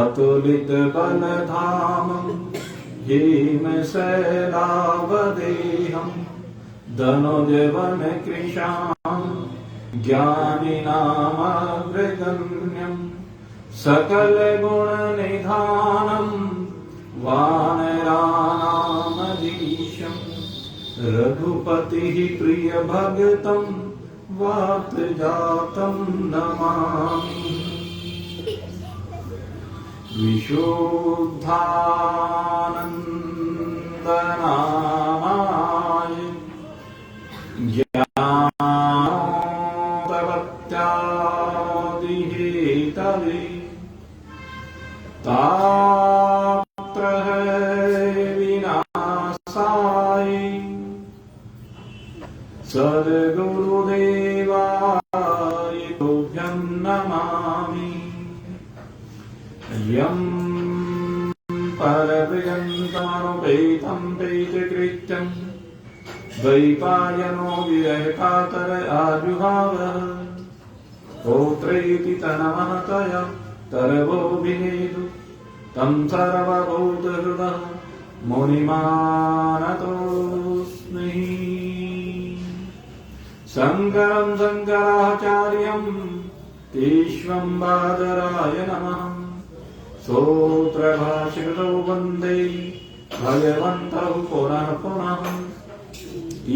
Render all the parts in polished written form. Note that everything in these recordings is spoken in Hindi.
अतुलित बलधामं हेमशैलावदेहं धनुजवन कृशां ज्ञानिनामग्रगण्यं सकलगुणनिधानं वानराणामधीशं रघुपतिः प्रियभक्तं वातजातं नमामि। विशुद्धानन्दनामाय ज्ञानोपपत्यादिहेतवे तापत्रय विनाशाय सद्गुरुदेवाय तुभ्यं नमामि। यं परपर्यन्तमनुपेतं पेतकृत्यं द्वैपायनो विरहकातर आजुहाव पौत्रेति तन्महतया तरवोऽभिनेदु तं सर्वभूतहृदः मुनिमानतोऽस्मि। शङ्करं शङ्कराचार्यं केशवं बादराय नमः। सूत्रभाष्यकृतौ वन्दे भगवन्तौ पुनः पुनः।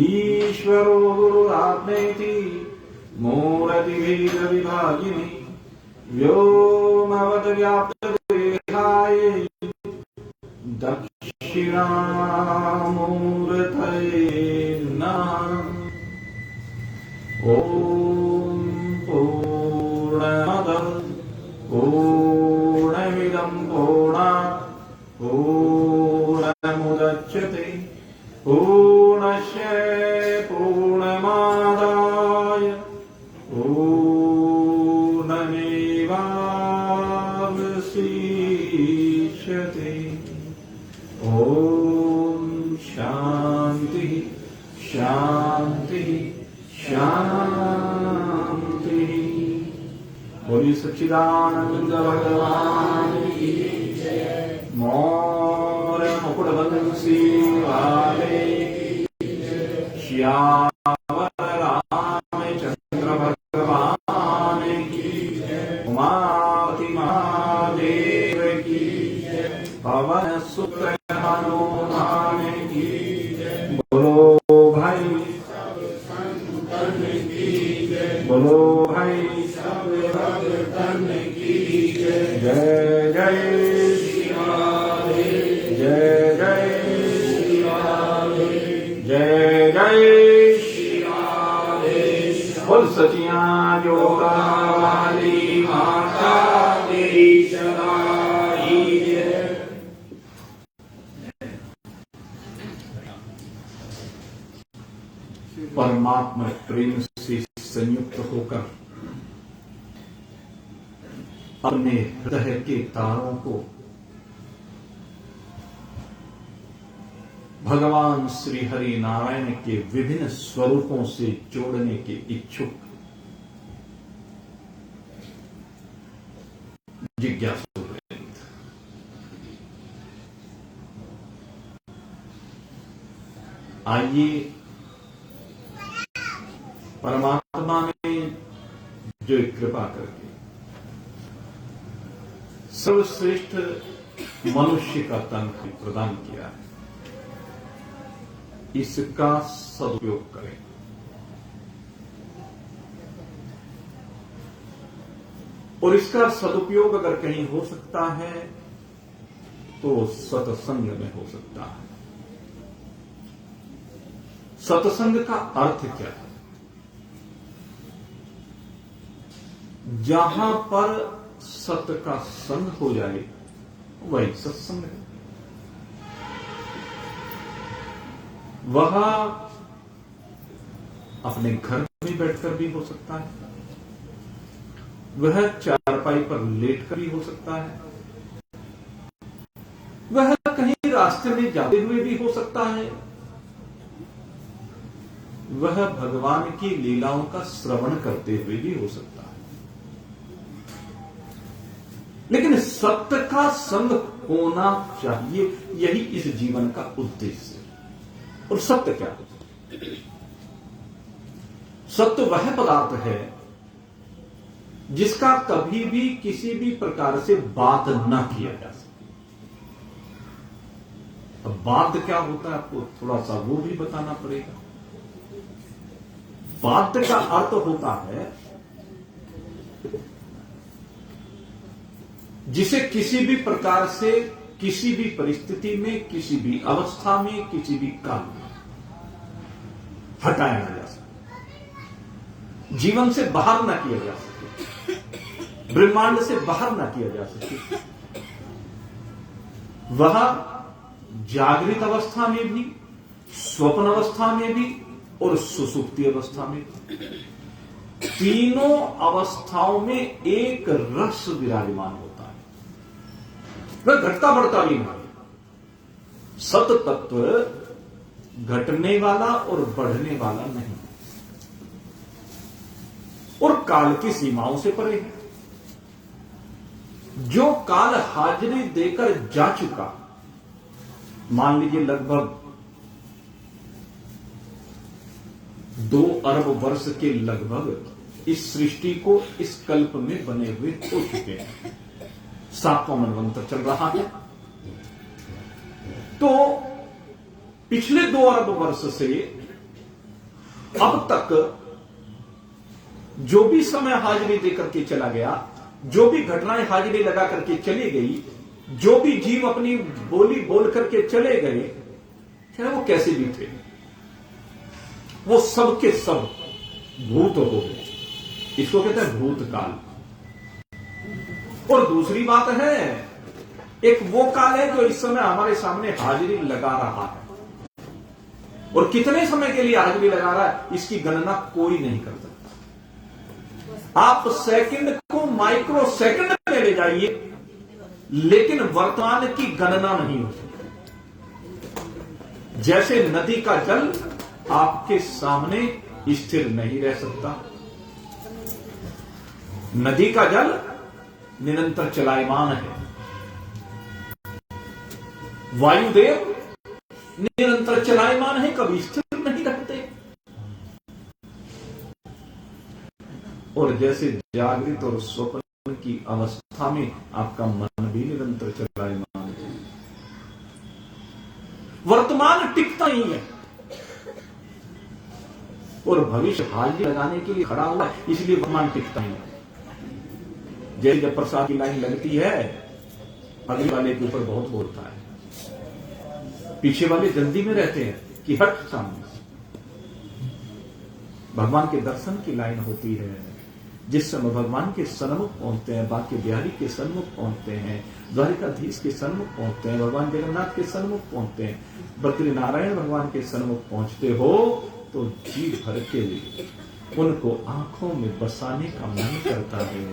ईश्वरो गुरुरात्मेति मूर्तिभेदविभागिने व्योमवद्व्याप्तदेहाय दक्षिणामूर्तये नमः। ॐ पूर्णमदः पूर्णमिदं पूर्णात् पूर्णमुदच्यते पूर्णस्य पूर्णमादाय पूर्णमेवावशिष्यते। ॐ शांति शांति शांति। बोलिए सच्चिदानंद भगवान की जय। मोर मुकुट बंसी वाले श्यावर रामचंद्र भगवान की जय। उमापति महादेव की जय। पवन सुत हनुमान की जय। बोलो भाई बोलो भाई जय जय श्री राधे जय जय श्री राधे जय जय श्री राधे। बोल सचिया जोड़ा वाली माता तेरी चढ़ाई जय। परमात्मा प्रेम से संयुक्त होकर अपने हृदय के तारों को भगवान श्री हरि नारायण के विभिन्न स्वरूपों से जोड़ने के इच्छुक जिज्ञासु वृंद, आइए परमात्मा ने जो कृपा करके सर्वश्रेष्ठ मनुष्य का तन प्रदान किया है, इसका सदुपयोग करें। और इसका सदुपयोग अगर कहीं हो सकता है तो सत्संग में हो सकता है। सत्संग का अर्थ क्या है? जहां पर सत्य का संग हो जाए वही सत्संग है। वह अपने घर में बैठकर भी हो सकता है, वह चारपाई पर लेटकर भी हो सकता है, वह कहीं रास्ते में जाते हुए भी हो सकता है, वह भगवान की लीलाओं का श्रवण करते हुए भी हो सकता है। लेकिन सत्य का संग होना चाहिए, यही इस जीवन का उद्देश्य है। और सत्य क्या है? सत्य वह पदार्थ है जिसका कभी भी किसी भी प्रकार से बात न किया जा सके। अब बात क्या होता है आपको थोड़ा सा वो भी बताना पड़ेगा। बात का अर्थ होता है जिसे किसी भी प्रकार से किसी भी परिस्थिति में किसी भी अवस्था में किसी भी काल में हटाया ना जा सके, जीवन से बाहर ना किया जा सके, ब्रह्मांड से बाहर ना किया जा सके। वह जागृत अवस्था में भी, स्वप्न अवस्था में भी और सुसुप्ति अवस्था में भी, तीनों अवस्थाओं में एक रस विराजमान होता है। वह घटता बढ़ता भी नहीं। सत तत्व घटने वाला और बढ़ने वाला नहीं और काल की सीमाओं से परे है। जो काल हाजिरी देकर जा चुका, मान लीजिए लगभग 2 अरब वर्ष के लगभग इस सृष्टि को इस कल्प में बने हुए हो चुके हैं। 7वां मनवंतर चल रहा है। तो पिछले 2 अरब वर्ष से अब तक जो भी समय हाजिरी देकर के चला गया, जो भी घटनाएं हाजिरी लगा करके चली गई, जो भी जीव अपनी बोली बोल करके चले गए, चाहे वो कैसे भी थे, वो सब के सब भूत हो गए। इसको कहते हैं भूतकाल। और दूसरी बात है, एक वो काल है जो इस समय हमारे सामने हाजिरी लगा रहा है, और कितने समय के लिए हाजिरी लगा रहा है इसकी गणना कोई नहीं कर सकता। आप सेकंड को माइक्रो सेकंड में ले जाइए, लेकिन वर्तमान की गणना नहीं हो सकती। जैसे नदी का जल आपके सामने स्थिर नहीं रह सकता, नदी का जल निरंतर चलायमान है, वायुदेव निरंतर चलायमान है, कभी स्थिर नहीं रहते। और जैसे जागृत और स्वप्न की अवस्था में आपका मन भी निरंतर चलायमान है, वर्तमान टिकता ही है और भविष्य हाजिरी लगाने के लिए खड़ा हुआ है, इसलिए वर्तमान टिकता ही है। जैसे जब प्रसाद की लाइन लगती है, अगले वाले के ऊपर बहुत बोलता है, पीछे वाले जल्दी में रहते हैं कि हट सामने। भगवान के दर्शन की लाइन होती है, जिस समय भगवान के सन्मुख पहुंचते हैं, बांके बिहारी के सन्मुख पहुंचते हैं, द्वारिकाधीश के सन्मुख पहुंचते हैं, भगवान जगन्नाथ के सन्मुख पहुंचते हैं, बद्री नारायण भगवान के सन्मुख पहुंचते हो तो जी भर के लिए उनको आंखों में बसाने का मन करता है,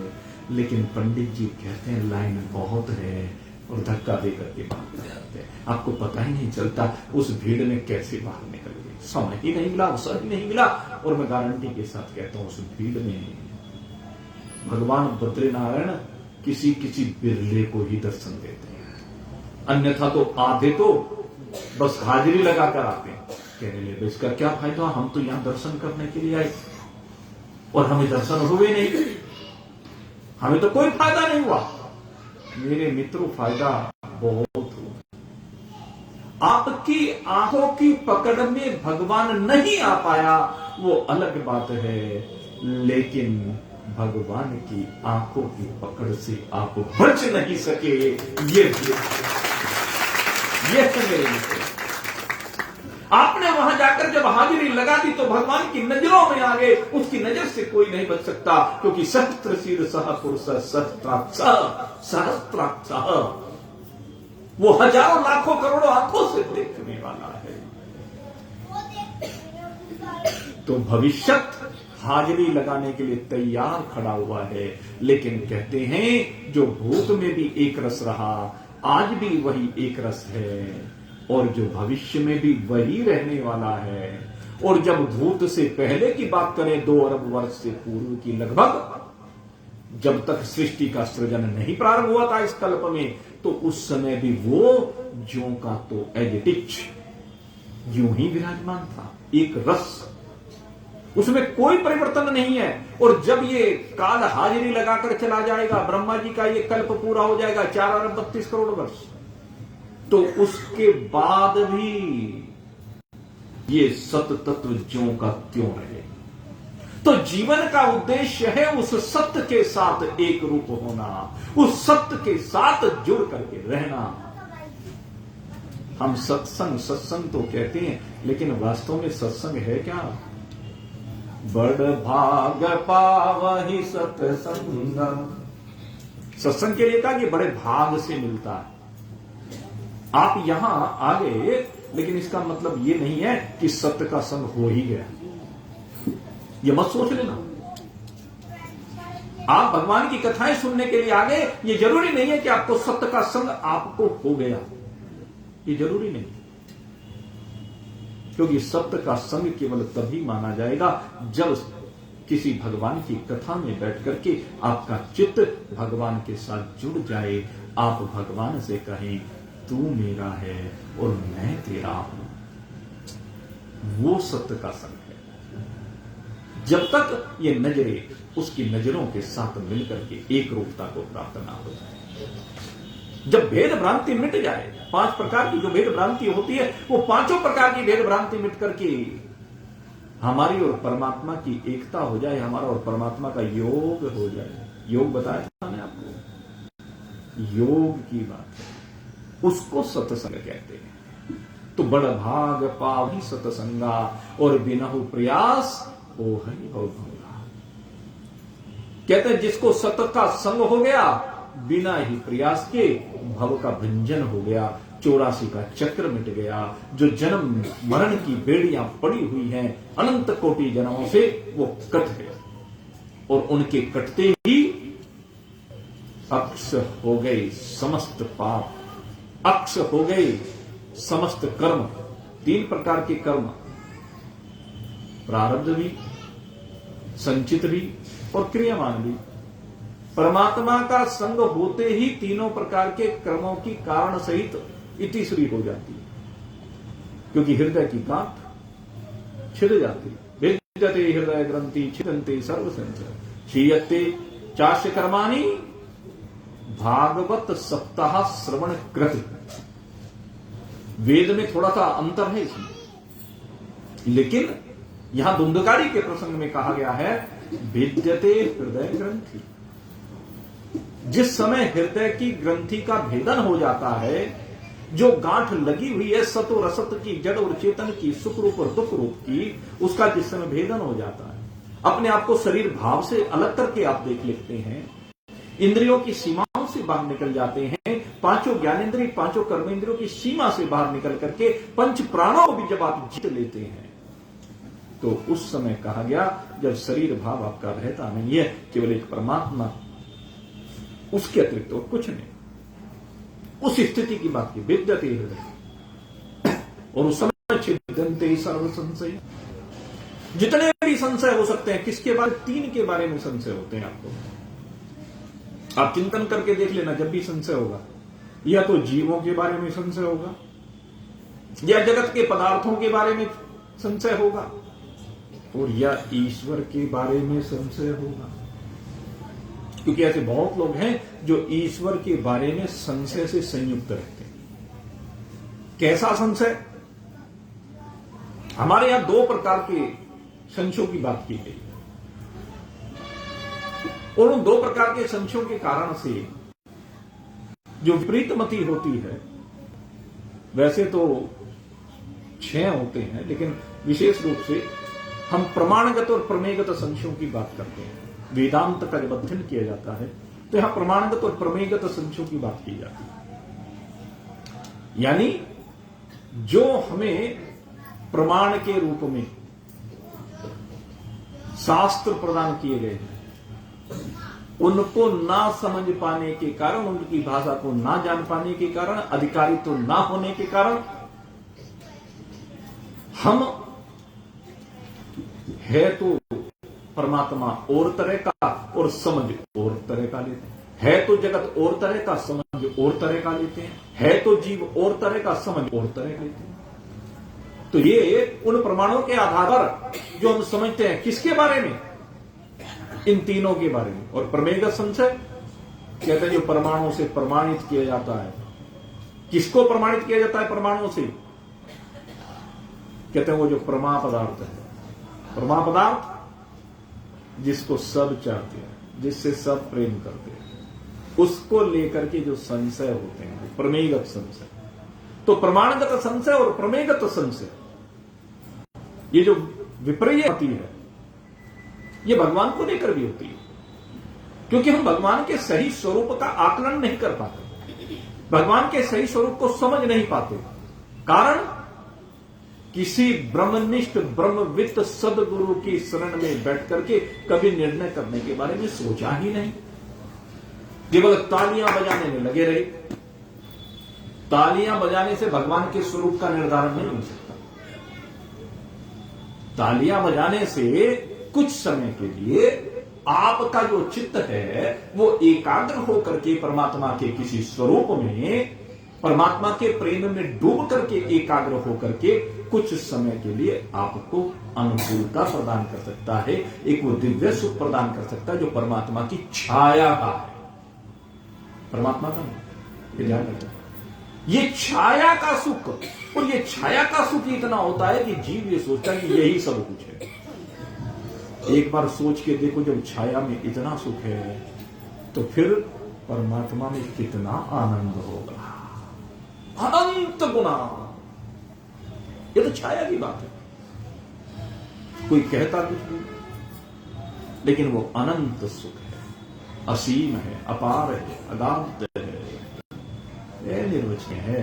लेकिन पंडित जी कहते हैं लाइन बहुत है और धक्का देकर के बाहर जाते हैं। आपको पता ही नहीं चलता उस भीड़ में कैसे बाहर निकल गए, समय ही नहीं मिला, अवसर ही नहीं मिला। और मैं गारंटी के साथ कहता हूं उस भीड़ में भगवान बद्रीनारायण किसी किसी बिरले को ही दर्शन देते हैं, अन्यथा तो आधे तो बस हाजिरी लगाकर आते हैं, कहने लगे इसका क्या फायदा, हम तो यहां दर्शन करने के लिए आए और हमें दर्शन हुए नहीं, हमें तो कोई फायदा नहीं हुआ। मेरे मित्रों, फायदा बहुत हुआ। आपकी आंखों की पकड़ में भगवान नहीं आ पाया वो अलग बात है, लेकिन भगवान की आंखों की पकड़ से आप बच नहीं सके, ये मेरे मित्र। आपने वहां जाकर जब हाजिरी लगा दी तो भगवान की नजरों में आ गए, उसकी नजर से कोई नहीं बच सकता, क्योंकि सहस्त्र शीर सह पुरुष सहस्त्राक्ष, वो हजारों लाखों करोड़ों आंखों से देखने वाला है। तो भविष्यत हाजिरी लगाने के लिए तैयार खड़ा हुआ है, लेकिन कहते हैं जो भूत में भी एक रस रहा, आज भी वही एक रस है, और जो भविष्य में भी वही रहने वाला है। और जब भूत से पहले की बात करें, 2 अरब वर्ष से पूर्व की लगभग, जब तक सृष्टि का सृजन नहीं प्रारंभ हुआ था इस कल्प में, तो उस समय भी वो ज्यों का तो एज इट इज यूं ही विराजमान था, एक रस, उसमें कोई परिवर्तन नहीं है। और जब ये काल हाजिरी लगाकर चला जाएगा, ब्रह्मा जी का ये कल्प पूरा हो जाएगा, 4 अरब 32 करोड़ वर्ष, तो उसके बाद भी ये सत तत्व ज्यों का त्यों रहे। तो जीवन का उद्देश्य है उस सत्य के साथ एक रूप होना, उस सत्य के साथ जुड़ करके रहना। हम सत्संग तो कहते हैं, लेकिन वास्तव में सत्संग है क्या? बड़ भाग पावहि सत्संग। सत्संग के लिए कहा कि बड़े भाग से मिलता है। आप यहां आ गए, लेकिन इसका मतलब ये नहीं है कि सत्य का संग हो ही गया, ये मत सोच लेना। आप भगवान की कथाएं सुनने के लिए आ गए, ये जरूरी नहीं है कि आपको सत्य का संग आपको हो गया, ये जरूरी नहीं, क्योंकि सत्य का संग केवल तभी माना जाएगा जब किसी भगवान की कथा में बैठ करके आपका चित्त भगवान के साथ जुड़ जाए, आप भगवान से कहें तू मेरा है और मैं तेरा हूं, वो सत्य का संग है। जब तक ये नजरें उसकी नजरों के साथ मिलकर के एक रूपता को प्राप्त ना हो जाए, जब भेद भ्रांति मिट जाए, 5 प्रकार की जो भेद भ्रांति होती है, वो 5 प्रकार की भेद भ्रांति मिट करके हमारी और परमात्मा की एकता हो जाए, हमारा और परमात्मा का योग हो जाए। योग बताया था मैंने आपको, योग की बात है, उसको सत्संग कहते हैं। तो बड़ भाग पावहि सत्संगा और बिनहु प्रयास ओहहि भवभंगा। कहते हैं जिसको सत्य का संग हो गया बिना ही प्रयास के भव का भंजन हो गया, 84 का चक्र मिट गया। जो जन्म मरण की बेड़ियां पड़ी हुई हैं अनंत कोटि जन्मों से, वो कट गए और उनके कटते ही अक्ष हो गए समस्त पाप, अक्ष हो गए समस्त कर्म। 3 प्रकार के कर्म, प्रारब्ध भी, संचित भी और क्रियामान भी। परमात्मा का संग होते ही तीनों प्रकार के कर्मों की कारण सहित इतिश्री हो जाती है, क्योंकि हृदय की गांठ छिद जाती है। विद्यते हृदय ग्रंथि छिदन्ते सर्व संशय क्षीयते चास्य कर्माणि भागवत सप्ताह श्रवण कृत। वेद में थोड़ा सा अंतर है इसमें, लेकिन यहां धुंधकारी के प्रसंग में कहा गया है भेद्यते हृदय ग्रंथि। जिस समय हृदय की ग्रंथि का भेदन हो जाता है, जो गांठ लगी हुई है सत और असत की, जड़ और चेतन की, सुख रूप और दुख रूप की, उसका जिस समय भेदन हो जाता है, अपने आप को शरीर भाव से अलग करके आप देख लेते हैं, इंद्रियों की सीमाओं से बाहर निकल जाते हैं, 5 ज्ञानेंद्रिय 5 कर्मेंद्रियों की सीमा से बाहर निकल करके 5 प्राणों को भी जब आप जीत लेते हैं, तो उस समय कहा गया जब शरीर भाव आपका रहता नहीं है, केवल एक परमात्मा, उसके अतिरिक्त और कुछ नहीं, उस स्थिति की बात की विद्यते हृदय। और उस समय छिद्यन्ते सर्व संशय, जितने भी संशय हो सकते हैं, किसके बारे, 3 के बारे में संशय होते हैं आपको। आप चिंतन करके देख लेना, जब भी संशय होगा, या तो जीवों के बारे में संशय होगा, या जगत के पदार्थों के बारे में संशय होगा, और या ईश्वर के बारे में संशय होगा। क्योंकि ऐसे बहुत लोग हैं जो ईश्वर के बारे में संशय से संयुक्त रहते हैं। कैसा संशय? हमारे यहां 2 प्रकार के संशयों की बात की गई, और उन 2 प्रकार के संशयों के कारण से जो विपरीतमति होती है, वैसे तो 6 होते हैं, लेकिन विशेष रूप से हम प्रमाणगत और प्रमेयगत संशयों की बात करते हैं। वेदांत का जब अध्ययन किया जाता है तो यहां प्रमाणगत और प्रमेयगत संशयों की बात की जाती है, यानी जो हमें प्रमाण के रूप में शास्त्र प्रदान किए गए हैं, उनको ना समझ पाने के कारण, उनकी भाषा को ना जान पाने के कारण, अधिकारी तो ना होने के कारण, हम है तो परमात्मा और तरह का और समझ और तरह का लेते हैं, है तो जगत और तरह का, समझ और तरह का लेते हैं, है तो जीव और तरह का, समझ और तरह का लेते हैं। तो ये उन प्रमाणों के आधार पर जो हम समझते हैं, किसके बारे में? इन तीनों के बारे में। और प्रमेयगत संशय कहते हैं जो परमाणुओं से प्रमाणित किया जाता है। किसको प्रमाणित किया जाता है परमाणुओं से? कहते हैं वो जो प्रमा पदार्थ है, प्रमा पदार्थ जिसको सब चाहते हैं, जिससे सब प्रेम करते हैं, उसको लेकर के जो संशय होते हैं, प्रमेयगत संशय। तो प्रमाणगत संशय और प्रमेयगत संशय, ये जो विपर्य होती है, ये भगवान को लेकर भी होती है, क्योंकि हम भगवान के सही स्वरूप का आकलन नहीं कर पाते, भगवान के सही स्वरूप को समझ नहीं पाते। कारण, किसी ब्रह्मनिष्ठ ब्रह्मविद सदगुरु की शरण में बैठ करके कभी निर्णय करने के बारे में सोचा ही नहीं, केवल तालियां बजाने में लगे रहे। तालियां बजाने से भगवान के स्वरूप का निर्धारण नहीं हो सकता। तालियां बजाने से कुछ समय के लिए आपका जो चित्त है वो एकाग्र होकर के परमात्मा के किसी स्वरूप में, परमात्मा के प्रेम में डूब करके एकाग्र होकर के कुछ समय के लिए आपको अनुकूलता प्रदान कर सकता है, एक वो दिव्य सुख प्रदान कर सकता है जो परमात्मा की छाया का है, परमात्मा का नहीं। ये ध्यान रखना, ये छाया का सुख, और ये छाया का सुख इतना होता है कि जीव ये सोचता है कि यही सब कुछ है। एक बार सोच के देखो, जब छाया में इतना सुख है तो फिर परमात्मा में कितना आनंद होगा, अनंत गुना। ये तो छाया की बात है, कोई कहता कुछ नहीं, लेकिन वो अनंत सुख है। असीम है, अपार है, अगाध है, यह निर्वचनीय है।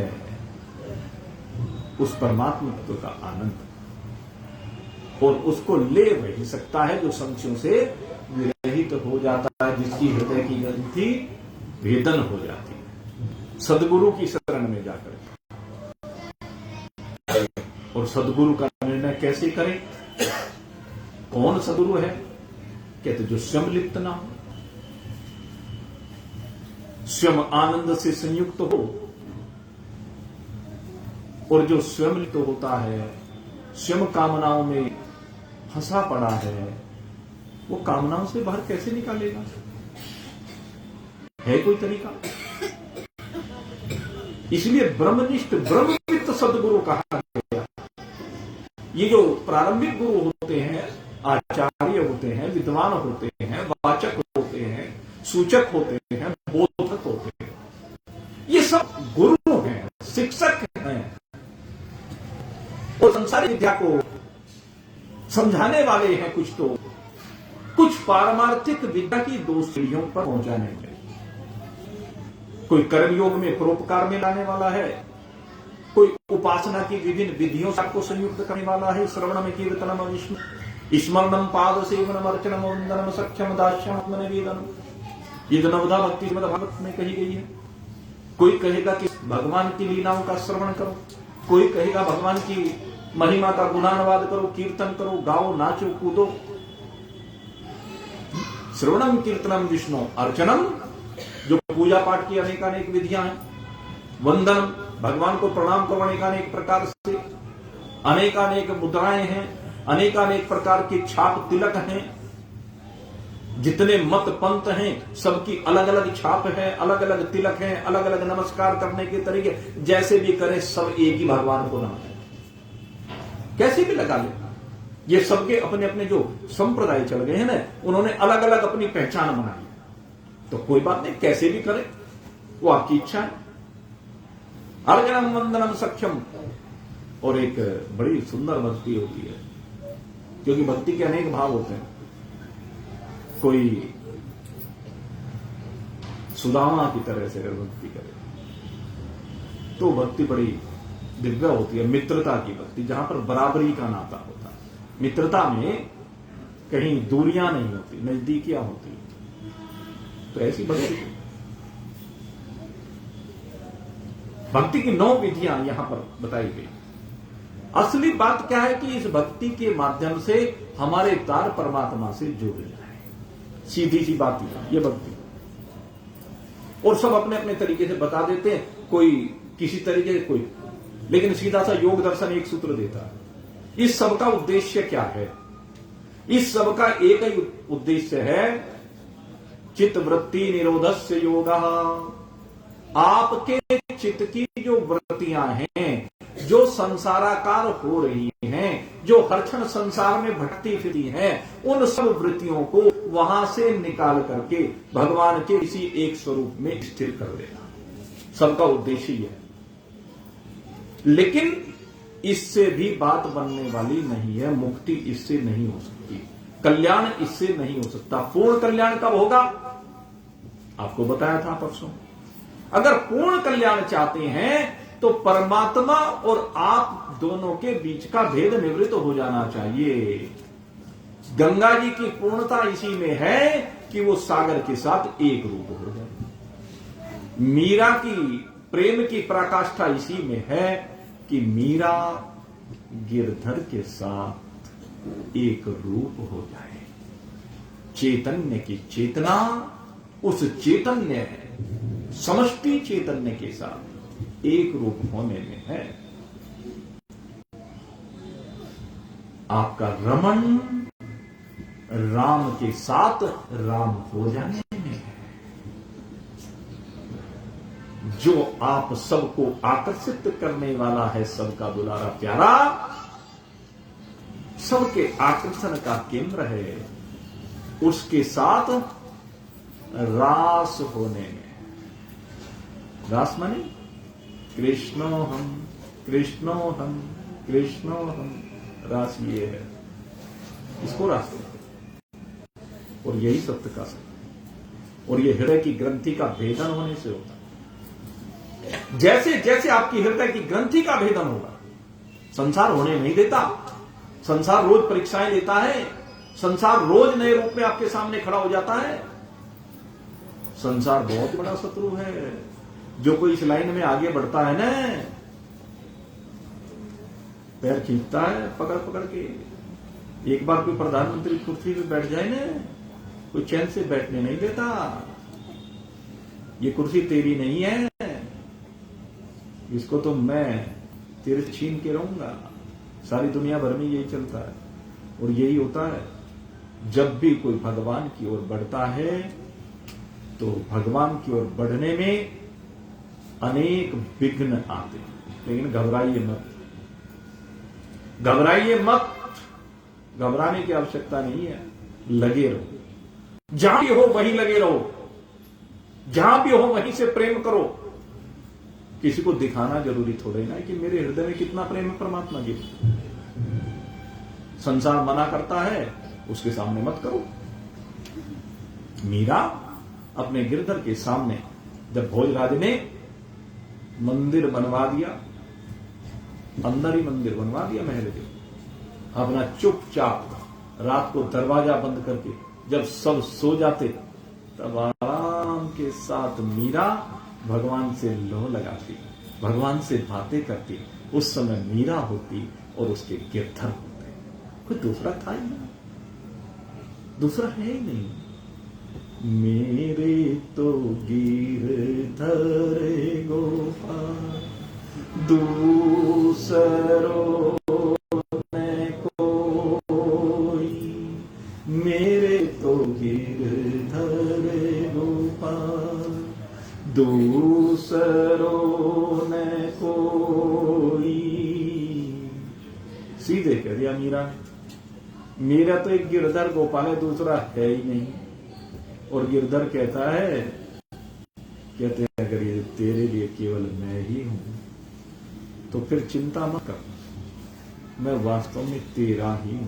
उस परमात्मा तत्व का आनंद, और उसको ले वही सकता है जो संशयों से विरहित हो जाता है, जिसकी हृदय की ग्रंथि भेदन हो जाती है सदगुरु की शरण में जाकर। और सदगुरु का निर्णय कैसे करें? कौन सदगुरु है? कहते जो स्वयं लिप्त ना हो, स्वयं आनंद से संयुक्त हो, और जो स्वयं लिप्त होता है, स्वयं कामनाओं में फंसा पड़ा है, वो कामनाओं से बाहर कैसे निकालेगा? है कोई तरीका? इसलिए ब्रह्मनिष्ठ ब्रह्मवित्त सदगुरु कहा गया। ये जो प्रारंभिक गुरु होते हैं, आचार्य होते हैं, विद्वान होते हैं, वाचक होते हैं, सूचक होते हैं, बोधक होते हैं, ये सब गुरु हैं, शिक्षक हैं, और संसारी विद्या को समझाने वाले हैं। कुछ पारमार्थिक विद्या की दो सीढ़ियों पर पहुंचाने वाले। कोई कर्मयोग में परोपकार में लाने वाला है, कोई उपासना की विभिन्न विधियों से आपको संयुक्त करने वाला है। श्रवणम कीर्तनम विष्णु स्मरणम पाद सेवनम अर्चनम वंदनम सख्यम दास्यम आत्मनिवेदनम, ये जो नवधा भक्ति भागवत में कही गई है। कोई कहेगा कि भगवान की लीलाओं का श्रवण करो, कोई कहेगा भगवान की महिमा का गुणानुवाद करो, कीर्तन करो, गाओ, नाचो, कूदो। श्रवणम कीर्तनम विष्णु अर्चनम, जो पूजा पाठ की अनेकानेक विधियां हैं, वंदनम, भगवान को प्रणाम करो अनेकानेक प्रकार से, अनेकानेक मुद्राएं हैं, अनेकानेक प्रकार की छाप तिलक हैं, जितने मत पंथ हैं सबकी अलग अलग छाप है, अलग अलग तिलक हैं, अलग अलग नमस्कार करने के तरीके, जैसे भी करें सब एक ही भगवान को नाम है, कैसे भी लगा ले। ये सबके अपने अपने जो संप्रदाय चल गए हैं ना, उन्होंने अलग अलग अपनी पहचान बनाई, तो कोई बात नहीं, कैसे भी करें, वो आपकी इच्छा है। अर्चनम वंदनम सख्यम, और एक बड़ी सुंदर भक्ति होती है, क्योंकि भक्ति के अनेक भाव होते हैं। कोई सुदामा की तरह से अगर भक्ति करे तो भक्ति बड़ी दिव्य होती है। मित्रता की भक्ति, जहां पर बराबरी का नाता होता है, मित्रता में कहीं दूरियां नहीं होती, नजदीकियां होती, तो ऐसी भक्ति की 9 विधियां यहां पर बताई गई। असली बात क्या है कि इस भक्ति के माध्यम से हमारे तार परमात्मा से जुड़ जाए, सीधी सी बात ये भक्ति। और सब अपने अपने तरीके से बता देते हैं, कोई किसी तरीके से, कोई, लेकिन सीधा सा योग दर्शन एक सूत्र देता है। इस सब का उद्देश्य क्या है? इस सब का एक ही उद्देश्य है, चित्त वृत्ति निरोधस्य योगः। आपके चित्त की जो वृत्तियां हैं, जो संसाराकार हो रही हैं, जो हर क्षण संसार में भटकती फिरती हैं, उन सब वृत्तियों को वहां से निकाल करके भगवान के किसी एक स्वरूप में स्थिर कर देना, सबका उद्देश्य यह है। लेकिन इससे भी बात बनने वाली नहीं है, मुक्ति इससे नहीं हो सकती, कल्याण इससे नहीं हो सकता। पूर्ण कल्याण कब होगा? आपको बताया था परसों। अगर पूर्ण कल्याण चाहते हैं तो परमात्मा और आप दोनों के बीच का भेद निवृत्त हो जाना चाहिए। गंगा जी की पूर्णता इसी में है कि वो सागर के साथ एक रूप हो जाए। मीरा की प्रेम की पराकाष्ठा इसी में है कि मीरा गिरधर के साथ एक रूप हो जाए। चैतन्य की चेतना उस चैतन्य समष्टि चैतन्य के साथ एक रूप होने में है। आपका रमण राम के साथ राम हो जाने में है। जो आप सबको आकर्षित करने वाला है, सबका दुलारा प्यारा, सबके आकर्षण का केंद्र है, उसके साथ रास होने में। रास माने कृष्णो हम कृष्णो हम कृष्णो हम, रास ये है, इसको रास कहते हैं। और यही सत्य का सत्य। और ये हृदय की ग्रंथि का भेदन होने से होता है। जैसे जैसे आपकी हृदय की ग्रंथि का भेदन होगा, संसार होने नहीं देता। संसार रोज परीक्षाएं लेता है, संसार रोज नए रूप में आपके सामने खड़ा हो जाता है। संसार बहुत बड़ा शत्रु है। जो कोई इस लाइन में आगे बढ़ता है ना, पैर खींचता है पकड़ पकड़ के। एक बार कोई प्रधानमंत्री कुर्सी पे बैठ जाए ना, कोई चैन से बैठने नहीं देता। ये कुर्सी तेरी नहीं है, इसको तो मैं तेरे छीन के रहूंगा। सारी दुनिया भर में यही चलता है। और यही होता है, जब भी कोई भगवान की ओर बढ़ता है तो भगवान की ओर बढ़ने में अनेक विघ्न आते हैं। लेकिन घबराइए मत, घबराइए मत, घबराने की आवश्यकता नहीं है। लगे रहो, जहां भी हो वहीं लगे रहो, जहां भी हो वहीं से प्रेम करो। किसी को दिखाना जरूरी थोड़े ना है कि मेरे हृदय में कितना प्रेम है परमात्मा के। संसार मना करता है, उसके सामने मत करो। मीरा अपने गिरधर के सामने जब भोजराज ने मंदिर बनवा दिया, अंदर ही मंदिर बनवा दिया महल के, अपना चुपचाप रात को दरवाजा बंद करके जब सब सो जाते तब आराम के साथ मीरा भगवान से लौ लगाती, भगवान से बातें करती। उस समय मीरा होती और उसके गिरधर होते। कोई दूसरा था ही नहीं, दूसरा है ही नहीं। मेरे तो गिरधर गोपाल, दूसरों ने कोई, मेरे तो गिरधर गोपाल, दूसरों ने कोई। सीधे कह दिया मीरा ने, मेरा तो एक गिरधर गोपाल है, दूसरा है ही नहीं। और गिरधर कहता है, कहते हैं अगर ये तेरे लिए केवल मैं ही हूं तो फिर चिंता मत कर, मैं वास्तव में तेरा ही हूं,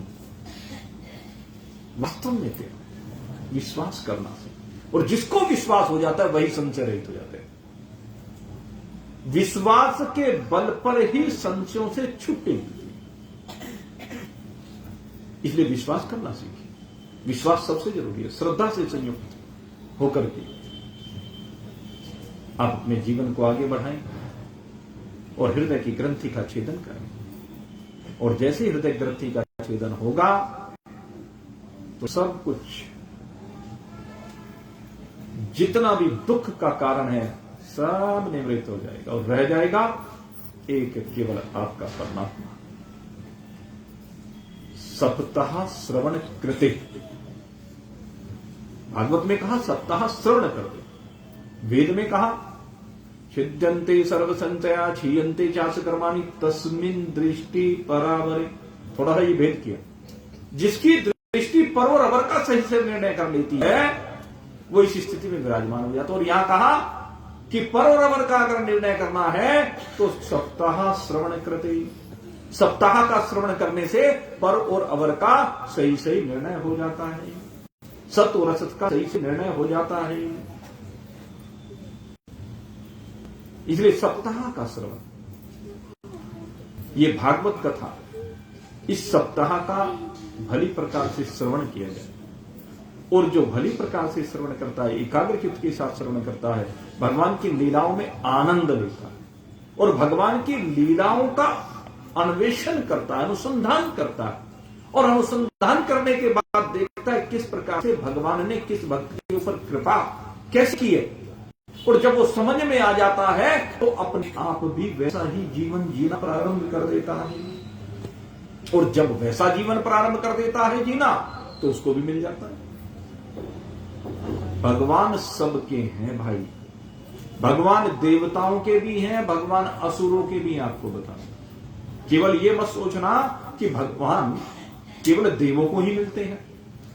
वास्तव में तेरा। विश्वास करना से, और जिसको विश्वास हो जाता है वही संशय रहित हो जाते हैं। विश्वास के बल पर ही संशयों से छुट्टी मिलती है। इसलिए विश्वास करना सीखिए। विश्वास सबसे जरूरी है। श्रद्धा से संयुक्त होकर के आप अपने जीवन को आगे बढ़ाएं और हृदय की ग्रंथि का छेदन करें। और जैसे हृदय ग्रंथि का छेदन होगा तो सब कुछ, जितना भी दुख का कारण है, सब निवृत्त हो जाएगा और रह जाएगा एक केवल आपका परमात्मा। सप्ताह श्रवण कृते, भागवत में कहा सप्ताह श्रवण करते, वेद में कहा छिद्यन्ते सर्व संचया क्षीयन्ते चास कर्माणि तस्मिन् दृष्टि परावरे। थोड़ा सा ये भेद किया, जिसकी दृष्टि पर और अवर का सही से निर्णय कर लेती है वो इस स्थिति में विराजमान हो जाता है। और यहां कहा कि पर और अवर का अगर निर्णय करना है तो सप्ताह श्रवण करते, सप्ताह का श्रवण करने से पर और अवर का सही सही निर्णय हो जाता है, सत्य और असत का सही से निर्णय हो जाता है। इसलिए सप्ताह का श्रवण, ये भागवत कथा, इस सप्ताह का भली प्रकार से श्रवण किया जाए। और जो भली प्रकार से श्रवण करता है, एकाग्र चित्त के साथ श्रवण करता है, भगवान की लीलाओं में आनंद लेता है और भगवान की लीलाओं का अन्वेषण करता है, अनुसंधान करता है। और अनुसंधान करने के बाद देखता है किस प्रकार से भगवान ने किस भक्त के ऊपर कृपा कैसे की है। और जब वो समझ में आ जाता है तो अपने आप भी वैसा ही जीवन जीना प्रारंभ कर देता है। और जब वैसा जीवन प्रारंभ कर देता है जीना तो उसको भी मिल जाता है। भगवान सबके हैं भाई, भगवान देवताओं के भी हैं, भगवान असुरों के भी हैं। आपको बता, केवल ये मत सोचना कि भगवान केवल देवों को ही मिलते हैं,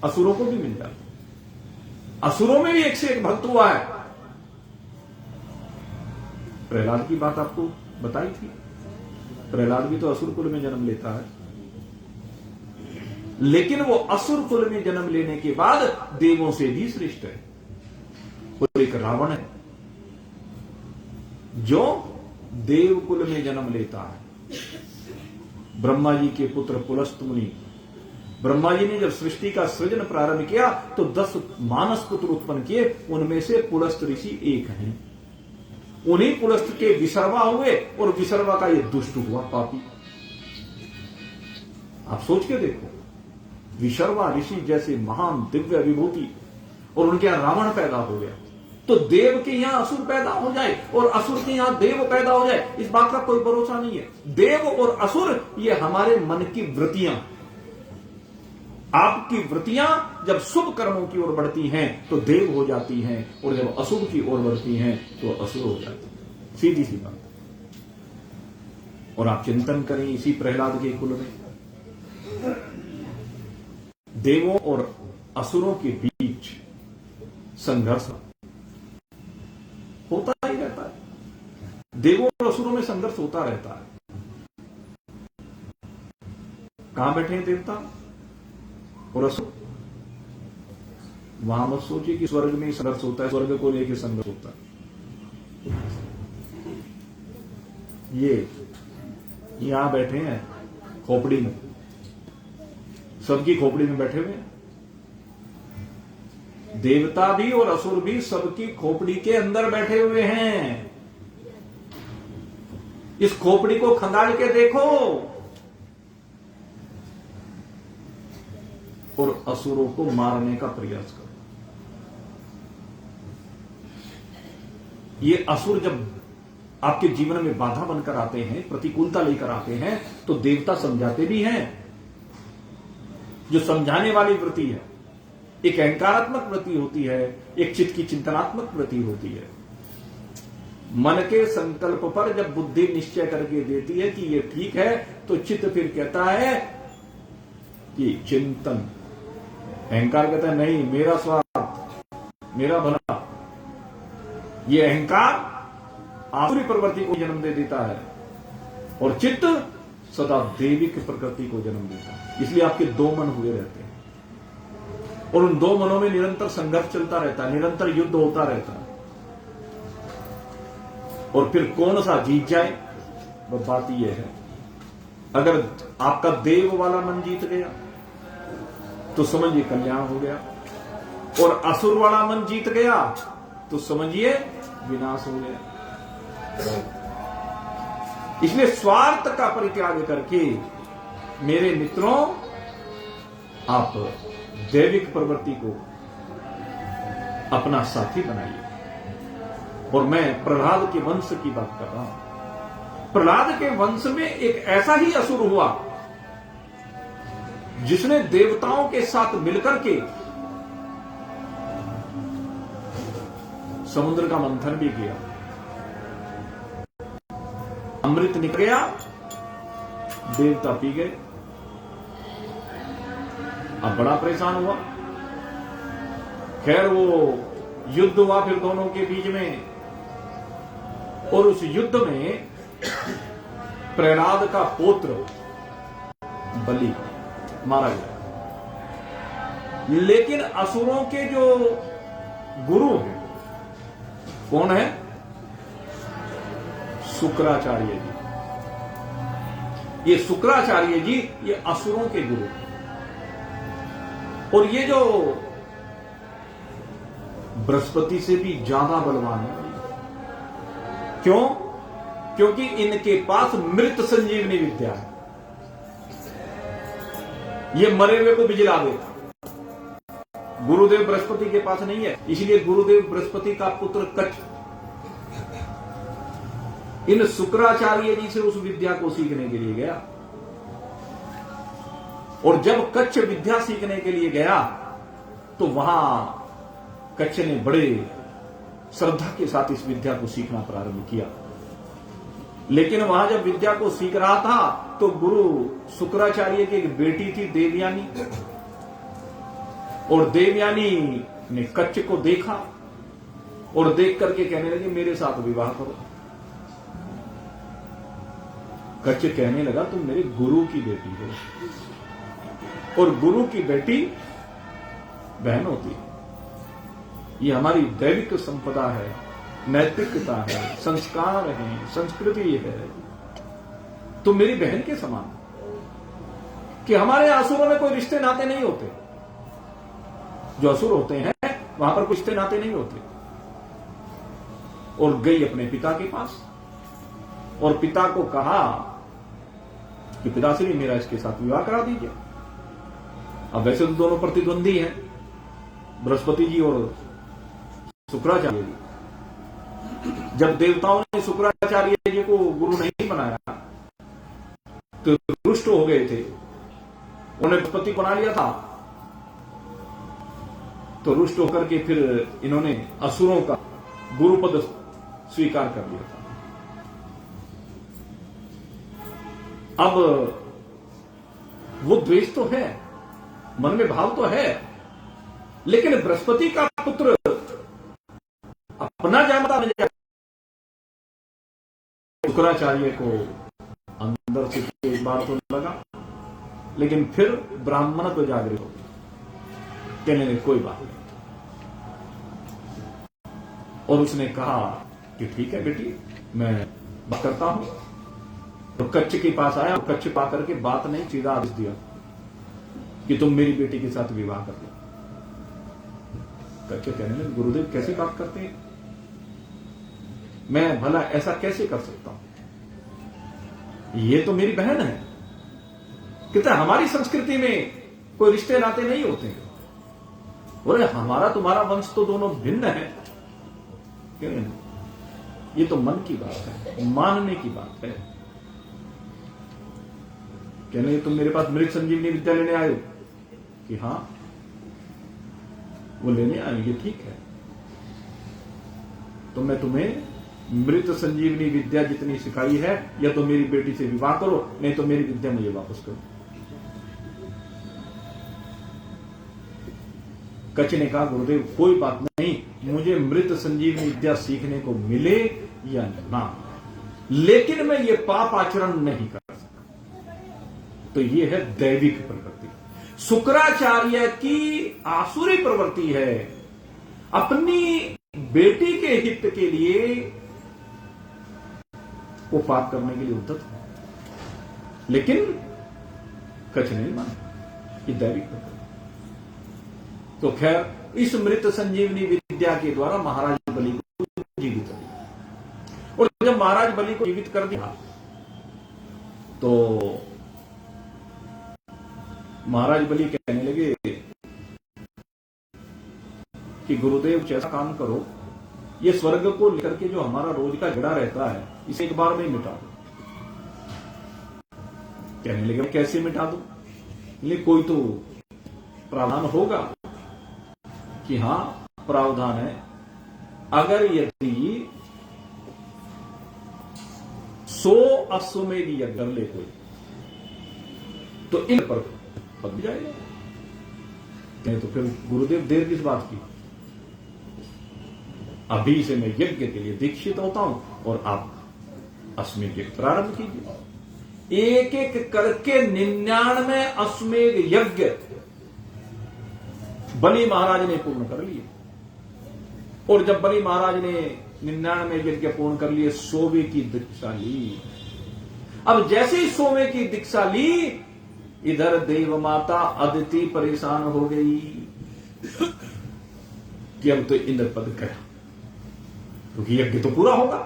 असुरों को भी मिल जाते हैं। असुरों में भी एक से एक भक्त हुआ है। प्रहलाद की बात आपको बताई थी, प्रहलाद भी तो असुर कुल में जन्म लेता है, लेकिन वो असुर कुल में जन्म लेने के बाद देवों से भी श्रेष्ठ है। और एक रावण है जो देवकुल में जन्म लेता है। ब्रह्मा जी के पुत्र पुलस्त मुनि, ब्रह्मा जी ने जब सृष्टि का सृजन प्रारंभ किया तो 10 मानस पुत्र उत्पन्न किए, उनमें से पुलस्त ऋषि एक हैं। उन्हीं पुलस्त के विसर्वा हुए और विसर्वा का ये दुष्ट हुआ पापी। आप सोच के देखो, विसर्वा ऋषि जैसे महान दिव्य विभूति और उनके यहां रावण पैदा हो गया, तो देव के यहां असुर पैदा हो जाए और असुर के यहां देव पैदा हो जाए, इस बात का कोई भरोसा नहीं है। देव और असुर ये हमारे मन की वृत्तियां, आपकी वृत्तियां जब शुभ कर्मों की ओर बढ़ती हैं तो देव हो जाती हैं और जब अशुभ की ओर बढ़ती हैं तो असुर हो जाती हैं। सीधी सी बात। और आप चिंतन करें, इसी प्रहलाद के कुल में देवों और असुरों के बीच संघर्ष होता ही रहता है। देवों और असुरों में संघर्ष होता रहता है। कहां बैठे हैं देवता और असुर? वहां मत सोचिए कि स्वर्ग में संघर्ष होता है, स्वर्ग को लेकर संघर्ष होता है। ये यहां बैठे हैं खोपड़ी में, सबकी खोपड़ी में बैठे हुए हैं। देवता भी और असुर भी सबकी खोपड़ी के अंदर बैठे हुए हैं। इस खोपड़ी को खंगाल के देखो और असुरों को मारने का प्रयास करो। ये असुर जब आपके जीवन में बाधा बनकर आते हैं, प्रतिकूलता लेकर आते हैं, तो देवता समझाते भी हैं। जो समझाने वाली वृत्ति है, एक अहंकारात्मक वृत्ति होती है, एक चित्त की चिंतनात्मक वृत्ति होती है। मन के संकल्प पर जब बुद्धि निश्चय करके देती है कि ये ठीक है, तो चित्त फिर कहता है कि चिंतन। अहंकार कहता है नहीं, मेरा स्वार्थ, मेरा भला। ये अहंकार आसुरी प्रवृत्ति को जन्म दे देता है और चित्त सदा दैविक प्रकृति को जन्म देता है। इसलिए आपके दो मन हुए रहते हैं और उन दो मनों में निरंतर संघर्ष चलता रहता है, निरंतर युद्ध होता रहता है। और फिर कौन सा जीत जाए, वह बात यह है। अगर आपका देव वाला मन जीत गया तो समझिए कल्याण हो गया, और असुर वाला मन जीत गया तो समझिए विनाश हो गया। इसलिए स्वार्थ का परित्याग करके मेरे मित्रों, आप दैविक प्रवृत्ति को अपना साथी बनाइए। और मैं प्रहलाद के वंश की बात कर रहा हूं। प्रहलाद के वंश में एक ऐसा ही असुर हुआ जिसने देवताओं के साथ मिलकर के समुद्र का मंथन भी किया। अमृत निकल गया, देवता पी गए। अब बड़ा परेशान हुआ। खैर वो युद्ध हुआ फिर दोनों के बीच में, और उस युद्ध में प्रहलाद का पुत्र बलि मारा गया। लेकिन असुरों के जो गुरु हैं, कौन है? शुक्राचार्य जी। ये शुक्राचार्य जी ये असुरों के गुरु हैं। और ये जो बृहस्पति से भी ज्यादा बलवान है। क्यों? क्योंकि इनके पास मृत संजीवनी विद्या है। ये मरे हुए को बिजला देता। गुरुदेव बृहस्पति के पास नहीं है, इसलिए गुरुदेव बृहस्पति का पुत्र कच्छ इन शुक्राचार्य जी से उस विद्या को सीखने के लिए गया। और जब कच्छ विद्या सीखने के लिए गया तो वहां कच्छ ने बड़े श्रद्धा के साथ इस विद्या को सीखना प्रारंभ किया। लेकिन वहां जब विद्या को सीख रहा था तो गुरु शुक्राचार्य की एक बेटी थी देवयानी, और देवयानी ने कच्छ को देखा और देख करके कहने लगी मेरे साथ विवाह करो। कच्छ कहने लगा तुम मेरे गुरु की बेटी हो, और गुरु की बेटी बहन होती है। ये हमारी दैविक संपदा है, नैतिकता है, संस्कार है, संस्कृति है। तुम मेरी बहन के समान कि हमारे असुरों में कोई रिश्ते नाते नहीं होते। जो असुर होते हैं वहां पर कुछ रिश्ते नाते नहीं होते। और गई अपने पिता के पास और पिता को कहा कि पिताश्री मेरा इसके साथ विवाह करा दीजिए। अब वैसे तो दोनों प्रतिद्वंदी हैं, बृहस्पति जी और शुक्राचार्य जी। जब देवताओं ने शुक्राचार्य जी को गुरु नहीं बनाया तो रुष्ट हो गए थे। उन्होंने बृहस्पति बना लिया था तो रुष्ट होकर के फिर इन्होंने असुरों का गुरुपद स्वीकार कर लिया था। अब वो द्वेष तो है, मन में भाव तो है, लेकिन बृहस्पति का पुत्र अपना जानता नहीं। शुक्राचार्य को अंदर से एक बार तो लगा, लेकिन फिर ब्राह्मण तो जागृत हो कहने लगे कोई बात नहीं। और उसने कहा कि ठीक है बेटी, मैं बात करता हूं। तो कच्छ के पास आया और कच्छ पा करके बात नहीं सीधा आदेश दिया कि तुम मेरी बेटी के साथ विवाह कर लो। कच्छ कहने लगे गुरुदेव कैसी बात करते हैं, मैं भला ऐसा कैसे कर सकता हूं, ये तो मेरी बहन है। कहता हमारी संस्कृति में कोई रिश्ते नाते नहीं होते हैं। बोले हमारा तुम्हारा वंश तो दोनों भिन्न है। ये तो मन की बात है, मानने की बात है। कहने तुम मेरे पास मृत संजीवनी विद्या लेने आए हो कि हां, वो लेने आएंगे, ठीक है। तो मैं तुम्हें मृत संजीवनी विद्या जितनी सिखाई है, या तो मेरी बेटी से विवाह करो, नहीं तो मेरी विद्या मुझे वापस करो। कच्छ ने कहा गुरुदेव कोई बात नहीं, मुझे मृत संजीवनी विद्या सीखने को मिले या ना, लेकिन मैं ये पाप आचरण नहीं कर सकता। तो ये है दैविक प्रवृत्ति। शुक्राचार्य की आसुरी प्रवृत्ति है, अपनी बेटी के हित के लिए वो पाप करने के लिए उद्यत है, लेकिन कच्छ नहीं माना कि दैविक प्रवृत्ति। तो खैर इस मृत संजीवनी विद्या के द्वारा महाराज बलि को जीवित कर दिया। और जब महाराज बलि को जीवित कर दिया तो महाराज बलि कहने लगे कि गुरुदेव ऐसा काम करो, ये स्वर्ग को लेकर के जो हमारा रोज का झगड़ा रहता है इसे एक बार में मिटा दो। कहने लगे कैसे मिटा दो, लेकिन कोई तो प्रावधान होगा कि हां प्रावधान है, अगर यदि 100 अश्वमेध यज्ञ कर ले कोई तो इन पर पक जाएगा। नहीं तो फिर गुरुदेव देर किस बात की, अभी से मैं यज्ञ के लिए दीक्षित होता हूं और आप अश्वमेध यज्ञ प्रारंभ कीजिए। एक एक करके 99 अश्वमेध यज्ञ बलि महाराज ने पूर्ण कर लिए। और जब बलि महाराज ने 99 यज्ञ पूर्ण कर लिए, 100वें की दीक्षा ली। अब जैसे ही 100वें की दीक्षा ली, इधर देव माता अदिति परेशान हो गई कि अब तो इंद्र पद गया, क्योंकि यज्ञ तो पूरा होगा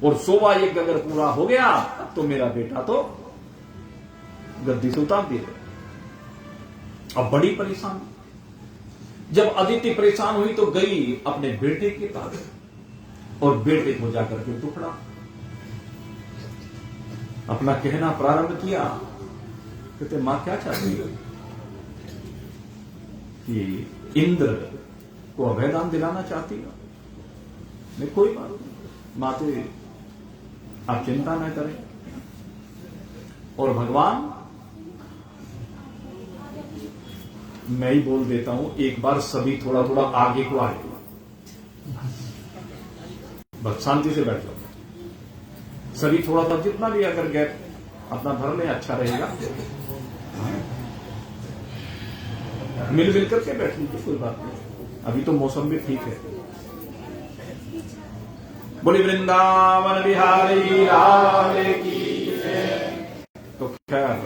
और 100वां यज्ञ अगर पूरा हो गया तो मेरा बेटा तो गद्दी से उतार दिया। अब बड़ी परेशान, जब अदिति परेशान हुई तो गई अपने बेटे के पास और बेटे को जाकर के टुकड़ा अपना कहना प्रारंभ किया। कहते मां क्या चाहती है कि इंद्र को अभयदान दिलाना चाहती है। नहीं कोई बात नहीं माते, आप चिंता न करें। और भगवान मैं ही बोल देता हूं, एक बार सभी थोड़ा थोड़ा आगे को आए, बस शांति से बैठ जाओ। सभी थोड़ा सा जितना भी अगर गैप अपना भर ले अच्छा रहेगा। मिल करके बैठ लीजिए, कोई बात नहीं, अभी तो मौसम भी ठीक है। बोली वृंदावन बिहारी लाल की जय। तो खैर,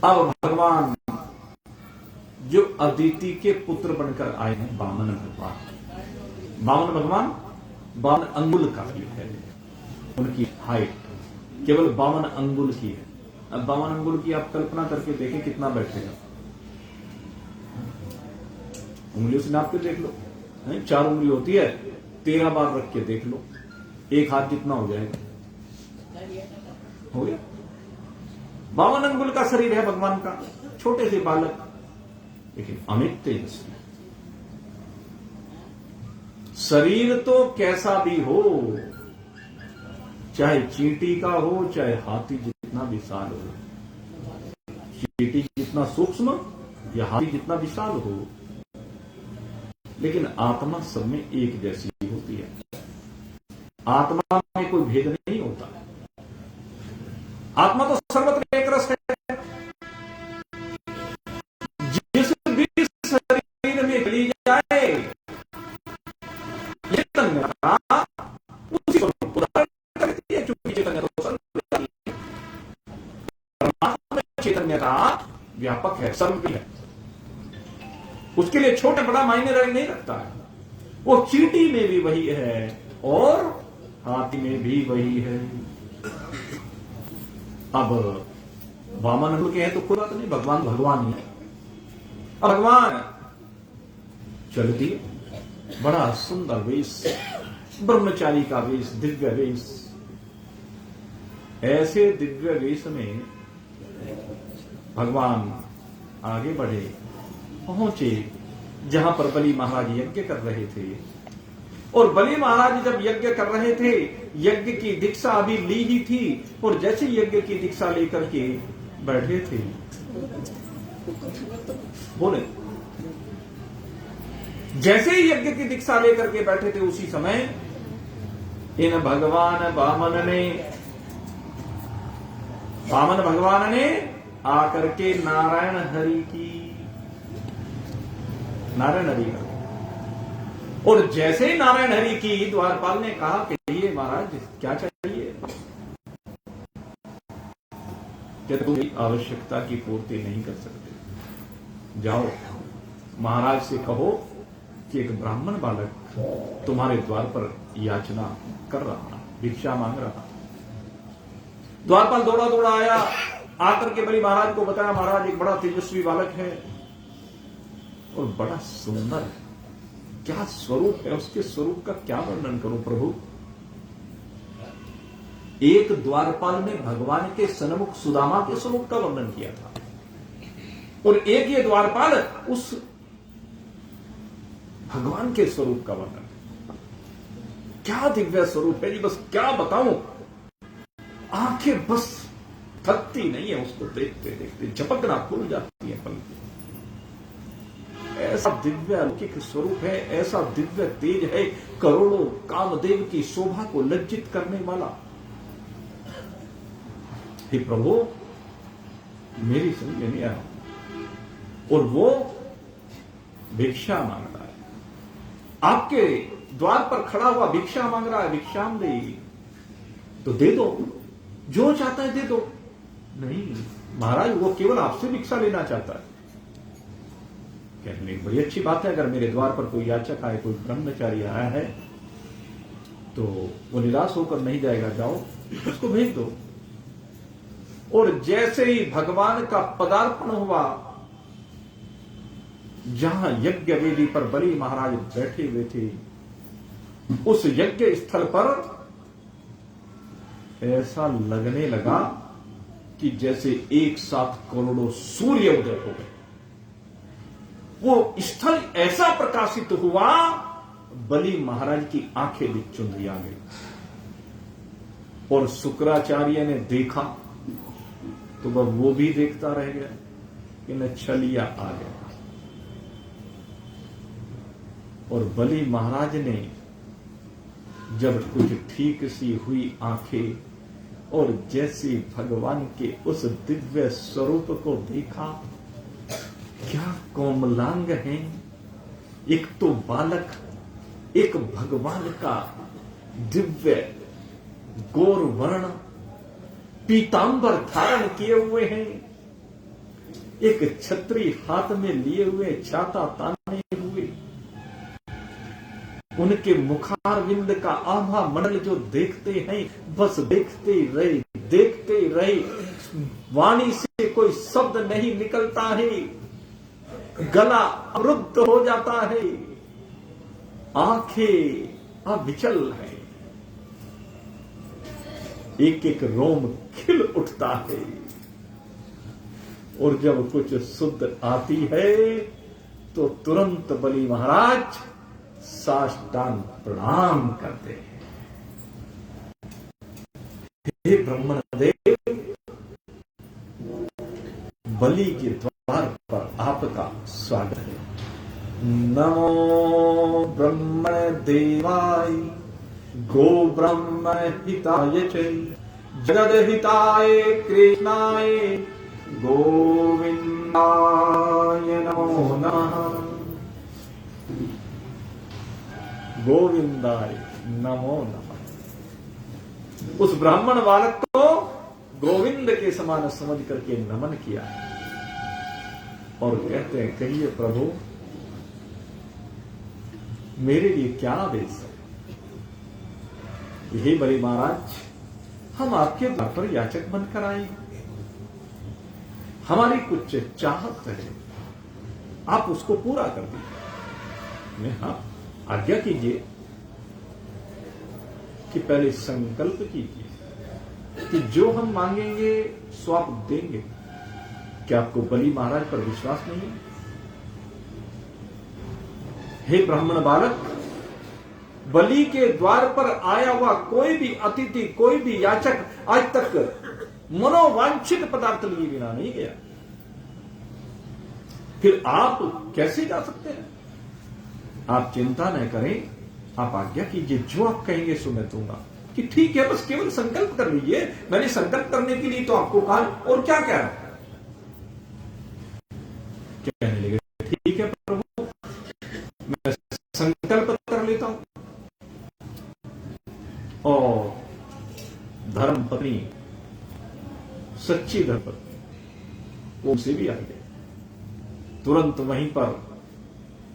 अब भगवान जो अदिति के पुत्र बनकर आए हैं, वामन भगवान, वामन भगवान 52 अंगुल का भी है, उनकी हाइट केवल 52 अंगुल की है। अब 52 अंगुल की आप कल्पना करके देखें कितना बैठेगा, उंगलियों से नाप के देख लो, 4 उंगली होती है, 13 बार रख के देख लो, एक हाथ जितना हो जाएगा, हो गया। 52 अंगुल का शरीर है भगवान का, छोटे से बालक, लेकिन अमित तेजस्वी। शरीर तो कैसा भी हो, चाहे चींटी का हो, चाहे हाथी जितना विशाल हो, चींटी जितना सूक्ष्म या हाथी जितना विशाल हो, लेकिन आत्मा सब में एक जैसी होती है। आत्मा में कोई भेद नहीं होता, आत्मा तो सर्वत्र एक रस है। जिस भी शरीर में चली जाए ये तन्यता उसी स्वरूप को धारण करती है, चूंकि चैतन्य तो सर्वव्यापी है। परमात्मा में चैतन्यता व्यापक है, सर्वव्यापी है, उसके लिए छोटा बड़ा मायने नहीं रखता है। वो चींटी में भी वही है और हाथी में भी वही है। अब वामन अंगुल के हैं तो कोई बात नहीं, भगवान भगवान ही है। अब भगवान चलती बड़ा सुंदर वेश, ब्रह्मचारी का वेश, दिव्य वेश। ऐसे दिव्य वेश में भगवान आगे बढ़े, पहुंचे जहां पर बलि महाराज यज्ञ कर रहे थे। और बलि महाराज जब यज्ञ कर रहे थे, यज्ञ की दीक्षा अभी ली ही थी, और जैसे यज्ञ की दीक्षा लेकर के बैठे थे, बोले जैसे ही यज्ञ की दीक्षा लेकर के बैठे थे, उसी समय इन भगवान भगवान ने आकर के नारायण हरि का, और जैसे ही नारायण हरि की, द्वारपाल ने कहा कि ये महाराज क्या चाहिए, क्या तुम आवश्यकता की पूर्ति नहीं कर सकते? जाओ महाराज से कहो कि एक ब्राह्मण बालक तुम्हारे द्वार पर याचना कर रहा, भिक्षा मांग रहा। द्वारपाल दौड़ा दौड़ा आया, आकर के बलि महाराज को बताया, महाराज एक बड़ा तेजस्वी बालक है और बड़ा सुंदर है, क्या स्वरूप है, उसके स्वरूप का क्या वर्णन करूं प्रभु। एक द्वारपाल ने भगवान के सन्मुख सुदामा के स्वरूप का वर्णन किया था, और एक ये द्वारपाल उस भगवान के स्वरूप का वर्णन। क्या दिव्य स्वरूप है जी, बस क्या बताऊं, आंखें बस थकती नहीं है उसको देखते देखते, झपकना खुल जाती है पल। ऐसा दिव्य अलौकिक स्वरूप है, ऐसा दिव्य तेज है, करोड़ों कामदेव की शोभा को लज्जित करने वाला। हे प्रभु मेरी समझ में नहीं आया, और वो भिक्षा मांग रहा है, आपके द्वार पर खड़ा हुआ भिक्षा मांग रहा है, भिक्षाम दे, तो दे दो, जो चाहता है दे दो। नहीं महाराज, वो केवल आपसे भिक्षा लेना चाहता है। कहने बड़ी अच्छी बात है, अगर मेरे द्वार पर कोई याचक आए, कोई ब्रह्मचारी आया है, तो वो निराश होकर नहीं जाएगा, जाओ उसको भेज दो। और जैसे ही भगवान का पदार्पण हुआ, जहां यज्ञ वेदी पर बलि महाराज बैठे हुए थे, उस यज्ञ स्थल पर ऐसा लगने लगा कि जैसे एक साथ करोड़ों सूर्य उदय हो गए। वो स्थल ऐसा प्रकाशित हुआ, बलि महाराज की आंखें भी चुंधिया गई। और शुक्राचार्य ने देखा तो वह वो भी देखता रह गया कि न छलिया आ गया। और बलि महाराज ने जब कुछ ठीक सी हुई आंखें और जैसे भगवान के उस दिव्य स्वरूप को देखा, क्या कोमलांग हैं, एक तो बालक, एक भगवान का दिव्य गौर वर्ण पीतांबर धारण किए हुए हैं, एक छतरी हाथ में लिए हुए, छाता ताने हुए, उनके मुखारविंद का आभा मंडल जो देखते हैं, बस देखते ही रहे, वाणी से कोई शब्द नहीं निकलता है, गला अवरुद्ध हो जाता है, आंखें अविचल है, एक एक रोम खिल उठता है, और जब कुछ शुद्ध आती है तो तुरंत बलि महाराज साष्टांग प्रणाम करते हैं। हे ब्रह्मदेव, बलि के द्वार पर आपका स्वागत है। नमो ब्रह्मण देवाय गो ब्रह्म हिताय च जगद हिताय कृष्णाय गोविंदाय नमो नमः। गोविंदाय नमो नमः। उस ब्राह्मण बालक को गोविंद के समान समझ करके नमन किया और कहते हैं, कहिए प्रभु मेरे लिए क्या आदेश है? हे बलि महाराज, हम आपके द्वार पर याचक बनकर आए, हमारी कुछ चाहत है, आप उसको पूरा कर दीजिए। हाँ, आज्ञा कीजिए कि पहले संकल्प कीजिए कि जो हम मांगेंगे सो आप देंगे। क्या आपको बलि महाराज पर विश्वास नहीं है? हे ब्राह्मण बालक, बलि के द्वार पर आया हुआ कोई भी अतिथि, कोई भी याचक आज तक मनोवांछित पदार्थ लिए बिना नहीं गया, फिर आप कैसे जा सकते हैं? आप चिंता न करें, आप आज्ञा कीजिए, जो आप कहेंगे सो मैं दूंगा। कि ठीक है, बस केवल संकल्प कर लीजिए। मैंने संकल्प करने के लिए तो आपको कहा, और क्या कह रहा है? कहने लगे, ठीक है प्रभु, मैं संकल्प कर लेता हूं। और धर्म पत्नी, सच्ची धर्मपत्नी, वो से भी आ गए। तुरंत वहीं पर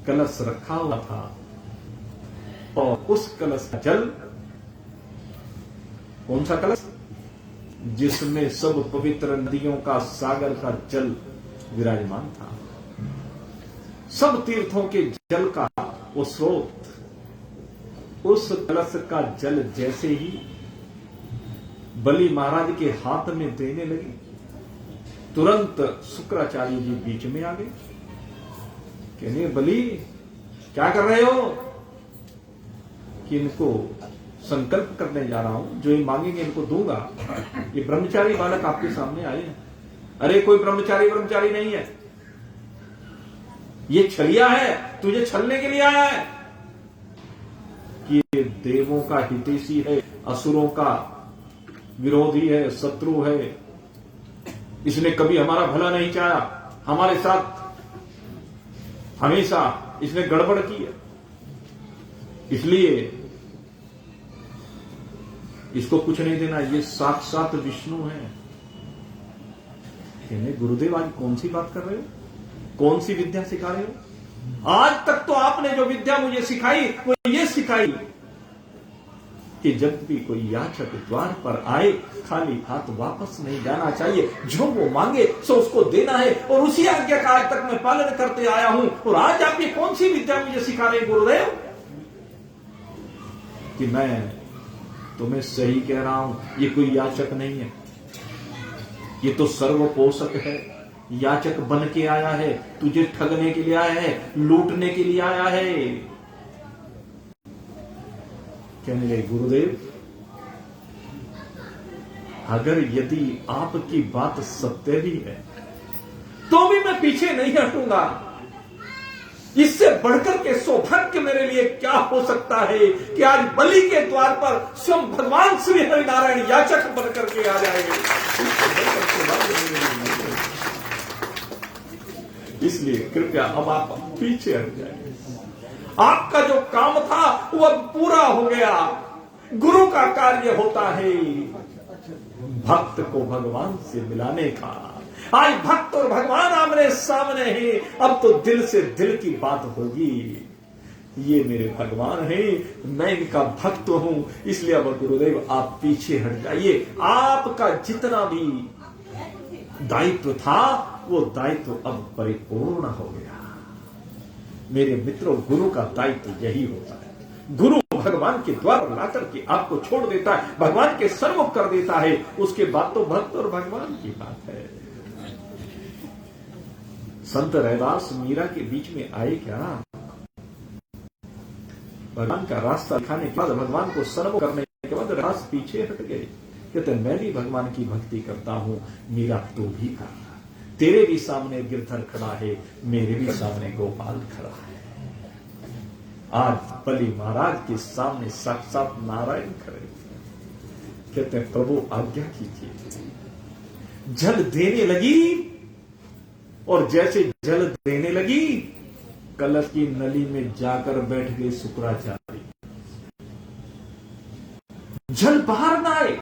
कलश रखा हुआ था और उस कलश का जल, कौन सा कलश? जिसमें सब पवित्र नदियों का, सागर का जल विराजमान था, सब तीर्थों के जल का वो स्रोत, उस कलश का जल जैसे ही बलि महाराज के हाथ में देने लगी, तुरंत शुक्राचार्य जी बीच में आ गए। कहने, बलि क्या कर रहे हो? कि इनको संकल्प करने जा रहा हूं, जो ये मांगेंगे इनको दूंगा। ये ब्रह्मचारी बालक आपके सामने आए हैं। अरे कोई ब्रह्मचारी नहीं है, ये छलिया है, तुझे छलने के लिए आया है। कि ये देवों का हितैषी है, असुरों का विरोधी है, शत्रु है, इसने कभी हमारा भला नहीं चाहा, हमारे साथ हमेशा इसने गड़बड़ की है, इसलिए इसको कुछ नहीं देना। ये साक्षात विष्णु है। कहने, गुरुदेव आज कौन सी बात कर रहे हो? कौन सी विद्या सिखा रहे हो? आज तक तो आपने जो विद्या मुझे सिखाई वो ये सिखाई कि जब भी कोई याचक द्वार पर आए, खाली हाथ वापस नहीं जाना चाहिए, जो वो मांगे सो उसको देना है, और उसी आज्ञा का आज तक मैं पालन करते आया हूं। और आज आप ये कौन सी विद्या मुझे सिखा रहे हैं गुरुदेव? कि मैं तुम्हें सही कह रहा हूं, ये कोई याचक नहीं है, ये तो सर्वपोषक है, याचक बन के आया है, तुझे ठगने के लिए आया है, लूटने के लिए आया है। कहने लगे, गुरुदेव अगर यदि आपकी बात सत्य भी है तो भी मैं पीछे नहीं हटूंगा। इससे बढ़कर के सौभाग्य मेरे लिए क्या हो सकता है कि आज बलि के द्वार पर स्वयं भगवान श्री हरिनारायण याचक बनकर के आ जाए। इसलिए कृपया अब आप पीछे हट जाए। आपका जो काम था वो अब पूरा हो गया। गुरु का कार्य होता है भक्त को भगवान से मिलाने का। आज भक्त और भगवान आमने सामने हैं, अब तो दिल से दिल की बात होगी। ये मेरे भगवान हैं, मैं इनका भक्त हूं, इसलिए अब गुरुदेव आप पीछे हट जाइए। आपका जितना भी दायित्व था वो दायित्व अब परिपूर्ण हो गया। मेरे मित्रों, गुरु का दायित्व यही होता है। गुरु भगवान के द्वार पर लाकर के आपको छोड़ देता है, भगवान के सर्वमुख कर देता है। उसके बाद तो भक्त और भगवान की बात है। संत रैदास मीरा के बीच में आए क्या? भगवान का रास्ता दिखाने के बाद, भगवान को सर्व करने के बाद रैदास पीछे हट गए। कहते मैं भी भगवान की भक्ति करता हूं, मीरा तू भी कर। तेरे भी सामने गिरधर खड़ा है, मेरे भी सामने गोपाल खड़ा है। आज बलि महाराज के सामने साक्षात नारायण खड़े। कहते हैं प्रभु आज्ञा कीजिए। जल देने लगी और जैसे जल देने लगी, कलश की नली में जाकर बैठ गए शुक्राचार्य। जल बाहर ना आए,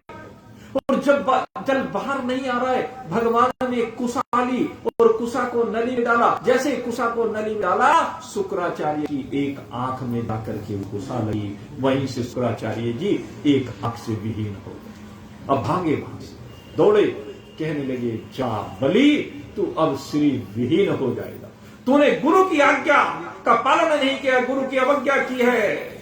और जब जल बाहर नहीं आ रहा है, भगवान ने कुसा ली और कुसा को नली में डाला। जैसे कुसा को नली में डाला, शुक्राचार्य की एक आंख में जाकर के कुसा लगी। वहीं से शुक्राचार्य जी एक आंख से विहीन हो गए। अब भागे वहां से दौड़े, कहने लगे जा बलि, तू अब श्री विहीन हो जाएगा। तूने गुरु की आज्ञा का पालन नहीं किया, गुरु की अवज्ञा की है,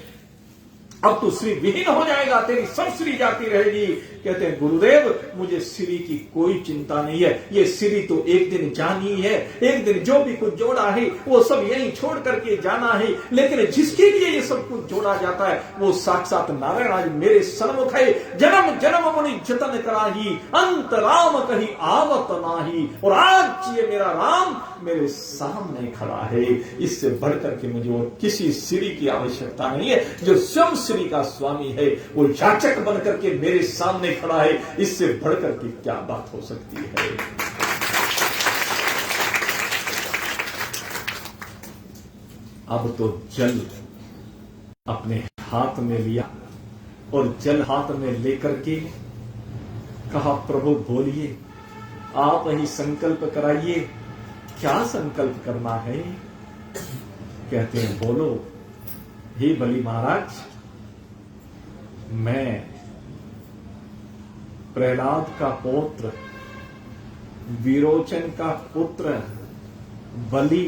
अब तू श्री विहीन हो जाएगा, तेरी सब श्री जाती रहेगी। कहते हैं गुरुदेव मुझे श्री की कोई चिंता नहीं है, ये श्री तो एक दिन जानी है, एक दिन जो भी कुछ जोड़ा है वो सब यहीं छोड़ करके जाना है। लेकिन जिसके लिए ये सब कुछ जोड़ा जाता है वो साक्षात नारायण आज मेरे सन्मुख है। जन्म जन्म मुनि जतन कराही, अंत राम कहीं आवत नाही। और आज ये मेरा राम मेरे सामने खड़ा है। इससे बढ़कर के मुझे और किसी श्री की आवश्यकता नहीं है। जो स्वयं श्री का स्वामी है वो याचक बनकर के मेरे सामने खड़ा है। इससे बढ़कर के क्या बात हो सकती है? अब तो जल अपने हाथ में लिया और जल हाथ में लेकर के कहा प्रभु बोलिए, आप ही संकल्प कराइए, क्या संकल्प करना है? कहते हैं बोलो। हे बलि महाराज, मैं प्रहलाद का पौत्र, विरोचन का पुत्र बलि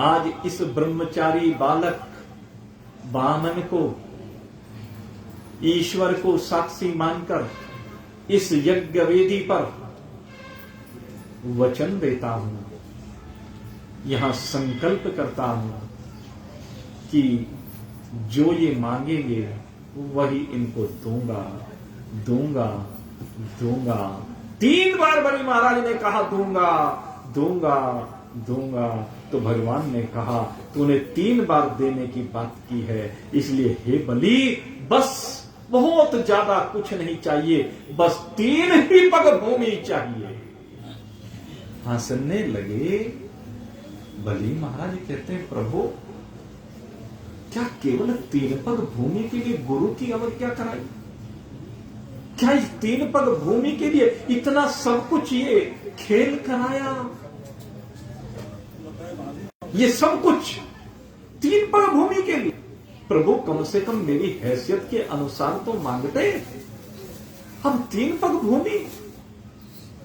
आज इस ब्रह्मचारी बालक वामन को ईश्वर को साक्षी मानकर इस यज्ञ वेदी पर वचन देता हूं, यहां संकल्प करता हूं कि जो ये मांगेंगे वही इनको दूंगा दूंगा दूंगा। 3 बार बलि महाराज ने कहा दूंगा दूंगा दूंगा। तो भगवान ने कहा तूने 3 बार देने की बात की है, इसलिए हे बलि बस बहुत ज्यादा कुछ नहीं चाहिए, बस 3 ही पग भूमि चाहिए। हंसने लगे। बलि महाराज कहते हैं प्रभु क्या केवल 3 पग भूमि के लिए गुरु की अवज्ञा कराई? क्या इस 3 पग भूमि के लिए इतना सब कुछ ये खेल कराया? ये सब कुछ 3 पग भूमि के लिए? प्रभु कम से कम मेरी हैसियत के अनुसार तो मांगते, हम 3 पग भूमि?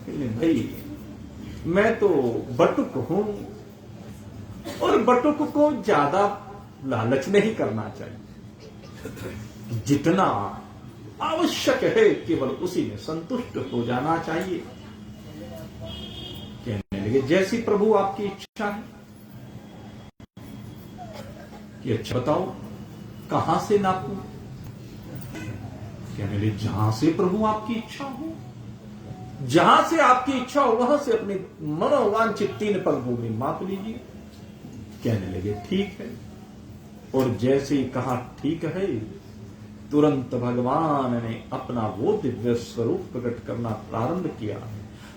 भाई मैं तो बटुक हूं और बटुक को ज्यादा लालच नहीं करना चाहिए। जितना आवश्यक है केवल उसी में संतुष्ट हो जाना चाहिए। कहने लगे जैसी प्रभु आपकी इच्छा है। कि अच्छा बताओ कहां से नापूं? कहने लगे जहां से प्रभु आपकी इच्छा हो, जहां से आपकी इच्छा हो वहां से अपनी मनोवांछित 3 पग भूमि माप लीजिए। कहने लगे ठीक है। और जैसे ही कहा ठीक है, तुरंत भगवान ने अपना वो दिव्य स्वरूप प्रकट करना प्रारंभ किया।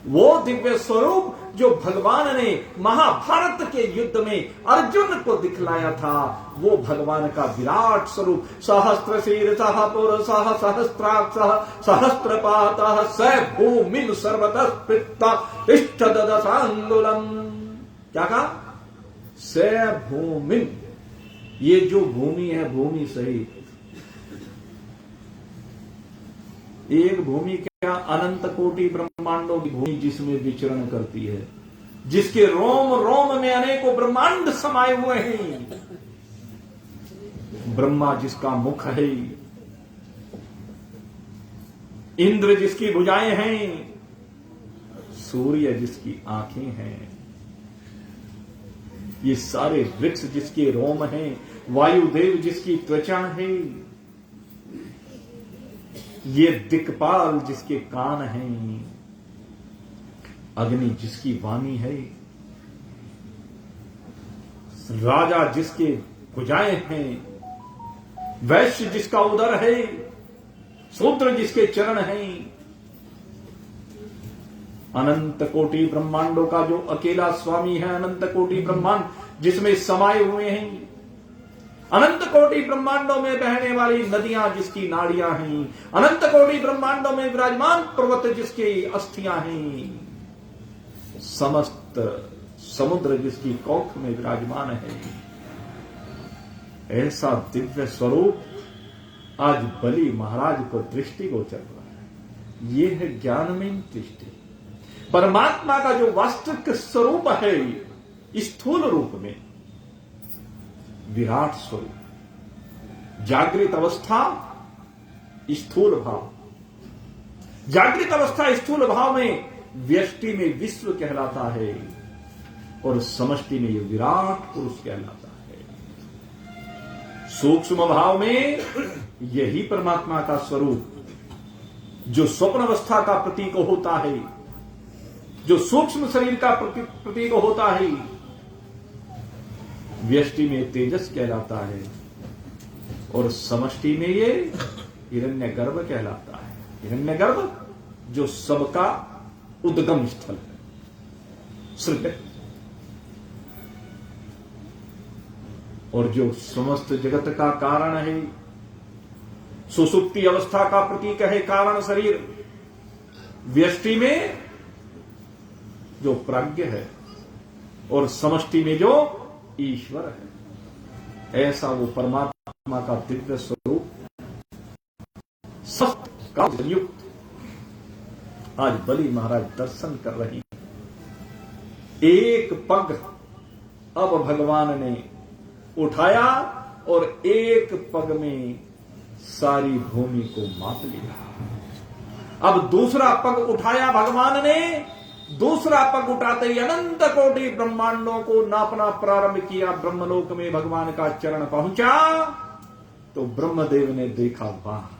वो दिव्य स्वरूप जो भगवान ने महाभारत के युद्ध में अर्जुन को दिखलाया था, वो भगवान का विराट स्वरूप, सहस्त्र शीर्षः पुरुषः सहस्त्राक्षः सहस्त्रपातः स भूमिं सर्वतः स्पृत्ता तिष्ठ ददशांगुलम्। क्या कहा? स भूमिं, ये जो भूमि है, भूमि सहित एक भूमि क्या, अनंत कोटि ब्रह्मांडों की भूमि जिसमें विचरण करती है, जिसके रोम रोम में अनेकों ब्रह्मांड समाये हुए हैं। ब्रह्मा जिसका मुख है, इंद्र जिसकी भुजाएं हैं, सूर्य जिसकी आंखें हैं, ये सारे वृक्ष जिसके रोम हैं, वायुदेव जिसकी त्वचा है, ये दिक्पाल जिसके कान हैं, अग्नि जिसकी वाणी है, राजा जिसके भुजाएं हैं, वैश्य जिसका उदर है, शूद्र जिसके चरण हैं, अनंत कोटि ब्रह्मांडों का जो अकेला स्वामी है, अनंत कोटि ब्रह्मांड जिसमें समाये हुए हैं, अनंत कोटि ब्रह्मांडों में बहने वाली नदियां जिसकी नाड़ियां हैं, अनंत कोटि ब्रह्मांडों में विराजमान पर्वत जिसकी अस्थियां हैं, समस्त समुद्र जिसकी कौख में विराजमान है, ऐसा दिव्य स्वरूप आज बलि महाराज को दृष्टि गोचर हुआ है। ये है ज्ञानमयी दृष्टि। परमात्मा का जो वास्तविक स्वरूप है, स्थूल रूप में विराट स्वरूप, जागृत अवस्था स्थूल भाव, जागृत अवस्था स्थूल भाव में व्यष्टि में विश्व कहलाता है और समष्टि में ये विराट पुरुष कहलाता है। सूक्ष्म भाव में यही परमात्मा का स्वरूप जो स्वप्न अवस्था का प्रतीक होता है, जो सूक्ष्म शरीर का प्रतीक होता है, व्यष्टि में तेजस कहलाता है और समष्टि में ये हिरण्यगर्भ कहलाता है। हिरण्यगर्भ जो सबका उद्गम स्थल है, सृष्टि, और जो समस्त जगत का कारण है। सुसुप्ति अवस्था का प्रतीक है कारण शरीर, व्यष्टि में जो प्राज्ञ है और समष्टि में जो ईश्वर है। ऐसा वो परमात्मा का दिव्य स्वरूप सत्य का संयुक्त आज बलि महाराज दर्शन कर रहे हैं। एक पग अब भगवान ने उठाया और एक पग में सारी भूमि को माप लिया। अब दूसरा पग उठाया भगवान ने, दूसरा पग उठाते ही अनंत कोटि ब्रह्मांडों को नापना प्रारंभ किया। ब्रह्मलोक में भगवान का चरण पहुंचा तो ब्रह्मदेव ने देखा, वाह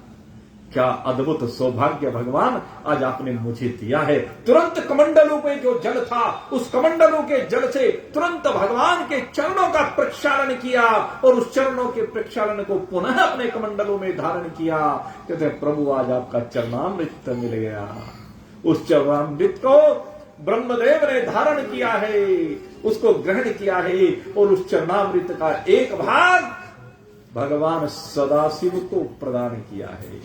क्या अद्भुत सौभाग्य भगवान आज आपने मुझे दिया है। तुरंत कमंडलों पे जो जल था, उस कमंडलों के जल से तुरंत भगवान के चरणों का प्रक्षालन किया और उस चरणों के प्रक्षालन को पुनः अपने कमंडलों में धारण किया। कहते प्रभु आज आपका चरणामृत मिल गया। उस चरणामृत को ब्रह्मदेव ने धारण किया है, उसको ग्रहण किया है और उस चरणामृत का एक भाग भगवान सदाशिव को प्रदान किया है।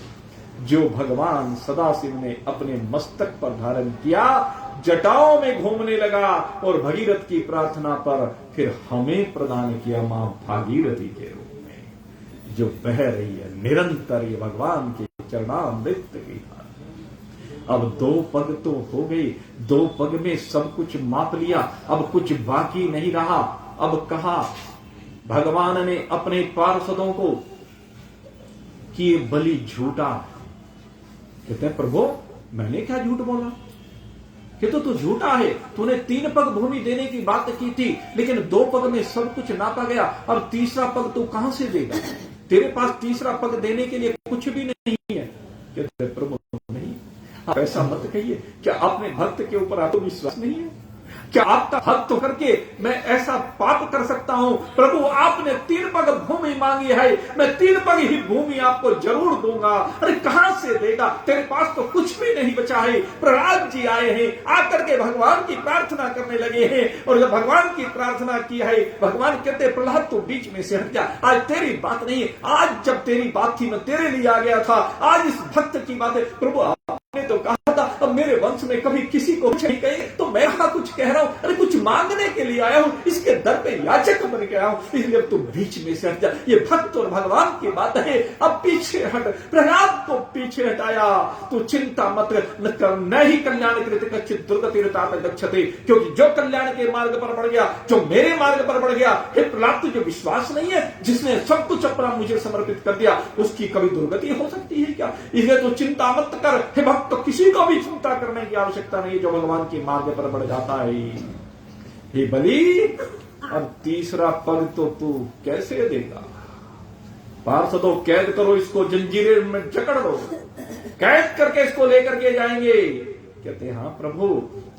जो भगवान सदाशिव ने अपने मस्तक पर धारण किया, जटाओं में घूमने लगा और भगीरथ की प्रार्थना पर फिर हमें प्रदान किया मां भागीरथी के रूप में, जो बह रही है निरंतर ये भगवान के चरणामृत की धारा। अब दो पग तो हो गई, दो पग में सब कुछ माप लिया, अब कुछ बाकी नहीं रहा। अब कहा भगवान ने अपने पार्षदों को कि ये बलि झूठा है। कहते हैं प्रभु मैंने क्या झूठ बोला, कि तो झूठा है। तूने 3 पग भूमि देने की बात की थी, लेकिन 2 पग में सब कुछ नापा गया, अब तीसरा पग तू कहां से देगा? तेरे पास तीसरा पग देने के लिए कुछ भी नहीं है। कहते प्रभु नहीं, आप ऐसा मत कहिए। क्या आपने भक्त के ऊपर आत्मविश्वास नहीं है? क्या आपका भक्त होकर के मैं ऐसा पाप कर सकता हूं? प्रभु आपने 3 पग भूमि मांगी है, मैं 3 पग ही भूमि आपको जरूर दूंगा। अरे कहां से देगा, तेरे पास तो कुछ भी नहीं बचा है। प्रहलाद जी आए हैं, आकर के भगवान की प्रार्थना करने लगे हैं, और जब भगवान की प्रार्थना की है, भगवान कहते प्रहलाद तो बीच में से हट जा, आज तेरी बात नहीं है। आज जब तेरी बात थी मैं तेरे लिए आ गया था, आज इस भक्त की बात है। प्रभु आपने तो कहा था अब मेरे वंश में कभी किसी को कुछ नहीं कहे, तो मैं कहा कुछ कह रहा हूं। अरे कुछ मांगने के लिए आया हूं, इसके दर पे याचक बन के आया हूं, इसलिए तू बीच में से हट जा। ये भक्त और भगवान की बात है, अब पीछे हट। प्रहलाद को पीछे हटाया, तू चिंता मत कर, न ही कल्याण कृत कच्चित दुर्गति गच्छते, क्योंकि जो कल्याण के मार्ग पर बढ़ गया, जो मेरे मार्ग पर बढ़ गया, हे प्रहलाद तुझे विश्वास नहीं है, जिसने सब कुछ अपना मुझे समर्पित कर दिया उसकी कभी दुर्गति हो सकती है क्या? इसलिए तू चिंता मत कर। हे भक्त, तो किसी को भी चिंता करने की आवश्यकता नहीं है जो भगवान के मार्ग पर बढ़ जाता है। हे बलि, अब तीसरा पग तो तू कैसे देगा? पार्षदों कैद करो इसको, जंजीरें में जकड़ दो, कैद करके इसको लेकर के जाएंगे। कहते हैं हाँ प्रभु,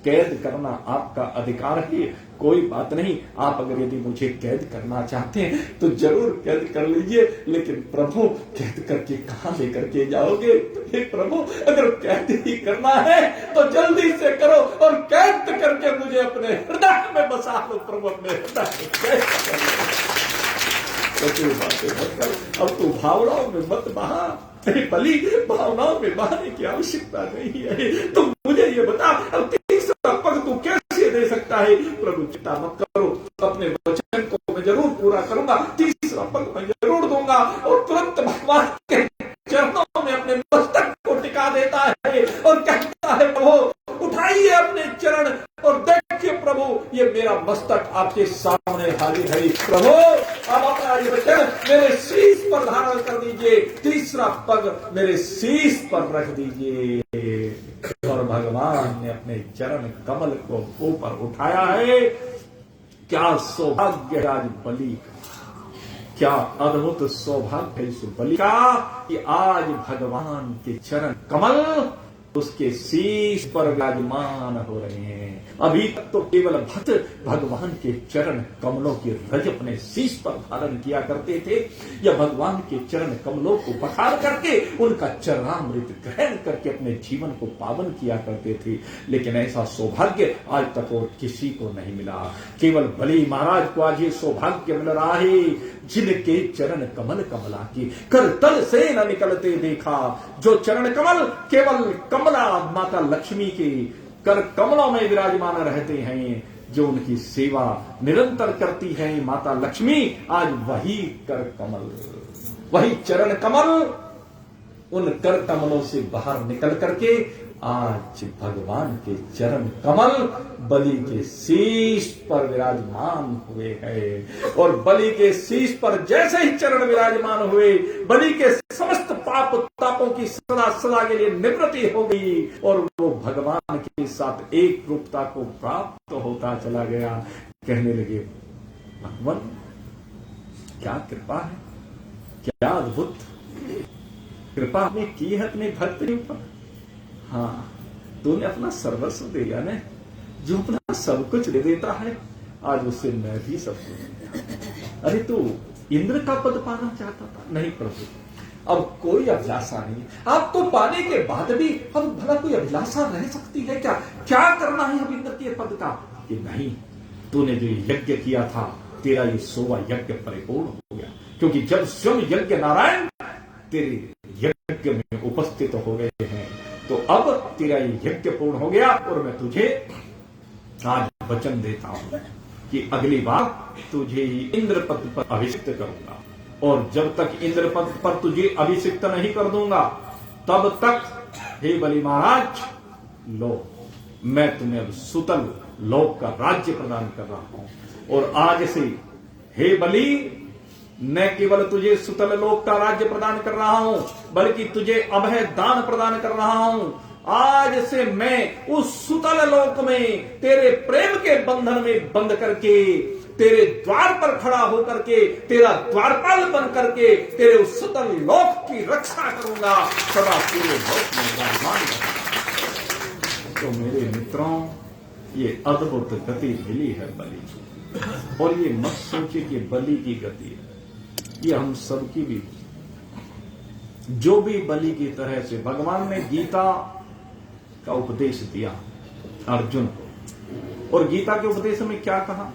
कैद करना आपका अधिकार है, कोई बात नहीं। आप अगर यदि मुझे कैद करना चाहते हैं तो जरूर कैद कर लीजिए, लेकिन प्रभु कैद करके कहां लेकर के जाओगे? हे प्रभु, अगर कैद ही करना है तो जल्दी से करो, और कैद करके मुझे अपने हृदय में बसा लो प्रभु, अपने हृदय में कैद कर। अब तू भावनाओं में मत बहा, बलि भावनाओं में बहाने की आवश्यकता नहीं है। तुम मुझे ये बता, अब तीसरा पग तू कैसे दे सकता है? प्रभु चिंता मत करो, अपने वचन को मैं जरूर पूरा करूंगा, तीसरा पग मैं जरूर दूंगा। और तुरंत भगवान के चरणों में अपने मस्तक को टिका देता है और कहता है प्रभु उठाइए अपने चरण और देखिए प्रभु, ये मेरा मस्तक आपके सामने हाजिर है। प्रभु अब अपना ये वचन मेरे शीश पर धारण कर दीजिए, तीसरा पग मेरे शीश पर रख दीजिए। और भगवान ने अपने चरण कमल को ऊपर उठाया है। क्या सौभाग्य आज बलि का, क्या अद्भुत सौभाग्य इस बलि का कि आज भगवान के चरण कमल उसके शीश पर विराजमान हो रहे हैं। अभी तक तो केवल भक्त भगवान के चरण कमलों की रज अपने शीश पर धारण किया करते थे, या भगवान के चरण कमलों को पखार करके उनका चरणामृत ग्रहण करके अपने जीवन को पावन किया करते थे। लेकिन ऐसा सौभाग्य आज तक और किसी को नहीं मिला, केवल बलि महाराज को आज ये सौभाग्य मिल रहा है, जिनके चरण कमल कमला की कर तल से न निकलते देखा। जो चरण कमल केवल कमला माता लक्ष्मी के कर कमलों में विराजमान रहते हैं, जो उनकी सेवा निरंतर करती है माता लक्ष्मी, आज वही कर कमल, वही चरण कमल उन कर कमलों से बाहर निकल करके आज भगवान के चरण कमल बलि के शीश पर विराजमान हुए हैं। और बलि के शीश पर जैसे ही चरण विराजमान हुए, बलि के समस्त पाप तापों की सदा सदा के लिए निवृत्ति हो गई, और वो भगवान के साथ एक रूपता को प्राप्त होता चला गया। कहने लगे भगवान क्या कृपा है, क्या अद्भुत कृपा आपने की है अपने भक्त के ऊपर। हाँ, तूने अपना सर्वस्व दिया ना, जो अपना सब कुछ दे देता है आज उससे मैं भी सब कुछ। अरे तू इंद्र का पद पाना चाहता था? नहीं प्रभु, अब कोई अभिलाषा नहीं। आपको पाने के बाद भी अब भला कोई अभिलाषा रह सकती है क्या? क्या करना है अब इंद्र के पद का? कि नहीं, तूने जो यज्ञ किया था तेरा ये 100वां यज्ञ परिपूर्ण हो गया, क्योंकि जब स्वयं यज्ञ नारायण तेरे यज्ञ में उपस्थित हो गए हैं, तो अब तेरा ये यज्ञ पूर्ण हो गया। और मैं तुझे आज वचन देता हूं कि अगली बार तुझे ही इंद्र पद पर अभिषिक्त करूंगा, और जब तक इंद्र पद पर तुझे अभिषिक्त नहीं कर दूंगा तब तक हे बलि महाराज, लो मैं तुम्हें अब सुतल लोक का राज्य प्रदान कर रहा हूं। और आज से हे बलि, न केवल तुझे सुतल लोक का राज्य प्रदान कर रहा हूं, बल्कि तुझे अभय दान प्रदान कर रहा हूं। आज से मैं उस सुतल लोक में तेरे प्रेम के बंधन में बंद करके, तेरे द्वार पर खड़ा होकर के, तेरा द्वारपाल बन करके तेरे उस सुतल लोक की रक्षा करूंगा, सदा तेरे लोक में विराजमान। तो मेरे मित्रों, ये अद्भुत गति मिली है बलि की। और ये मत सोचे कि बलि की गति है, ये हम सबकी भी। जो भी बलि की तरह से भगवान ने गीता का उपदेश दिया अर्जुन को, और गीता के उपदेश में क्या कहा?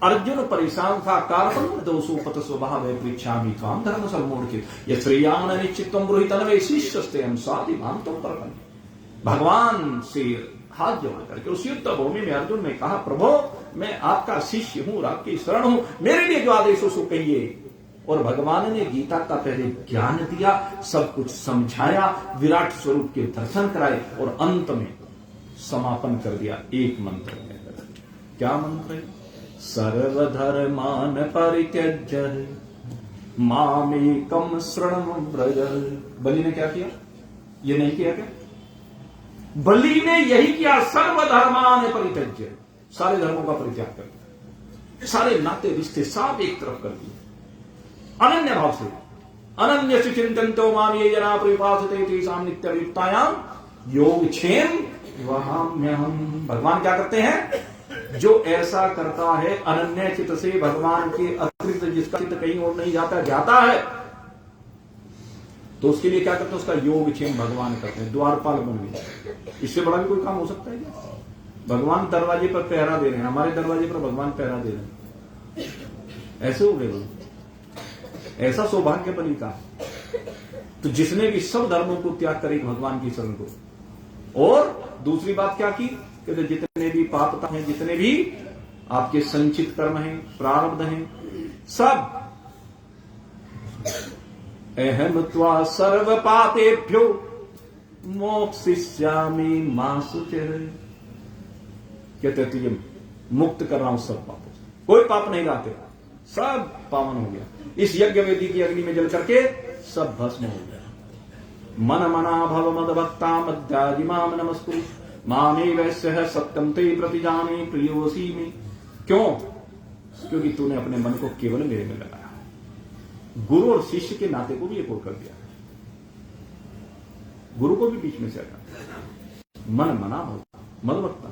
अर्जुन परेशान था, कार्पण दोषोपत स्वभाव है पृच्छामि काम धर्म सम्मोचित ये श्रेयान निश्चितम ब्रूहितन वे शिष्यस्ते हम साधि मानतम परम। भगवान से हाथ जोड़ करके उस युद्ध भूमि में अर्जुन ने कहा, प्रभु मैं आपका शिष्य हूं और आपकी शरण हूं, मेरे लिए जो आदेश हो सो कहिए। और भगवान ने गीता का पहले ज्ञान दिया, सब कुछ समझाया, विराट स्वरूप के दर्शन कराए और अंत में समापन कर दिया एक मंत्र में। क्या मंत्र है? सर्वधर्मान परित्यज्य मामेकम शरणं व्रज। बलि ने क्या किया? ये नहीं किया क्या? बलि ने यही किया, सर्वधर्मान परित्यज्य, सारे धर्मों का परित्याग कर दिया, सारे नाते रिश्ते सब एक तरफ कर दिए, अनन्य भाव से। अनन्य से चिंतन्तो माम ये जना परिपासते तेषां नित्ययुक्तायां योगक्षेम वहाम्यहम्। भगवान क्या करते हैं? जो ऐसा करता है अनन्य चित्त से, भगवान के अतिरिक्त जिसका चित्त कहीं और नहीं जाता है, तो उसके लिए क्या करते हैं? उसका योगक्षेम भगवान करते हैं, द्वारपाल बन गए। इससे बड़ा भी कोई काम हो सकता है क्या? भगवान दरवाजे पर पहरा दे रहे हैं, हमारे दरवाजे पर भगवान पहरा दे रहे हैं, ऐसे हो गए लोग। ऐसा सौभाग्य बलि का। तो जिसने भी सब धर्मों को त्याग करे भगवान की शरण को। और दूसरी बात क्या की? कहते जितने भी पाप हैं, जितने भी आपके संचित कर्म हैं, प्रारब्ध हैं, सब अहम त्वा सर्व पापेभ्यो मोक्षयिष्यामि मा शुचिः। कहते तुझे मुक्त कर रहा हूं सब पापों से, कोई पाप नहीं रहते, सब पावन हो गया। इस यज्ञ वेदी की अग्नि में जल करके सब भस्म हो गया। मन मना भव मद भक्ता मध्याजि माम नमस्कुरु मामे वैश्य सत्यम ते प्रतिजाने प्रियोसी में। क्यों? क्योंकि तूने अपने मन को केवल मेरे में लगाया, गुरु और शिष्य के नाते को भी एक और कर दिया, गुरु को भी बीच में से हटा। मन मना भव मद भक्ता,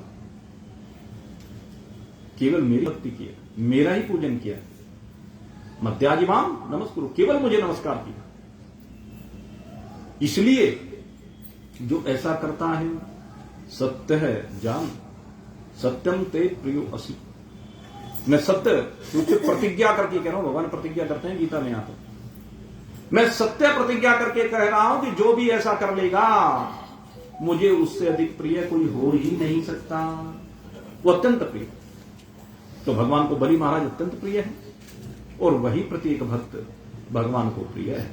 केवल मेरी भक्ति किया, मेरा ही पूजन किया। मध्याजिमाम नमस्कुरु, केवल मुझे नमस्कार किया। इसलिए जो ऐसा करता है सत्य है जान, सत्यम ते प्रियो असि। मैं सत्य तुझसे प्रतिज्ञा करके कह रहा हूं, भगवान प्रतिज्ञा करते हैं गीता में यहां पर। मैं सत्य प्रतिज्ञा करके कह रहा हूं कि जो भी ऐसा कर लेगा मुझे उससे अधिक प्रिय कोई हो ही नहीं सकता। वो अत्यंत प्रिय। तो भगवान को बलि महाराज अत्यंत प्रिय है और वही प्रत्येक भक्त भगवान को प्रिय है,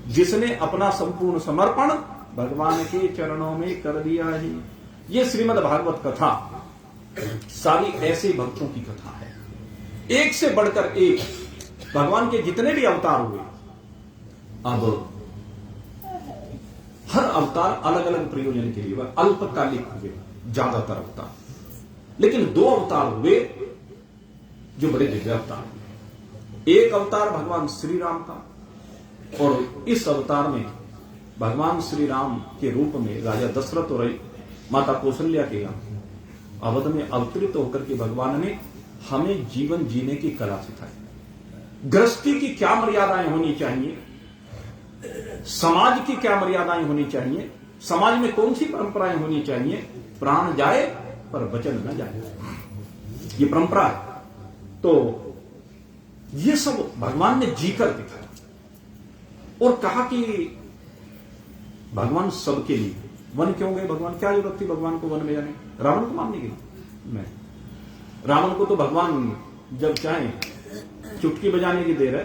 जिसने अपना संपूर्ण समर्पण भगवान के चरणों में कर दिया है। ये श्रीमद् भागवत कथा सारी ऐसे भक्तों की कथा है, एक से बढ़कर एक। भगवान के जितने भी अवतार हुए, अब हर अवतार अलग अलग प्रयोजन के लिए हुआ, अल्पकालिक हुए ज्यादातर अवतार, लेकिन दो अवतार हुए जो बड़े दिव्य अवतार हुए। एक अवतार भगवान श्री राम का, और इस अवतार में भगवान श्री राम के रूप में राजा दशरथ और माता कौशल्या के यहाँ अवध में अवतरित होकर के भगवान ने हमें जीवन जीने की कला सिखाई। गृहस्थी की क्या मर्यादाएं होनी चाहिए, समाज की क्या मर्यादाएं होनी चाहिए, समाज में कौन सी परंपराएं होनी चाहिए। प्राण जाए पर वचन न जाए, ये परंपरा है। तो ये सब भगवान ने जीकर दिखाया और कहा कि भगवान सबके लिए वन क्यों गए? भगवान क्या जरूरत थी भगवान को वन में जाने? रावण को मारने के लिए नहीं। रावण को तो भगवान जब चाहे चुटकी बजाने की देर है।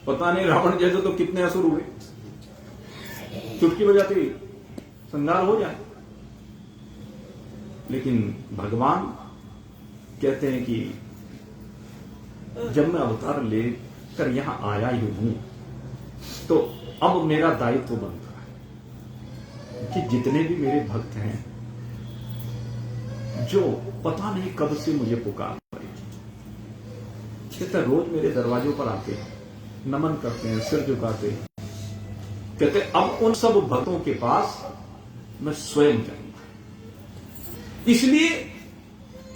पता नहीं रावण जैसे तो कितने असुर हुए, चुटकी बजाते संहार हो जाए। लेकिन भगवान कहते हैं कि जब मैं अवतार लेकर यहां आया ही हूं, तो अब मेरा दायित्व बनता है कि जितने भी मेरे भक्त हैं जो पता नहीं कब से मुझे पुकार रहे, कहते रोज मेरे दरवाजों पर आते हैं, नमन करते हैं, सिर झुकाते हैं, कहते अब उन सब भक्तों के पास मैं स्वयं जाऊंगा। इसलिए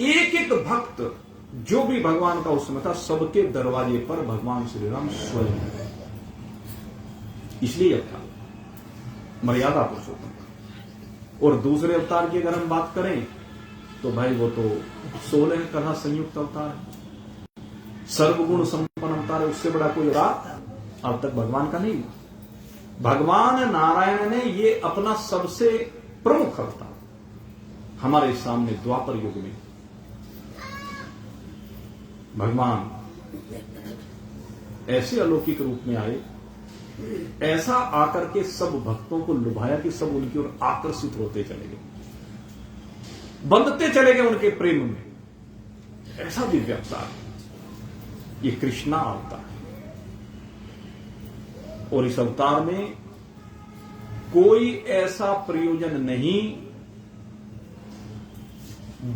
एक एक भक्त जो भी भगवान का उसमें था, सबके दरवाजे पर भगवान श्री राम स्वयं है। इसलिए था मर्यादा पुरुषोत्तम। और दूसरे अवतार की अगर हम बात करें तो भाई वो तो 16 कला संयुक्त अवतार है, सर्वगुण संपन्न अवतार है। उससे बड़ा कोई अवतार अब तक भगवान का नहीं। भगवान नारायण ने ये अपना सबसे प्रमुख अवतार हमारे सामने द्वापर युग में भगवान ऐसे अलौकिक रूप में आए, ऐसा आकर के सब भक्तों को लुभाया कि सब उनकी ओर आकर्षित होते चले गए, बंधते चले गए उनके प्रेम में। ऐसा दिव्य अवतार ये कृष्णा अवतार है। और इस अवतार में कोई ऐसा प्रयोजन नहीं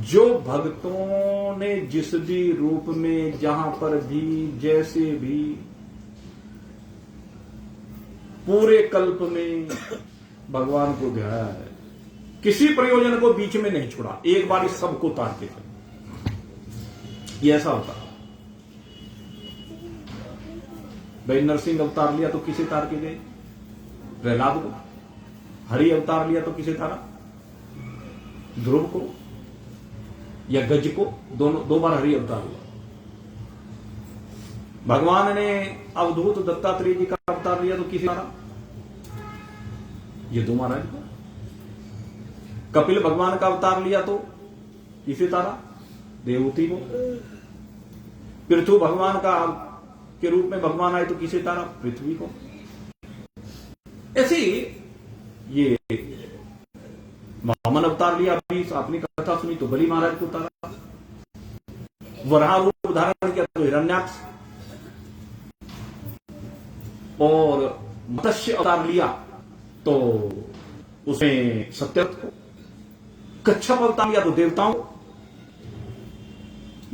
जो भक्तों ने जिस भी रूप में, जहां पर भी, जैसे भी पूरे कल्प में भगवान को ध्याया है, किसी प्रयोजन को बीच में नहीं छोड़ा, एक बार इस सबको तार के चले। ये ऐसा होता है। भाई नरसिंह अवतार लिया तो किसे तार के गए? प्रहलाद को। हरि अवतार लिया तो किसे तारा? ध्रुव को या गज को। दोनों दो बार हरि अवतार हुआ। भगवान ने अवधूत दत्तात्रेय जी का अवतार लिया तो किसे तारा? यदु महाराज को। कपिल भगवान का अवतार लिया तो किसे तारा? देवहूति को। पृथु भगवान का के रूप में भगवान आए तो किसे तारा? पृथ्वी को। ऐसे ये वामन अवतार लिया, अभी आपने कथा सुनी तो बलि महाराज को तारा। वराह रूप धारण किया तो हिरण्याक्ष। और मत्स्य अवतार लिया तो उसमें सत्यव्रत को। कच्छप अवतार लिया तो देवताओं को।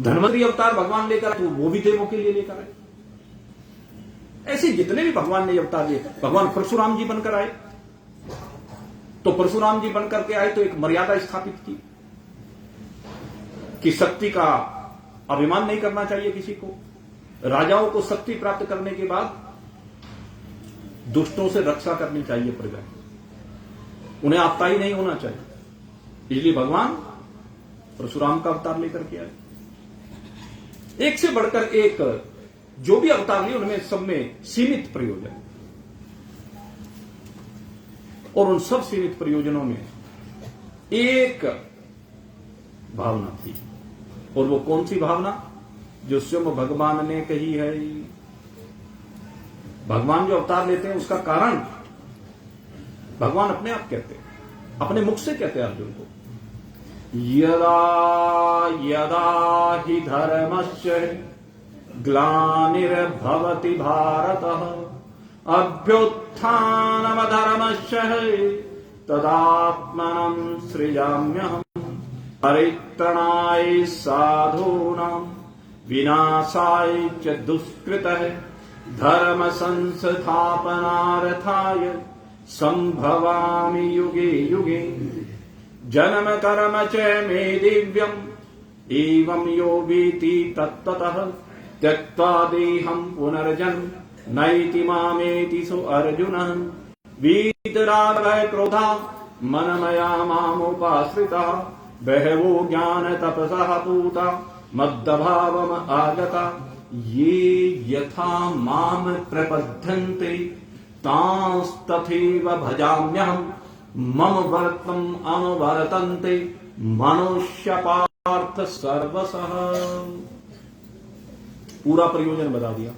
धन्वंतरी अवतार भगवान लेकर तो वो भी देवों के लिए लेकर आए। ऐसे जितने भी भगवान ने अवतार लिए, भगवान परशुराम जी बनकर आए तो परशुराम जी बनकर के आए तो एक मर्यादा स्थापित की कि शक्ति का अभिमान नहीं करना चाहिए किसी को। राजाओं को शक्ति प्राप्त करने के बाद दुष्टों से रक्षा करनी चाहिए प्रजा, उन्हें आपत्ति नहीं होना चाहिए। इसलिए भगवान परशुराम का अवतार लेकर के आए। एक से बढ़कर एक जो भी अवतार लिए उनमें सब में सीमित प्रयोजन, और उन सब सीमित प्रयोजनों में एक भावना थी। और वो कौन सी भावना? जो स्वयं भगवान ने कही है। भगवान जो अवतार लेते हैं उसका कारण भगवान अपने आप कहते हैं, अपने मुख से कहते हैं अर्जुन को। यदा यदा हि धर्मस्य ग्लानिर्भवति भारतः अभ्युत्थानमधर्मस्य तदात्मनं सृजाम्यहम् परित्रणाय साधूनां विनाशाय च दुष्कृतः धर्म संस्थापनार्थाय संभवामि युगे युगे जन्म कर्म च मे दिव्यम् एवं यो वेति तत्त्वतः त्यक्त्वा देहं पुनर्जन्म नैति मामेति सो अर्जुनः वीतरागः क्रोधा मनमया मामुपाश्रिता बहवो ज्ञान तपसः पूता मद्भावम् आगता ये यथा माम प्रपद्यन्ते तांस्तथैव भजाम्यहम् मम वर्तम् अनुवर्तन्ते मनुष्य पार्थ सर्वशः। पूरा प्रयोजन बता दिया।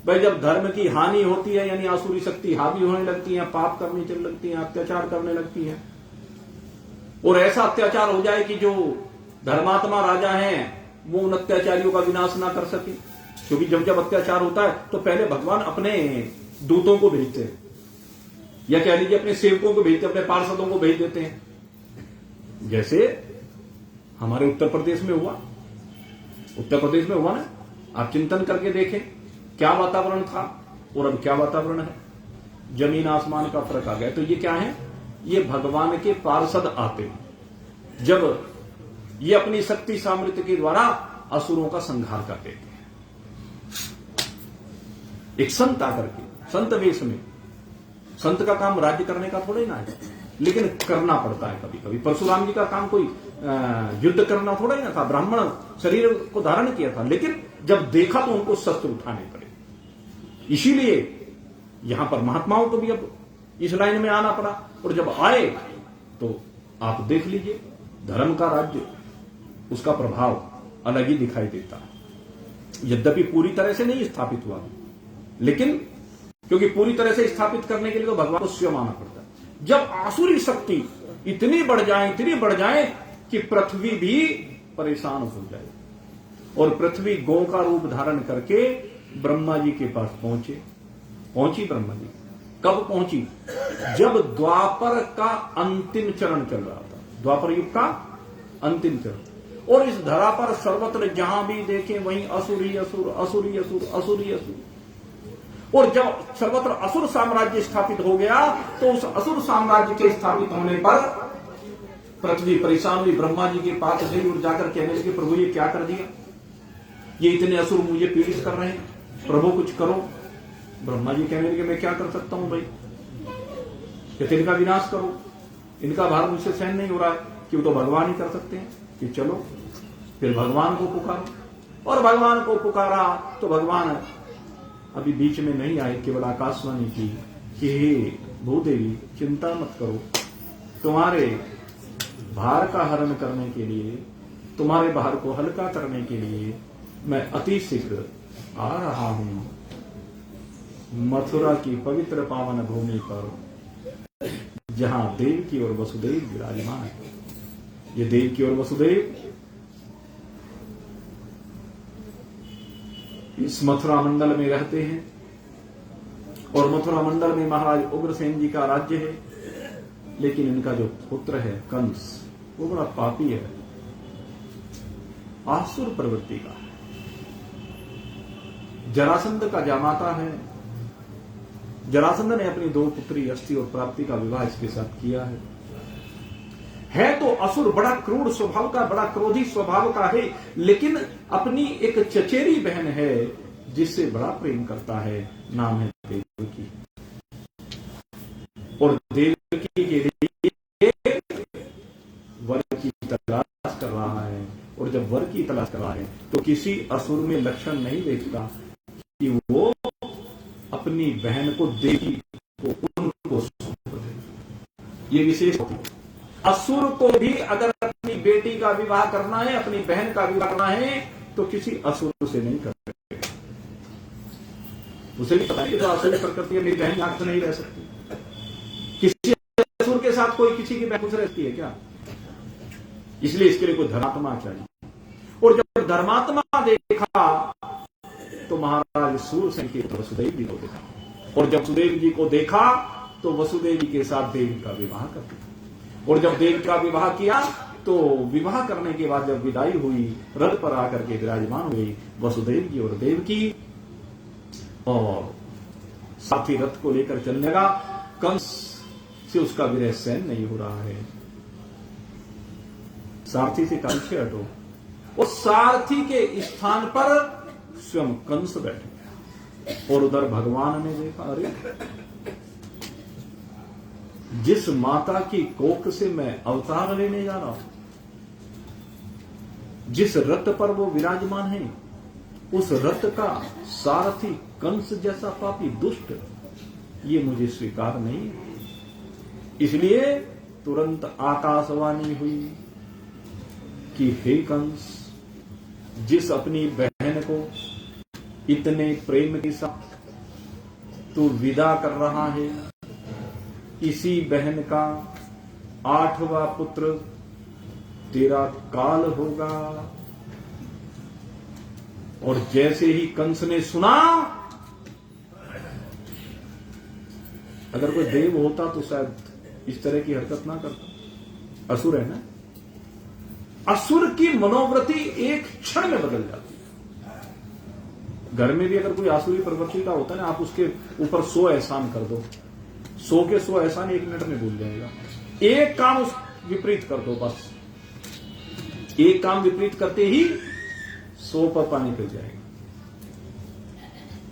भाई जब धर्म की हानि होती है, यानी आसुरी शक्ति हावी होने लगती है, पाप करने चल लगती है, अत्याचार करने लगती है, और ऐसा अत्याचार हो जाए कि जो धर्मात्मा राजा हैं वो उन अत्याचारियों का विनाश ना कर सके। क्योंकि जब जब अत्याचार होता है तो पहले भगवान अपने दूतों को भेजते हैं, या कह लीजिए अपने सेवकों को भेजते हैं, अपने पार्षदों को भेज देते हैं। जैसे हमारे उत्तर प्रदेश में हुआ, उत्तर प्रदेश में हुआ ना, आप चिंतन करके देखें क्या वातावरण था और अब क्या वातावरण है। जमीन आसमान का फर्क आ गया। तो ये क्या है? ये भगवान के पार्षद आते हैं। जब ये अपनी शक्ति सामर्थ्य के द्वारा असुरों का संहार कर देते हैं। एक संत आकर के, संत वेश में, संत का काम राज्य करने का थोड़ा ही ना है, लेकिन करना पड़ता है कभी कभी। परशुराम जी का काम कोई युद्ध करना थोड़ा ही ना था, ब्राह्मण शरीर को धारण किया था, लेकिन जब देखा तो उनको शस्त्र उठाने पड़े। इसीलिए यहां पर महात्माओं को भी अब इस लाइन में आना पड़ा। और जब आए तो आप देख लीजिए, धर्म का राज्य, उसका प्रभाव अलग ही दिखाई देता है। यद्यपि पूरी तरह से नहीं स्थापित हुआ, लेकिन क्योंकि पूरी तरह से स्थापित करने के लिए तो भगवान को स्वयं आना पड़ता है। जब आसुरी शक्ति इतनी बढ़ जाए कि पृथ्वी भी परेशान हो जाए, और पृथ्वी गौ का रूप धारण करके ब्रह्मा जी के पास पहुंची ब्रह्मा जी। कब पहुंची? जब द्वापर का अंतिम चरण चल रहा था, द्वापर युग का अंतिम चरण। और इस धरा पर सर्वत्र जहां भी देखें वहीं असुर ही असुर, असुर ही असुर, असुर ही असुर। और जब सर्वत्र असुर साम्राज्य स्थापित हो गया तो उस असुर साम्राज्य के स्थापित होने पर पृथ्वी परेशान हुई। ब्रह्मा जी के पास गई और जाकर कहने लगे, प्रभु ये क्या कर दिया, ये इतने असुर मुझे पीड़ित कर रहे हैं, प्रभु कुछ करो। ब्रह्मा जी कहने लगे, मैं क्या कर सकता हूं भाई, कहते इनका विनाश करो, इनका भार मुझसे सहन नहीं हो रहा है, कि वो तो भगवान ही कर सकते हैं। कि चलो फिर भगवान को पुकारो। और भगवान को पुकारा तो भगवान अभी बीच में नहीं आए, केवल आकाशवाणी की कि हे भूदेवी चिंता मत करो, तुम्हारे भार का हरण करने के लिए, तुम्हारे भार को हल्का करने के लिए मैं अति शीघ्र आ रहा हूं मथुरा की पवित्र पावन भूमि पर, जहां देवकी और वसुदेव विराजमान है। ये देवकी और वसुदेव इस मथुरा मंडल में रहते हैं, और मथुरा मंडल में महाराज उग्रसेन जी का राज्य है। लेकिन इनका जो पुत्र है कंस, वो बड़ा पापी है, आसुर प्रवृत्ति का है, जरासंध का जामाता है। जरासंध ने अपनी दो पुत्री अस्थि और प्राप्ति का विवाह इसके साथ किया है तो असुर, बड़ा क्रूर स्वभाव का, बड़ा क्रोधी स्वभाव का है, लेकिन अपनी एक चचेरी बहन है जिससे बड़ा प्रेम करता है, नाम है देवकी। और देवकी के लिए वर की तलाश कर रहा है, और जब वर की तलाश कर रहा है तो किसी असुर में लक्षण नहीं देखता कि वो अपनी बहन को देवकी को उनको सौंप दे। ये विशेष होती है। असुर को भी अगर अपनी बेटी का विवाह करना है, अपनी बहन का विवाह करना है, तो किसी असुर से नहीं कर सकते। उसे भी पता है कि तो असुर प्रकृति है, मेरी बहन यहां से नहीं रह सकती। किसी असुर के साथ कोई किसी की बहन खुश रहती है क्या? इसलिए इसके लिए कोई धर्मात्मा चाहिए। और जब धर्मात्मा देखा तो महाराज सूरसेन के वसुदेव जी को देखा, और जब वसुदेव जी को देखा तो वसुदेव जी के साथ देवी का विवाह कर दिया। और जब देव का विवाह किया तो विवाह करने के बाद जब विदाई हुई, रथ पर आकर के विराजमान हुई वसुदेव जी और देवकी, और साथी रथ को लेकर चलने लगा। कंस से उसका विरह सहन नहीं हो रहा है, सारथी से कंस हटो। और सारथी के स्थान पर स्वयं कंस बैठे, और उधर भगवान ने देखा, अरे जिस माता की कोख से मैं अवतार लेने जा रहा हूं, जिस रथ पर वो विराजमान है, उस रथ का सारथी कंस जैसा पापी दुष्ट, ये मुझे स्वीकार नहीं। इसलिए तुरंत आकाशवाणी हुई कि हे कंस, जिस अपनी बहन को इतने प्रेम के साथ तू विदा कर रहा है, इसी बहन का 8वां पुत्र तेरा काल होगा। और जैसे ही कंस ने सुना, अगर कोई देव होता तो शायद इस तरह की हरकत ना करता। असुर है ना, असुर की मनोवृत्ति एक क्षण में बदल जाती है। घर में भी अगर कोई आसुरी प्रवृत्ति का होता है ना, आप उसके ऊपर 100 एहसान कर दो, 100 के 100 एहसान 1 मिनट में भूल जाएगा। एक काम उस विपरीत कर दो, बस एक काम विपरीत करते ही 100 पर पानी फिर जाएगा।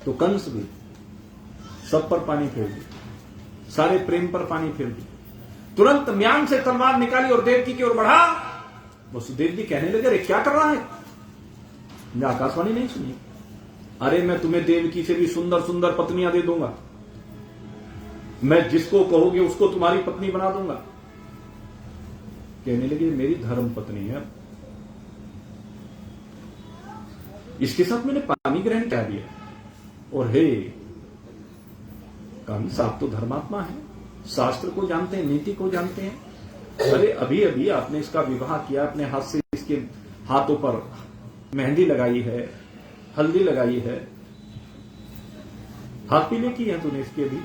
तो कंस भी सब पर पानी फेर दी, सारे प्रेम पर पानी फेर दी। तुरंत म्यांग से तलवार निकाली और देवकी की ओर बढ़ा। वसुदेव जी कहने लगे, अरे क्या कर रहा है? मैं आकाशवाणी नहीं सुनी? अरे मैं तुम्हें देवकी से भी सुंदर सुंदर पत्नियां दे दूंगा, मैं जिसको कहोगे उसको तुम्हारी पत्नी बना दूंगा। कहने लगे, मेरी धर्म पत्नी है, इसके साथ मैंने पानी ग्रहण कर दिया। और हे कंस, आप तो धर्मात्मा है, शास्त्र को जानते हैं, नीति को जानते हैं। अरे अभी अभी आपने इसका विवाह किया, अपने हाथ से इसके हाथों पर मेहंदी लगाई है, हल्दी लगाई है, हाथ पीले की है तूने इसके। भी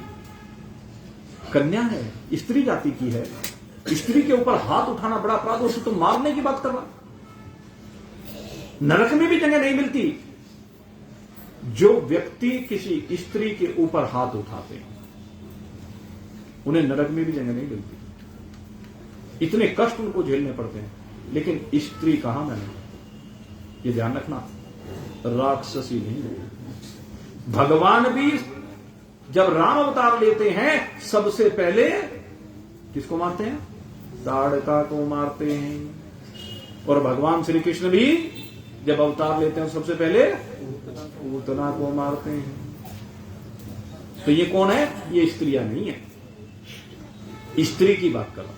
कन्या है, स्त्री जाति की है, स्त्री के ऊपर हाथ उठाना बड़ा अपराध, उसे तो मारने की बात कर रहा। नरक में भी जगह नहीं मिलती जो व्यक्ति किसी स्त्री के ऊपर हाथ उठाते हैं, उन्हें नरक में भी जगह नहीं मिलती। इतने कष्ट उनको झेलने पड़ते हैं। लेकिन स्त्री कहां मैंने, ये ध्यान रखना, राक्षसी नहीं है। भगवान भी जब राम अवतार लेते हैं सबसे पहले किसको मारते हैं? ताड़का को मारते हैं। और भगवान श्री कृष्ण भी जब अवतार लेते हैं सबसे पहले पूतना को मारते हैं। तो ये कौन है? ये स्त्रियां नहीं है, स्त्री की बात कर रहा,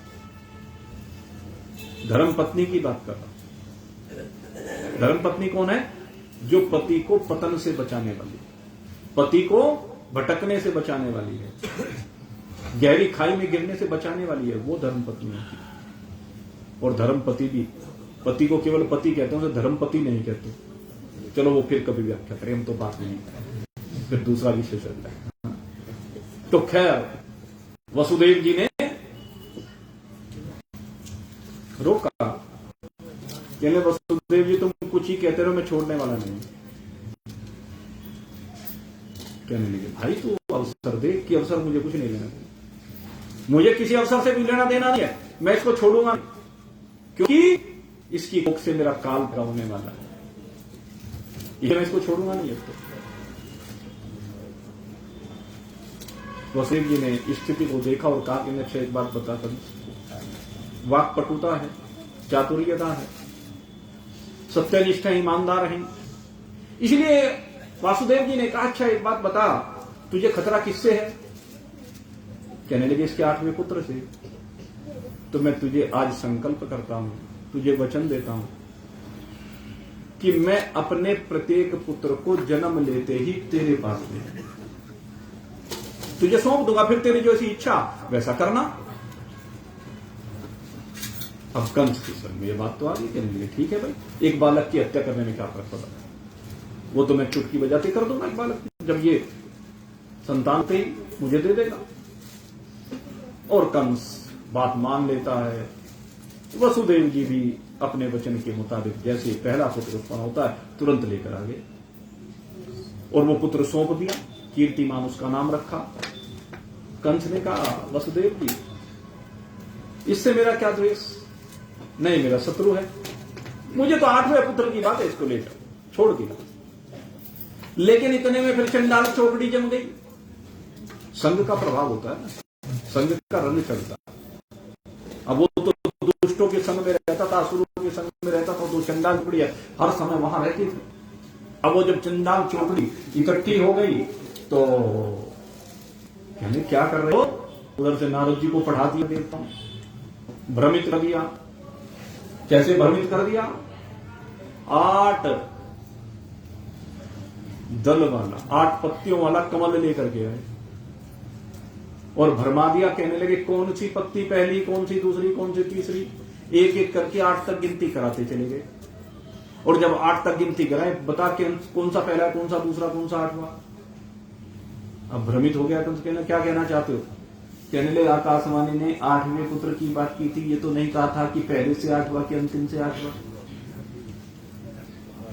धर्म पत्नी की बात कर रहा। धर्म पत्नी कौन है? जो पति को पतन से बचाने वाली, पति को भटकने से बचाने वाली है, गहरी खाई में गिरने से बचाने वाली है, वो धर्म पत्नी होती है। और धर्म पति भी, पति को केवल पति कहते हैं, उसे धर्म पति नहीं कहते। चलो वो फिर कभी व्याख्या करें, हम तो बात नहीं करें, फिर दूसरा विषय चलता है। तो खैर वसुदेव जी ने रोका, कहने वसुदेव जी तुम कुछ ही कहते रहो, मैं छोड़ने वाला नहीं। कहने लगे, भाई तू अवसर दे, कि अवसर मुझे कुछ नहीं लेना, मुझे किसी अवसर से भी लेना देना नहीं है, मैं इसको छोड़ूंगा, क्योंकि इसकी कोख से मेरा काल पूरा होने वाला है, इसलिए मैं इसको छोड़ूंगा नहीं। अब तो वसुदेव जी ने स्थिति को देखा और कहा कि मैं एक बात बता कर, वाक पटुता है, चातुर्यता है, सत्यनिष्ठा, ईमानदार है। इसलिए वासुदेव जी ने कहा, अच्छा एक बात बता, तुझे खतरा किससे है? कहने लगे, इसके 8वें पुत्र से। तो मैं तुझे आज संकल्प करता हूं, तुझे वचन देता हूं कि मैं अपने प्रत्येक पुत्र को जन्म लेते ही तेरे पास ले तुझे सौंप दूंगा, फिर तेरी जैसी इच्छा वैसा करना। अब कंस के सर में ये बात तो आ गई, कहने लगे ठीक है भाई, एक बालक की हत्या करने में क्या फर्क पड़ा, वो तो मैं चुटकी बजाते कर दूंगा एक बालक की, जब ये संतान पे ही मुझे दे देगा। और कंस बात मान लेता है। वसुदेव जी भी अपने वचन के मुताबिक जैसे पहला पुत्र उत्पन्न होता है तुरंत लेकर आ गए और वो पुत्र सौंप दिया, कीर्तिमान उसका नाम रखा। कंस ने कहा, वसुदेव जी इससे मेरा क्या द्वेष, नहीं मेरा शत्रु है, मुझे तो 8वें पुत्र की बात है, इसको ले जाओ, छोड़ दिया। लेकिन इतने में फिर चंडाल चौकड़ी जम गई। संघ का प्रभाव होता है, संघ का रंग चढ़ता। अब वो तो दुष्टों के संग में रहता था, असुरों के संग में रहता था, तो चंडाल चौकड़ी हर समय वहां रहती थी। अब वो जब चंडाल चौकड़ी इकट्ठी हो गई तो कहने क्या कर रहे हो? उधर से नारद जी को पढ़ा दिया देवताओं, भ्रमित कर दिया। कैसे भ्रमित कर दिया? 8 दल वाला, 8 पत्तियों वाला कमल लेकर के आए और भरमा दिया। कहने लगे कौन सी पत्ती पहली, कौन सी दूसरी, कौन सी तीसरी, एक एक करके 8 तक गिनती कराते चले गए। और जब 8 तक गिनती कराए, बता के कौन सा पहला, कौन सा दूसरा, कौन सा 8वां। अब भ्रमित हो गया कंस, कहना क्या कहना चाहते हो? कहने लगे आकाशवाणी ने 8वें पुत्र की बात की थी, ये तो नहीं कहा था कि पहले से 8वां कि अंतिम से 8वां।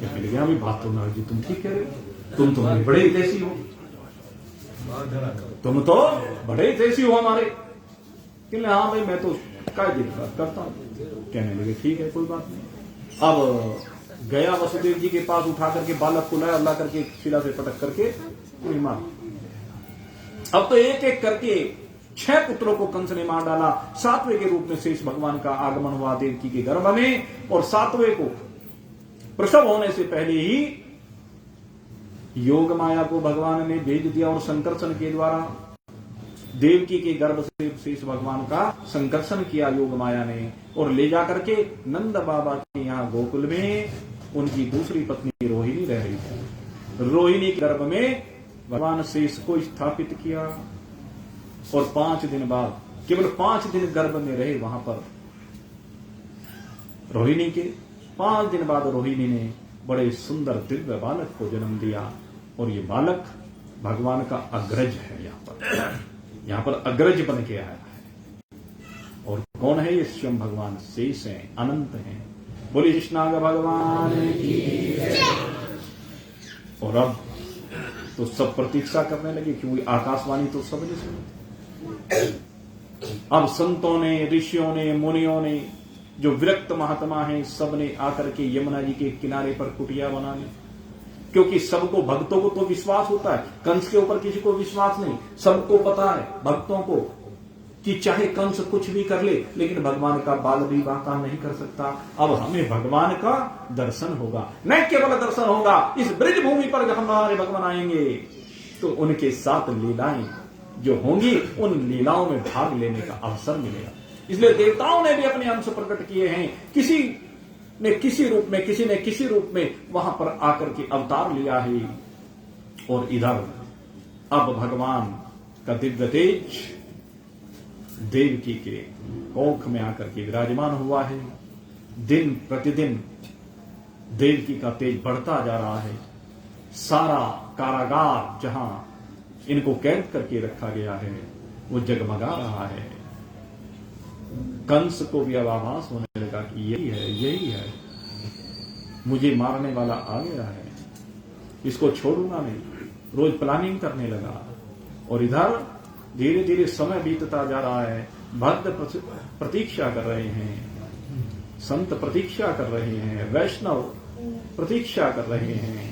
कहने लगे अभी बात तो नारद जी तुम ठीक कह रहे हो, तुम तो बड़े हितैषी हो, तुम तो बड़े हितैषी हो हमारे। कहने हाँ भाई मैं तो काय दिन बात करता हूं। कहने लगे ठीक है कोई बात नहीं, अब गया वसुदेव जी के पास, उठा करके बालक को लाया, ला करके शिला से पटक करके पूरी मार। अब तो एक एक करके 6 पुत्रों को कंस ने मार डाला। 7वें के रूप में शेष भगवान का आगमन हुआ देवकी के गर्भ में, और 7वें को प्रसव होने से पहले ही योग माया को भगवान ने भेज दिया, और संकर्षण के द्वारा देवकी के गर्भ से शेष भगवान का संकर्षण किया योग माया ने, और ले जाकर के नंद बाबा के यहाँ गोकुल में उनकी दूसरी पत्नी रोहिणी रह रही थी। रोहिणी के गर्भ में भगवान शेष को स्थापित किया, और 5 दिन बाद, केवल 5 दिन गर्भ में रहे वहां पर रोहिणी के। 5 दिन बाद रोहिणी ने बड़े सुंदर दिव्य बालक को जन्म दिया, और ये बालक भगवान का अग्रज है। यहाँ पर अग्रज बन के आया है। और कौन है ये? स्वयं भगवान शेष हैं, अनंत हैं। बोलिए कृष्णाग भगवान की। और अब तो सब प्रतीक्षा करने लगे, क्योंकि आकाशवाणी तो सबने सुनी। अब संतों ने, ऋषियों ने, मुनियों ने, जो विरक्त महात्मा हैं, सबने आकर के यमुना जी के किनारे पर कुटिया बना ली, क्योंकि सबको, भक्तों को तो विश्वास होता है, कंस के ऊपर किसी को विश्वास नहीं। सबको पता है भक्तों को कि चाहे कंस कुछ भी कर ले, लेकिन भगवान का बाल विवाह का नहीं कर सकता। अब हमें भगवान का दर्शन होगा, न केवल दर्शन होगा, इस ब्रज भूमि पर हमारे भगवान आएंगे तो उनके साथ लीलाएं जो होंगी, उन लीलाओं में भाग लेने का अवसर मिलेगा। इसलिए देवताओं ने भी अपने अंश प्रकट किए हैं, किसी ने किसी रूप में, किसी ने किसी रूप में वहां पर आकर के अवतार लिया है। और इधर अब भगवान का दिव्य तेज देवकी के कोख में आकर के विराजमान हुआ है। दिन प्रतिदिन देवकी का तेज बढ़ता जा रहा है। सारा कारागार जहां इनको कैद करके रखा गया है वो जगमगा रहा है। कंस को भी अब आभास होने लगा कि यही है, यही है, मुझे मारने वाला आ गया है, इसको छोड़ूंगा नहीं। रोज प्लानिंग करने लगा। और इधर धीरे धीरे समय बीतता जा रहा है। भक्त प्रतीक्षा कर रहे हैं, संत प्रतीक्षा कर रहे हैं, वैष्णव प्रतीक्षा कर रहे हैं,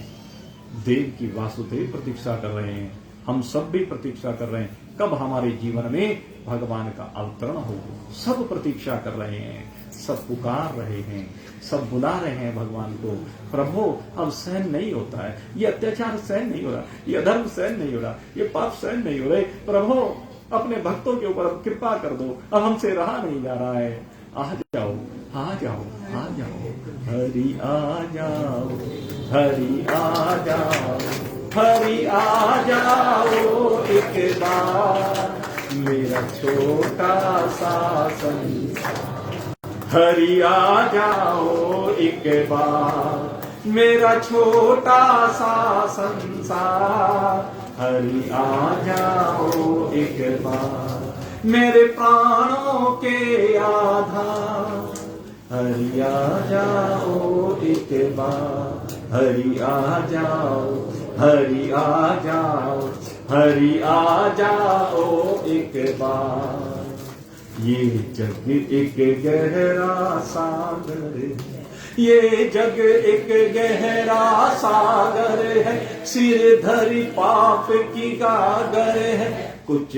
देव की वासुदेव प्रतीक्षा कर रहे हैं, हम सब भी प्रतीक्षा कर रहे हैं कब हमारे जीवन में भगवान का अवतरण हो। सब प्रतीक्षा कर रहे हैं, सब पुकार रहे हैं, सब बुला रहे हैं भगवान को। प्रभु अब सहन नहीं होता है, ये अत्याचार सहन नहीं हो रहा, ये अधर्म सहन नहीं हो रहा, ये पाप सहन नहीं हो रहे। प्रभु अपने भक्तों के ऊपर अब कृपा कर दो, अब हमसे रहा नहीं जा रहा है। आ जाओ, आ जाओ, आ जाओ, हरि आ जाओ, हरि आ जाओ, हरि आ जाओ एक बार, मेरा छोटा सा संसार। हरि आ जाओ एक बार, मेरा छोटा सा संसार। हरि आ जाओ एक बार, मेरे प्राणों के आधार। हरि आ जाओ एक बार, हरि आ जाओ, हरि आ जाओ, हरि आ जाओ एक बार। ये जग एक गहरा सागर है, ये जग एक गहरा सागर है, सिर धरी पाप की गागर है। कुछ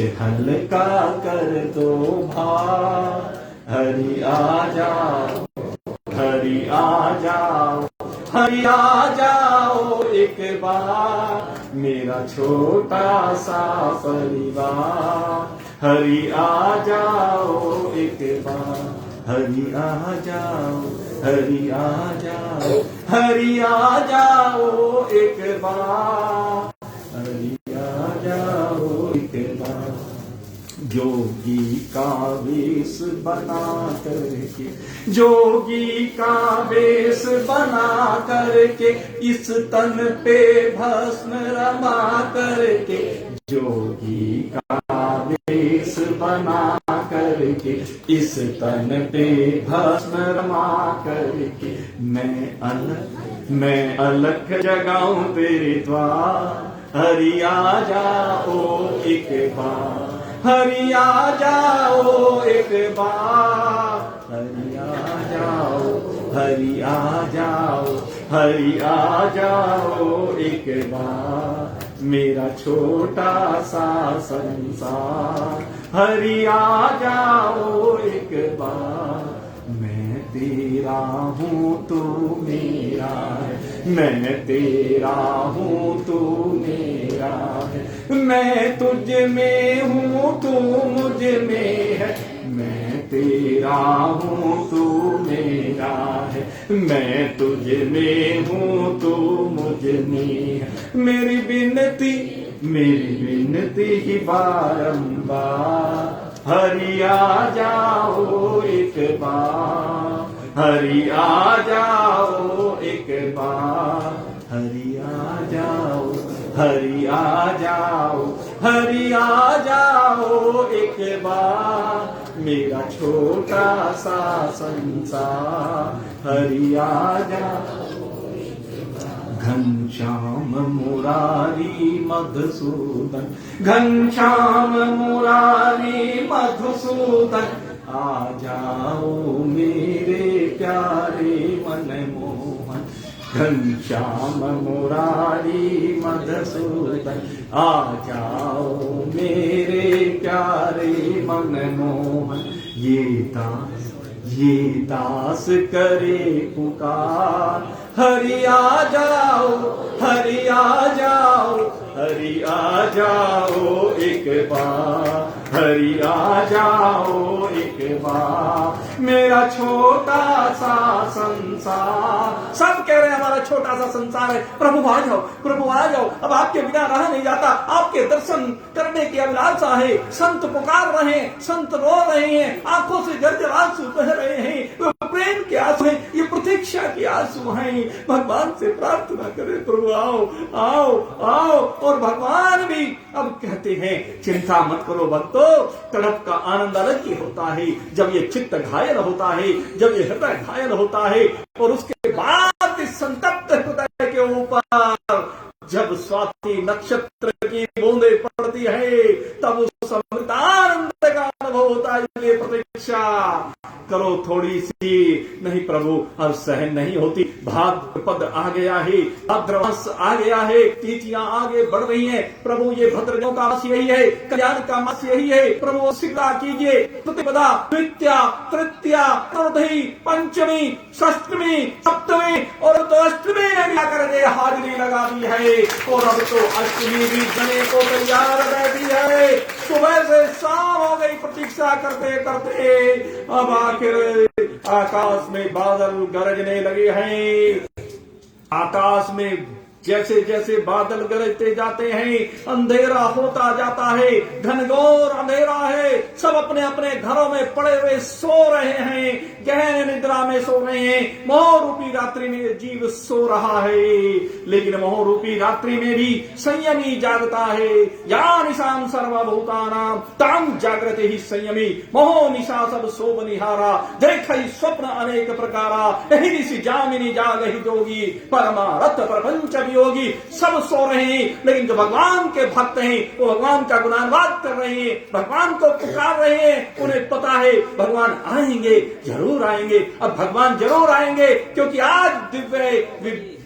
हल्का कर दो भार। हरि आ जाओ, हरि आ जाओ, हरि आ जाओ एक बार, मेरा छोटा सा परिवार। हरि आ जाओ एक बार, हरि आ जाओ, हरि आ जाओ, हरि आ जाओ एक बार, हरि आ जाओ एक बार। जोगी का वेश बना करके, जोगी का वेश बना करके, इस तन पे भस्म रमा करके, जोगी का वेश बना करके, इस तन पे भस्म रमा करके, मैं अलख जगाऊं तेरे द्वार। हरि आ जाओ एक बार, हरि आ जाओ एक बार, हरि आ जाओ। हरि आ जाओ, हरि आ जाओ एक बार, मेरा छोटा सा संसार, हरि आ जाओ एक बार। मैं तेरा हूँ तू मेरा है, मैं तेरा हूँ तू मेरा है, मैं तुझ में हूँ तू मुझ में है, मैं तेरा हूँ तू मेरा है, मैं तुझ में हूँ तू मुझ में है। मेरी विनती ही बारंबार, हरि आ जाओ एक बार, हरि आ जाओ एक बार, हरि आ जाओ, हरि आ जाओ, हरि आ जाओ एक बार, मेरा छोटा सा संसार, हरि आ जाओ। घनश्याम मुरारी मधुसूदन, घनश्याम मुरारी मधुसूदन, आ जाओ मेरे प्यारे मनमोहन। घनश्याम मुरारी मधुसूदन, आ जाओ मेरे प्यारे मनमोहन। ये दास करे पुकार, हरि आ जाओ, हरि आ जाओ, हरि आ जाओ एक बार, हरि आ जाओ एक बार, मेरा छोटा सा संसार। सब कह रहे हैं हमारा छोटा सा संसार है, प्रभु आ जाओ, प्रभु आ जाओ। अब आपके बिना रहा नहीं जाता, आपके दर्शन करने की अभिलाषा है। संत पुकार रहे हैं, संत रो रहे हैं, आंखों से जर्जर आंसू बह रहे हैं, प्रेम के आंसू हैं, ये प्रतीक्षा के आंसू हैं। भगवान से प्रार्थना करें, प्रभु आओ आओ आओ। और भगवान भी अब कहते हैं चिंता मत करो भक्तों, तड़प का आनंद अलग ही होता है जब ये चित्त घायल होता है, जब ये हृदय घायल होता है। और उसके बाद इस संतप्त हृदय के ऊपर जब स्वाति नक्षत्र की बूंदें पड़ती है, तब उस अमृतानंद का अनुभव होता है। इसलिए प्रतीक्षा करो थोड़ी सी, नहीं प्रभु अब सहन नहीं होती। भाद्रपद आ गया है, भाद्रमास आ गया है, तिथियां आगे बढ़ रही हैं। प्रभु ये भद्रजों का मास यही है, कल्याण का मास यही है। प्रभु शीघ्र कीजिए। प्रतिपदा, द्वितीया, तृतीया, चतुर्थी, पंचमी, षष्टमी, सप्तमी और तो अष्टमी ने करके हाजिरी लगा दी है। और अब तो अष्टमी भी जने को तैयार बैठी है। सुबह से शाम हो गई प्रतीक्षा करते करते। अब आखिर आकाश में बादल गरजने लगे हैं। आकाश में जैसे जैसे बादल गरजते जाते हैं, अंधेरा होता जाता है, घनघोर अंधेरा है। सब अपने अपने घरों में पड़े हुए सो रहे हैं, गहन निद्रा में सो रहे हैं। मोह रूपी रात्रि में जीव सो रहा है, लेकिन मोह रूपी रात्रि में भी संयमी जागता है। या निशाम सर्वभूतानां ताम जागृते ही संयमी, मोह निशा सब सोब निहारा, देख स्वप्न अनेक प्रकारा, यही ऋषि जामिनी जागहि जोगी, परमारथ प्रपंच योगी। सब सो रहे हैं, लेकिन जो भगवान के भक्त हैं वो भगवान का गुणानुवाद कर रहे हैं, भगवान को पुकार रहे हैं। उन्हें पता है भगवान आएंगे, जरूर आएंगे। अब भगवान जरूर आएंगे, क्योंकि आज दिव्य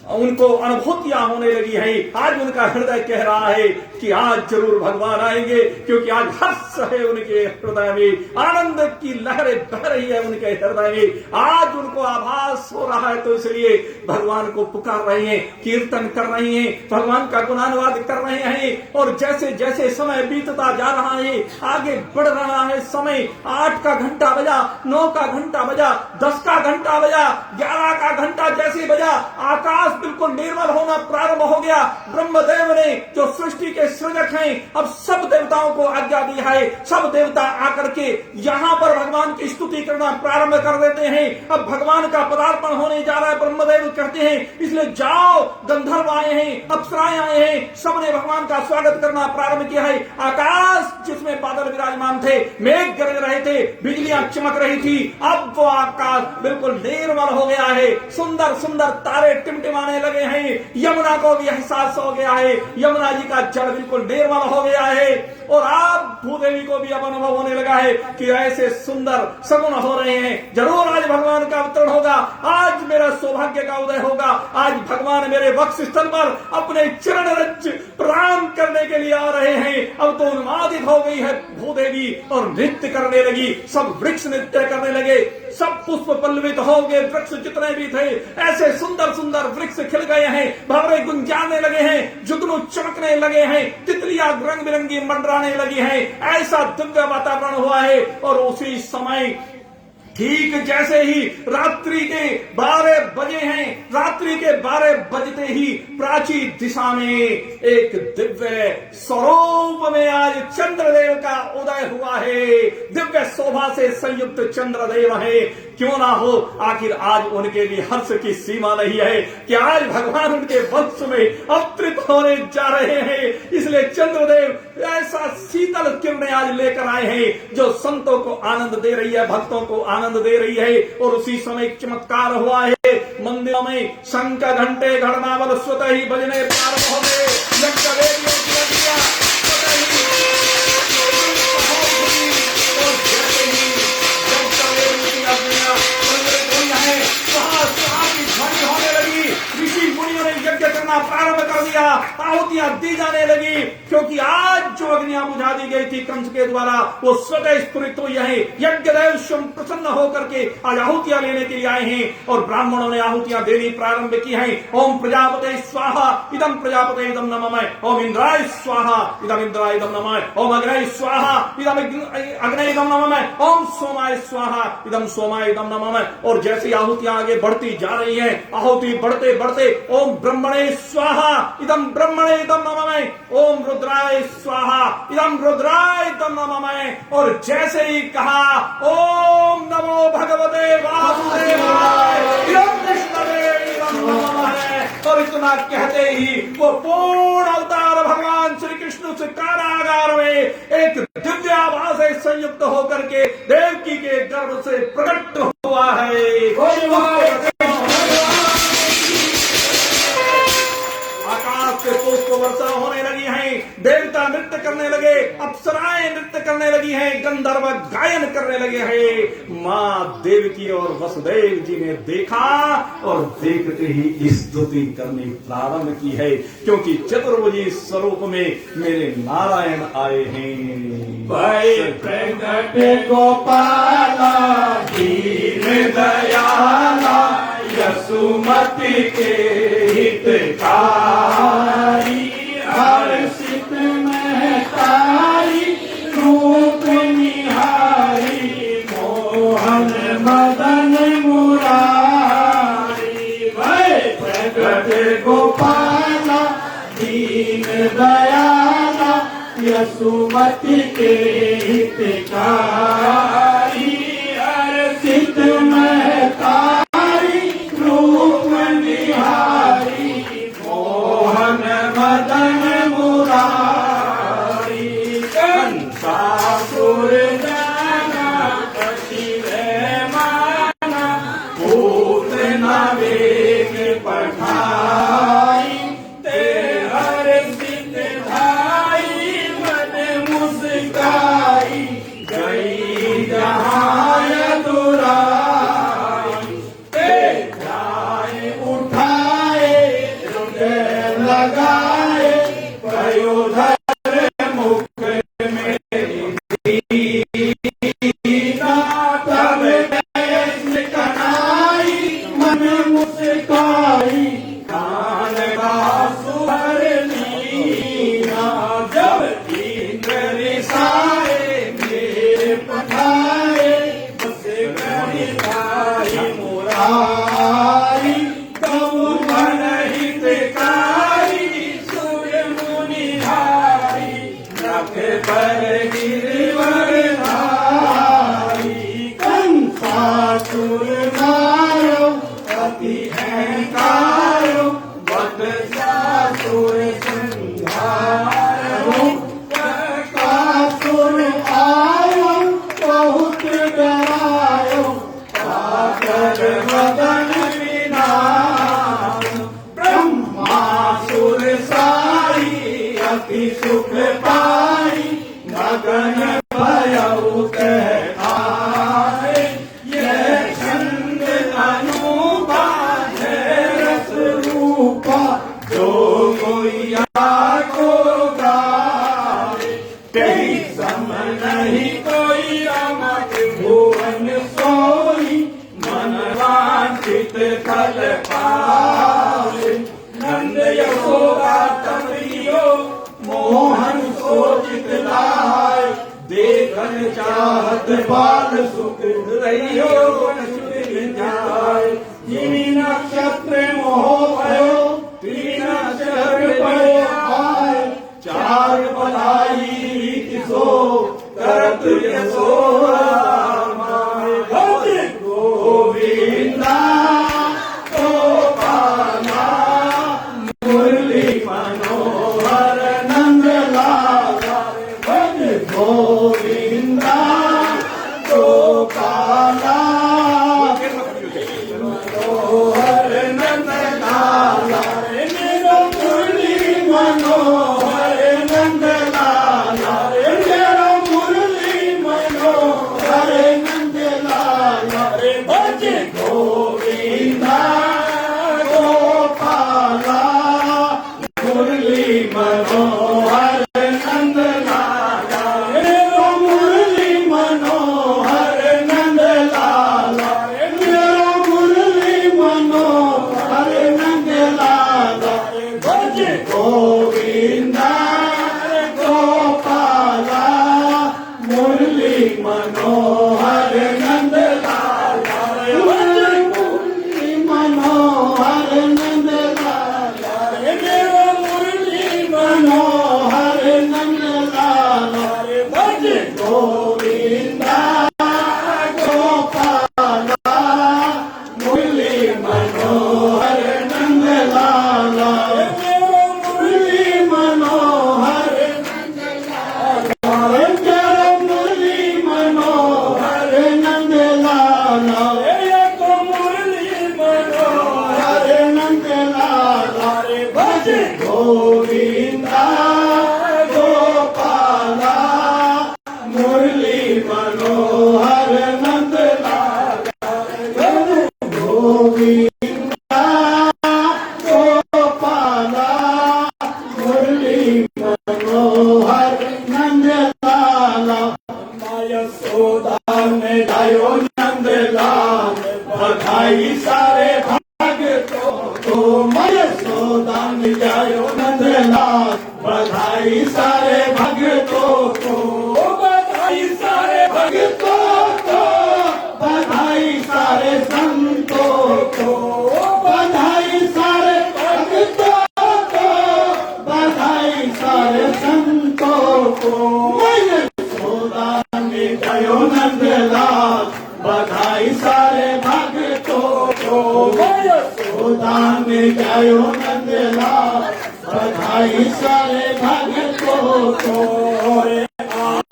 उनको अनुभूतियां होने लगी हैं। आज उनका हृदय कह रहा है कि आज जरूर भगवान आएंगे, क्योंकि आज हर्ष है उनके हृदय में, आनंद की लहरें बह रही है उनके हृदय में। आज उनको आभास हो रहा है, तो इसलिए भगवान को पुकार रहे हैं, कीर्तन कर रहे हैं, भगवान का गुणानुवाद कर रहे हैं। और जैसे जैसे समय बीतता जा रहा है, आगे बढ़ रहा है समय। 8 का घंटा बजा, 9 का घंटा बजा, 10 का घंटा बजा, 11 का घंटा जैसे बजा, आकाश बिल्कुल निर्मल होना प्रारंभ हो गया। ब्रह्मदेव ने जो सृष्टि के सृजक हैं, अब सब देवताओं को आज्ञा दी है। सब देवता आकर के यहाँ पर भगवान की स्तुति करना प्रारंभ कर देते हैं। अब भगवान का पदार्पण होने जा रहा है। ब्रह्मदेव कहते हैं इसलिए जाओ, गंधर्व आए हैं, अप्सराएं आए हैं, सबने भगवान का स्वागत करना प्रारंभ किया है। आकाश जिसमें बादल विराजमान थे, मेघ गरज रहे थे, बिजलियां चमक रही थी, अब वो आकाश बिल्कुल निर्मल हो गया है। सुंदर सुंदर तारे टिमटिमा आने लगे हैं। यमुना को भी एहसास हो गया है, यमुना जी का जल बिल्कुल निर्मल हो गया है और आप भूदेवी को भी अब अनुभव होने लगा है कि ऐसे सुंदर सगुन हो रहे हैं। जरूर आज भगवान का अवतरण होगा, आज मेरा सौभाग्य का उदय होगा, आज भगवान मेरे वक्ष स्थल पर अपने चरण रज प्रणाम करने के लिए आ रहे हैं। अब तो उन्मादित हो गई है भूदेवी और नृत्य करने लगी, सब वृक्ष नृत्य करने लगे, सब पुष्प पल्लवित हो गए, वृक्ष जितने भी थे ऐसे सुंदर सुंदर वृक्ष खिल गए हैं, भंवरे गुंजाने लगे हैं, जुगनू चमकने लगे हैं, तितलियां रंग बिरंगी मंडराने लगी हैं। ऐसा दिव्य वातावरण हुआ है और उसी समय ठीक जैसे ही रात्रि के 12 बजे हैं, रात्रि के 12 बजते ही प्राची दिशा में एक दिव्य स्वरूप में आज चंद्रदेव का उदय हुआ है। दिव्य शोभा से संयुक्त चंद्रदेव है। क्यों ना हो, आखिर आज उनके लिए हर्ष की सीमा नहीं है कि आज भगवान उनके वंश में अवतरित होने जा रहे हैं। इसलिए चंद्रदेव ऐसा शीतल किरणें आज लेकर आए हैं जो संतों को आनंद दे रही है, भक्तों को आनंद दे रही है। और उसी समय चमत्कार हुआ है, मंदिरों में शंख घंटे घड़नावल स्वतः ही बजने प्रारंभ हो गए। प्रारंभ कर दिया, आहुतियां दी जाने लगी, क्योंकि आज जो अग्नियां बुझा दी गई थी कंस के द्वारा वो स्वतः स्फुरित हुई है। यज्ञदेव स्वयं प्रसन्न होकर के आज आहुतियां लेने के लिए आए हैं और ब्राह्मणों ने आहुतियां देनी प्रारंभ की है। ओम प्रजापते स्वाहा इदम प्रजापते इदम नमः, ओम इंद्राय स्वाहा इदम इंद्राय इदम नमः, ओम अग्नये स्वाहा इदम अग्नये इदम नमः, ओम सोमाय स्वाहा इदम सोमाय इदम नमः। और जैसी आहुतियां आगे बढ़ती जा रही है, आहुति बढ़ते बढ़ते ओम ब्रह्मणे स्वाहा इदम ब्रह्मणे इदम नमः, ओम रुद्राय स्वाहा इदम रुद्राय इदम नमः। और जैसे ही कहा ओम नमो भगवते वासुदेवाय इदम विष्णवे इदम नमः, और इतना कहते ही वो पूर्ण अवतार भगवान श्री कृष्ण से कारागार में एक दिव्य आभा से संयुक्त होकर के देवकी के गर्भ से प्रकट हुआ है। आकाश से पुष्प वर्षा होने लगी है, देवता नृत्य करने लगे, अप्सराएं नृत्य करने लगी हैं, गंधर्व गायन करने लगे हैं। मां देवकी और वसुदेव जी ने देखा और देखते ही स्तुति करनी प्रारंभ की है, क्योंकि चतुर्भुजी स्वरूप में मेरे नारायण आए हैं। भाई प्रगट गोपाला दीन दयाला यसुमति के हितकारी, हर्षित महतारी रूप निहारी, मोहन मदन मुरारी। भाई प्रगट गोपाला दीन दयाला यसुमति के हितकारी, हर्षित महतारी रूप निहारी, मोहन मदन मुरारी। कंसासुर जाना पतिव माना, पूतना वेग पठाई, ते हर्षित धाई मन मुस्काई, गई जहाँ दुराई, ते जाए उठाए हृदय लगाए, पयोधर मुख में दीना, तब ऐसे कनाई मन मुस्काई, कान का सुहर लीना, जब इंद्र रिसाए मेरे पठाए, बस गई भाई मुरारी, गौवन हितकारी, सूर्य मुनिहारी, रख पर गिरवर धारी। कंसासुर मारो अति अहंकारो, वत्सासुर संहारो, बकासुर आयो बहुत डरायो, पाकर मदन विनाश, सुख पाई मगन भयउ कह आए। यह छंद अनूपा है रस रूपा जो कोई को गाए। कहीं सम नहीं कोई रमत भुवन सोई मन वांछित फल पाए। नंद यशोदा तनयो मोहन सोचित लाय। देखन चाहत बाल सुख रहियो जाय। जिनी नक्षत्र मोह भयो तीन नक्षत्र भयो आय। चार भलाई रीति सो करत यशोदा माय। भज गोविंदा गोपाला मुरली मनोहर नंद लाला। भज गोविंदा गोपाला मनोहर नंद लाला। मेरो मुरली मनोहर नंद लाला। मेरो मुरली मनोहर नंद लाला। भज गोविंदा गोपाला मुरली मनोहर नंद लाला। मेरो मुरली मनोहर नंद लाला। मेरो मुरली मनोहर नंद लाला। भज गोविंदा गोपाला मुरली मनोहर नंद लाला। मुरली मनोहर नंद लाला। मेरो मुरली मनोहर नंद लाला। भज गोविंदा गोपाला मुरली मनोहर नंद लाला। मेरो मुरली मनोहर नंद लाला। मेरो मुरली मनोहर नंद लाला। एक मुरली मनोहर नंद लाला। भज गोविंदा गोपाला मुरली मनोहर नंद लाला। गोविंदा गोपाला मुरली मनोहर नंद लाला। यशोदा ने गायो नंद लाल बधाई सारे भक्तों को। यशोदा ने गायो नंद लाल बधाई सारे भक्तों को। बधाई सारे भक्तों को। बधाई सारे संतों को। बधाई सारे भक्तों को। बधाई सारे संतों को। यशोदा ने गायो नंद लाल बधाई सारे भक्तों को। यशोदा ने गायो नंद लाल बधाई सारे भक्तों को।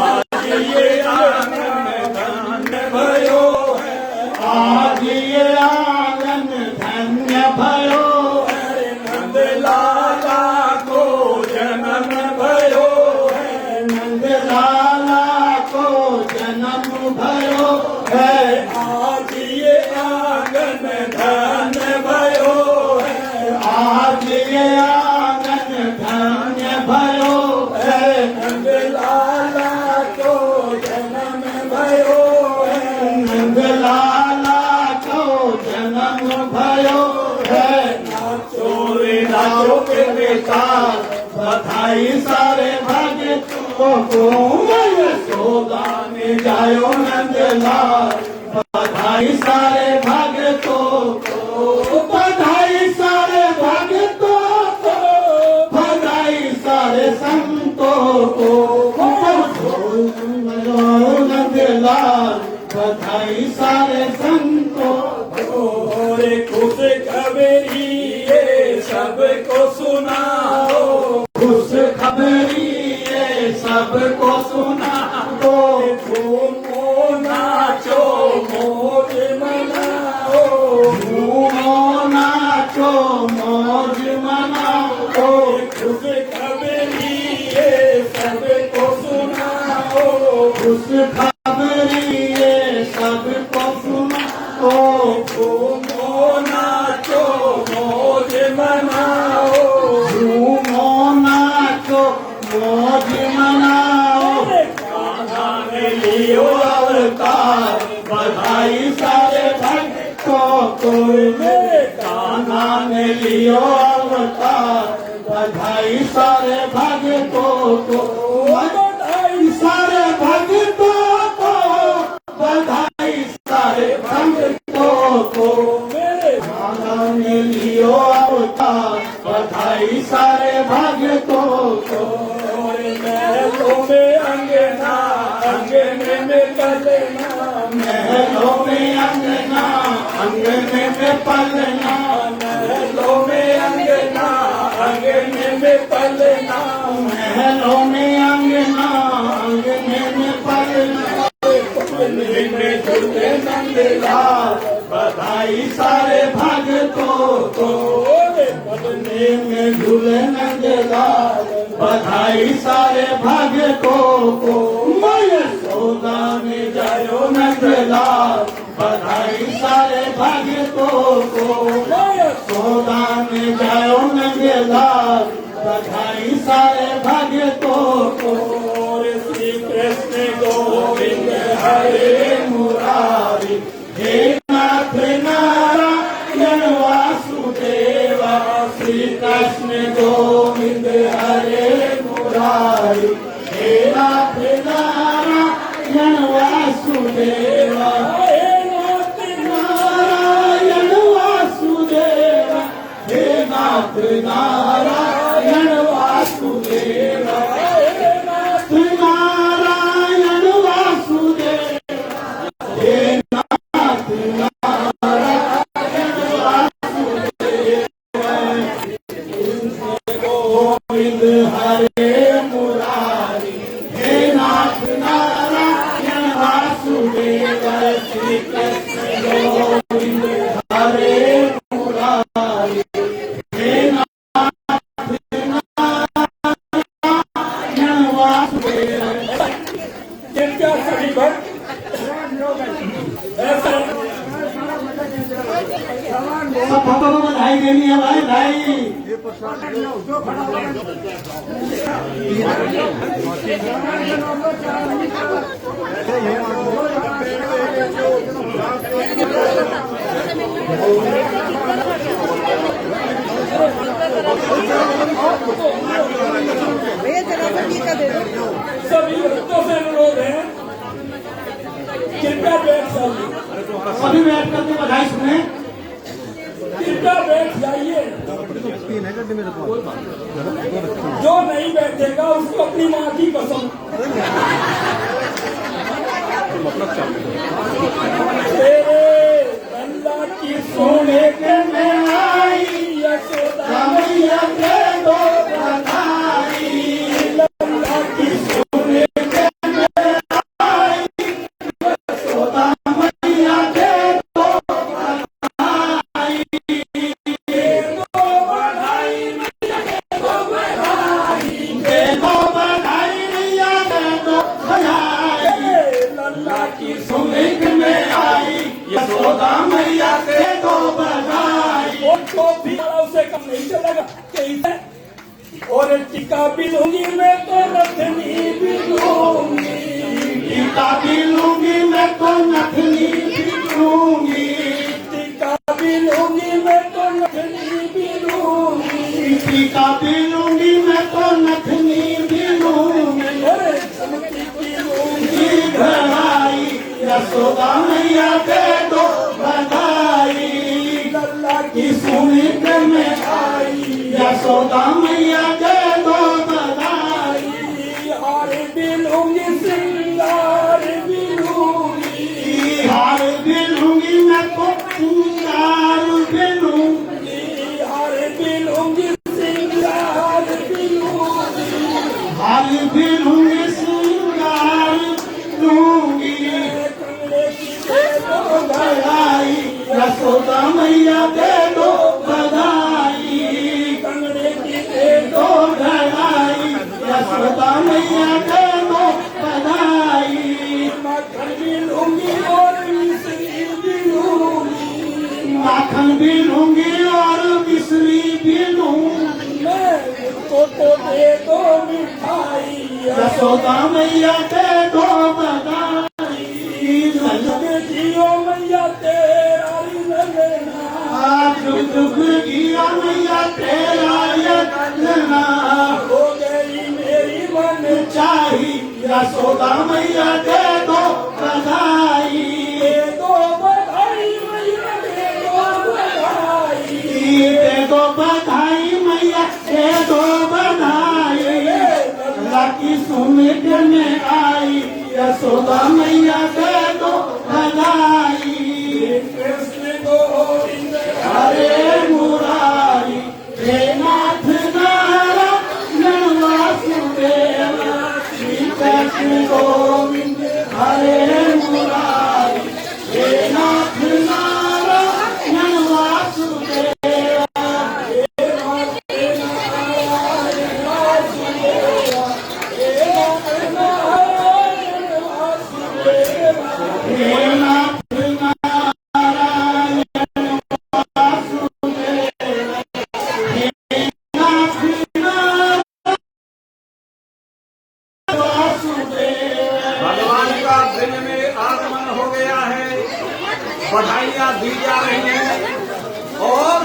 आज ये आंगन धन्य भयो है। आज ये आंगन धन्य भयो है। नंद लाला को जन्म भयो है। नंद लाला को जन्म भयो है। आज ये आंगन धन्य भयो है। आज ये आंगन धन्य भयो है। नंद लाला को जन्म भयो है। नंद लाला को जन्म भयो है। नाचो रे नाचो के बेकार बधाई सारे भक्तों को। यशोदा ने गायो नंद लाल बधाई सारे भक्तों को। बधाई सारे भक्तों को। बधाई सारे संतों को। नंद लाल बधाई सारे संतों को। खुश खबरी ये सबको सुनाओ। खुश खबरी ये सबको सुनाओ। झूमो नाचो मौज मनाओ। झूमो नाचो मौज मनाओ। खुश खबरी ये खुशखबरी ये सबको सुनाओ, घूमो नाचो मौज मनाओ, झूमो नाचो मौज मनाओ। कान्हा ने लियो अवतार, बधाई सारे भक्तों को। कान्हा ने लियो अवतार, बधाई सारे भक्तों को, बधाई सारे भक्तों को, बधाई सारे भक्तों को। कान्हा ने लियो अवतार, बधाई सारे भक्तों को। महलों में अंगना, अंगने में पलना, महलों में अंगना, अंगने में पलना, महलों में अंगना, अंगने में पलना, महलों में अंगना, अंगने में पलना। पलने में झूले नंदलाल, बधाई सारे भक्तों को। पलने में झूले नंदलाल, बधाई सारे भक्तों को। यशोदा में जायो नंदलाल, बधाई सारे भक्तों को। यशोदा में जायो नंदलाल, बधाई सारे भक्तों को। श्री कृष्ण गोविंद हरे मुरारी, हे नाथ नारायण वासुदेवा। श्री कृष्ण गोविंद हरे मुरारी, हे नाथ नारायण वासुदेवा। हे नाथ नारायण वासुदेवा, हे नाथ नारायण वासुदेवा, हे नाथ नारायण वासुदेवा, हे नाथ नारायण वासुदेवा। गोविंद हरे मुरारी, हे नाथ नारायण वासुदेवा। श्री कृष्ण गोविंद हरे मुरारी, हे नाथ नारायण वासुदेवा। जिनका सभी भक्त सब भक्तों को बधाई देनी है भाई भाई। सभी भक्तों से अनुरोध है, कृपया बैठ जाइए। सभी बैठ करके बधाई सुने, कृपया बैठ जाइए। जो नहीं बैठेगा उसको अपनी माँ की कसम। तेरे अल्लाह की सोने के में आई, यशोदा मैया के दो बधाई। अल्लाह की सोने के में आई, यशोदा मैया के दो बधाई। दो बधाई मैया के दो बधाई, दो बधाई मैया के दो बधाई। अल्लाह की सोने के में आई, यशोदा मैया के दो बधाई। उनको भी उसे कम नहीं चलेगा कैसे। और टीका भी लूंगी मैं तो नथनी भी लूंगी, टीका भी लूंगी मैं तो नथनी भी लूंगी, टीका भी लूंगी मैं तो नथनी भी लूंगी, टीका भी लूंगी मैं तो नथनी भी लूंगी। चमकी भी लूंगी घड़ाई, यशोदा मैया के दो बधाई। अल्लाह की सोने के में आई, यशोदा मैया के दो बधाई। हार भी लूंगी सिंगार भी लूंगी, हार भी लूंगी मैं तो सिंगार भी लूंगी, हार भी लूंगी सिंगार भी लूंगी, हार भी लूंगी सिंगार लूंगी। कंगने की दे दो बधाई, यशोदा मैया के दो बधाई। कंगने की दे दो बधाई, यशोदा मैया के दो बधाई। दे दो मिठाई, यशोदा मैया दे दो बधाई, जुग जियो मैया तेरा ललना, जुग जुग जियो मैया तेरा ललना, हो गई मेरी मन चाही, यशोदा मैया दे दो बधाई, दे दो बधाई मैया दे दो बधाई, दे दो बधाई मैया दे दो बधाई, लाकी सुमित में आई, यशोदा मैया दे दो बधाई, कृष्ण गोविंद हरे मुरारी, हे नाथ नारायण वासुदेव, श्री कृष्ण गोविंद हरे मुरारी, हे नाथ नारायण वासुदेव, हे नाथ भगवान का दिन में आगमन हो गया है, बधाइयां दी जा रही हैं। और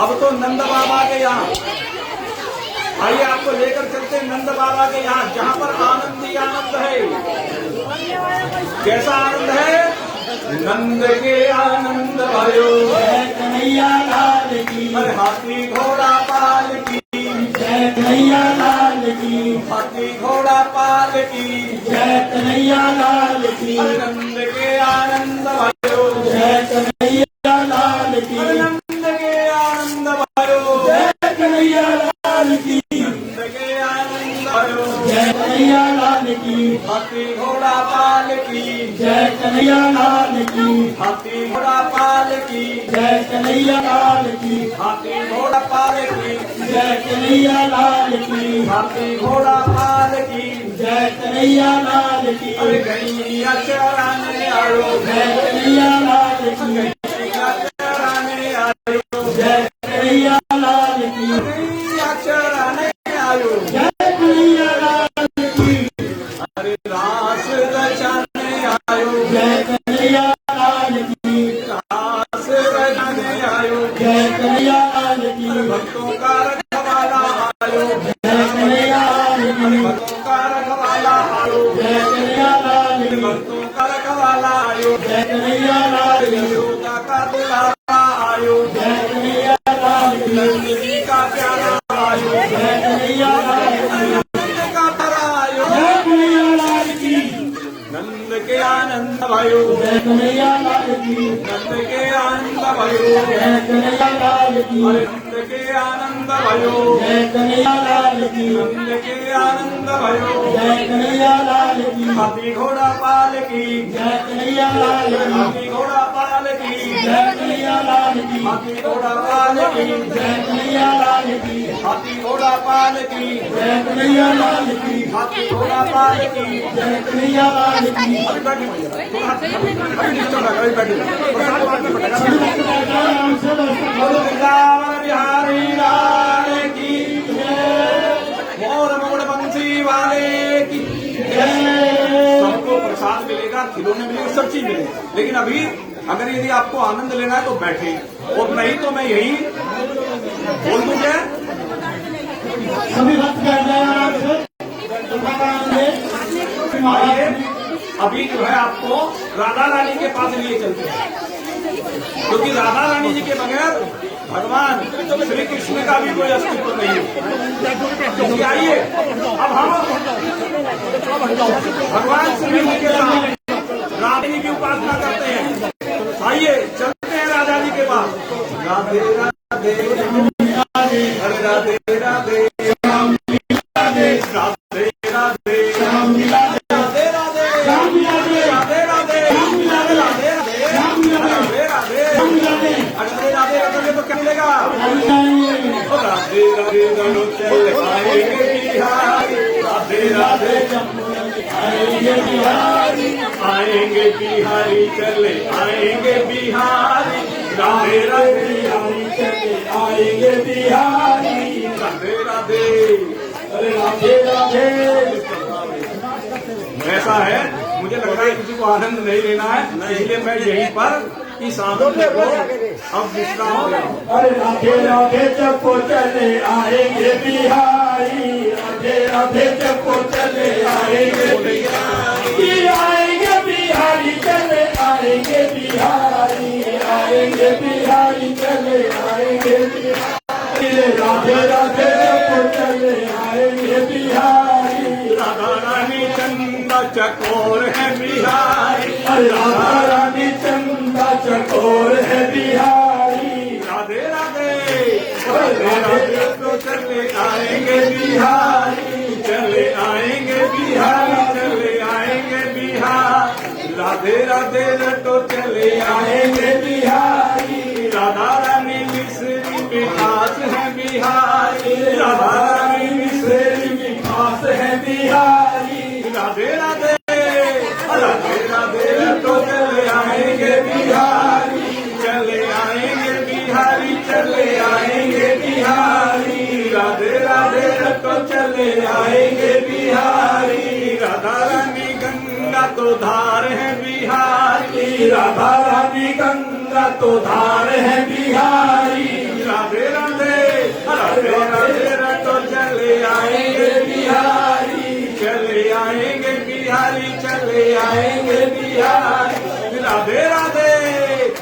अब तो नंद बाबा के यहाँ, आइए आपको लेकर चलते नंद बाबा के यहाँ, जहाँ पर आनंद ही आनंद है। कैसा आनंद है? नंद के आनंद भयो, जय कन्हैया लाल की, अरे हाथी घोड़ा पाल की, जय कन्हैया लाल की, हाथी घोड़ा पाल की, जय कन्हैया लाल की, अरे नंद के आनंद भयो, जय कन्हैया लाल की, अरे नंद के आनंद भयो, जय कन्हैया लाल की, नंद के आनंद भयो, जय कन्हैया लाल की, हाथी घोड़ा पाल की, जय कन्हैया लाल की, हाथी घोड़ा पाल की, जय कन्हैया लाल की, हाथी घोड़ा पाल की, जय कन्हैया लाल की, हाथी घोड़ा पाल की, जय कन्हैया लाल की, अरे गैया चराने आयो, जय कन्हैया लाल की, गैया चराने आयो, जय कन्हैया लाल की, गैया चराने आयो, जय कन्हैया लाल की, अरे रास रचाने आयो, जय कन्हैया लाल की, रास रचाने आयो, जय कन्हैया लाल की, भक्तों का रखवाला आयो, जय कन्हैया लाल की, भक्तों का रखवाला आयो, जय कन्हैया लाल की, भक्तों का रखवाला आयो, जय कन्हैया लाल की, यशोदा का दुलारा आयो, जय कन्हैया लाल की, नंद जी का प्यारा आयो, जय कन्हैया लाल की, नंद का प्यारा आयो, जय कन्हैया लाल की, नंद के आनंद भयो, जय कन्हैया लाल की, नंद के आनंद भयो, जय कन्हैया लाल की, अरे नंद के आनंद भयो, जय कन्हैया लाल की, नंद के आनंद भयो, जय कन्हैया लाल की, हाथी घोड़ा पाल की, जय कन्हैया लाल की, हाथी घोड़ा पाल की, जय कन्हैया लाल की, हाथी घोड़ा पाल की, जय कन्हैया लाल की, हाथी घोड़ा पाल की, जय कन्हैया लाल की, हाथी घोड़ा पाल की, जय कन्हैया लाल की, अभी बैठे भैया, अभी नहीं चल रहा, अभी बैठे, बोलो वृंदावन बिहारी लाल की जय, मोर मोड़ बंसी वाले की जय। सबको प्रसाद मिलेगा, खिलौने मिलेंगे, सब चीज मिलेगी, लेकिन अभी अगर यदि आपको आनंद लेना है तो बैठे, और नहीं तो मैं यही बोल दूं क्या, सभी भक्त कर रहे हैं आपसे, आइए अभी जो है आपको राधा रानी के पास लिए चलते हैं, क्योंकि राधा रानी जी के बगैर भगवान श्री कृष्ण का भी कोई अस्तित्व नहीं है। क्योंकि आइए अब हम भगवान श्री कृष्ण के साथ रानी की उपासना करते हैं। आइए चलते हैं राधा जी के पास। राधे राधे हरे राधे राधे राधे राधे राधे राधे राधे राधे राधे राधे राधे राधे। अगर राधे रखोगे तो क्या मिलेगा? राधे राधे रहो चल आएंगे बिहारी, राधे राधे आएंगे बिहारी, आएंगे बिहारी चले आएंगे बिहारी, राधे राधे चले आएंगे बिहारी, राधे राधे। अरे राधे राधे। ऐसा है, मुझे लग रहा है किसी को आनंद नहीं लेना है, इसलिए मैं यहीं पर इस आनंद को अब विश्राम दे रहा हूं। अरे राधे राधे चप्पो चले आएंगे बिहारी, राधे राधे चप्पो चले आएंगे बिहारी, आएंगे बिहारी चले आएंगे बिहारी, आएंगे बिहारी चले आएंगे बिहारी, राधे राधे चप्पो चले आएंगे बिहारी, राधा रानी चंदा चकोर है बिहारी, राधा रानी चंदा चकोर है बिहारी, राधे राधे। राधे राधे तो चले आएंगे बिहारी, चले आएंगे बिहारी, चले आएंगे बिहारी, राधे राधे तो चले आएंगे बिहारी, राधा रानी मिश्री विकास है बिहारी, राधा रानी मिश्री विकास है बिहारी, राधे राधे। राधे राधे तो चले आएंगे बिहारी, चले आएंगे बिहारी, चले आएंगे बिहारी, राधे राधे तो चले आएंगे बिहारी, राधा रानी गंगा तो धार है बिहारी, राधा रानी गंगा तो धार है बिहारी, राधे राधे। राधे राधे तो चले आएंगे बिहारी, चले आएंगे बिहारी, चले आएंगे बिहारी, राधे राधे।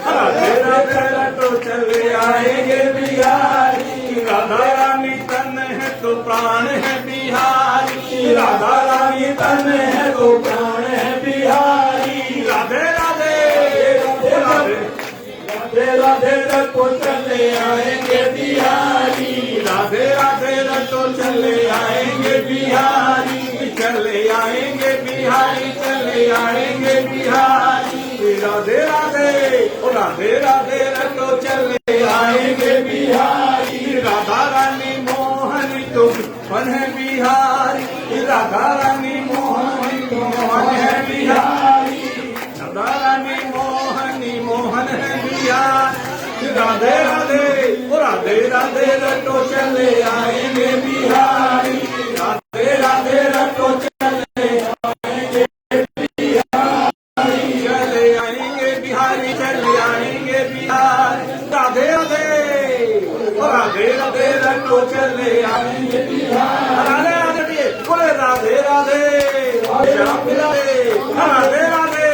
राधे राधे तो चले आएंगे बिहारी, राधा रानी तन है तो प्राण है बिहारी, राधा रानी तन है तो प्राण है बिहारी, राधे राधे। राधे राधे राधे तो चले आएंगे बिहारी, राधे राधे तो चले आएंगे बिहारी, चले आएंगे बिहारी, चले आएंगे बिहारी, राधे राधे। राधे राधे तो चले आएंगे बिहारी, राधा रानी मोहनी तो मन है बिहारी, राधा रानी मोहनी तो मन है बिहारी, राधा रानी मोहनी मोहन है बिहारी, राधे राधे। राधे राधे तो चले आएंगे बिहारी, राधे राधे तो चले आएंगे बिहारी, चले आएंगे बिहारी, चले आएंगे बिहारी, राधे राधे। राधे राधे तो चले आएंगे बिहारी, राधे राधे बोले राधे राधे, श्याम राधे, राधे राधे,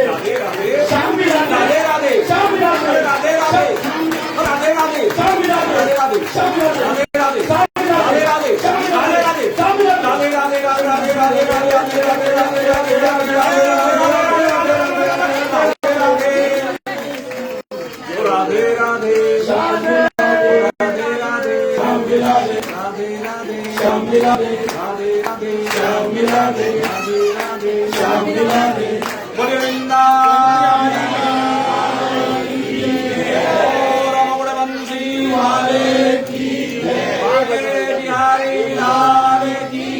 राधे राधे, श्याम राधे, राधे राधे, श्याम राधे, राधे राधे, राधे राधे, श्याम राधे, राधे राधे, श्याम राधे, राधे राधे, श्याम राधे राधे, श्याम राधे राधे, श्याम राधे राधे, राधे राधे, राधे राधे, राधे राधे, राधे राधे, राधे राधे, राधे राधे, श्याम राधे राधे, श्याम राधे, राधे राधे, श्याम राधे, राधे राधे, श्याम राधे, राधे राधे, श्याम राधे, बोले वृंदावन रमण बंसी वाले की बागे बिहारी लाल की।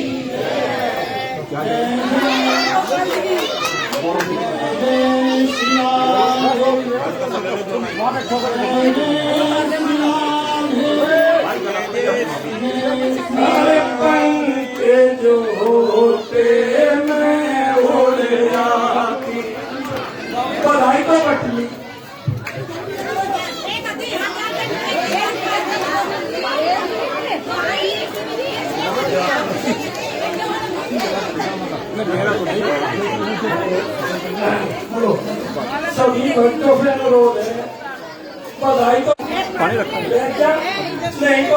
अरे पंखे जो होते मैं उड़ जाती, बधाई तो बटली। सभी भक्तों से अनुरोध है, बधाई तो पानी रखा नहीं तो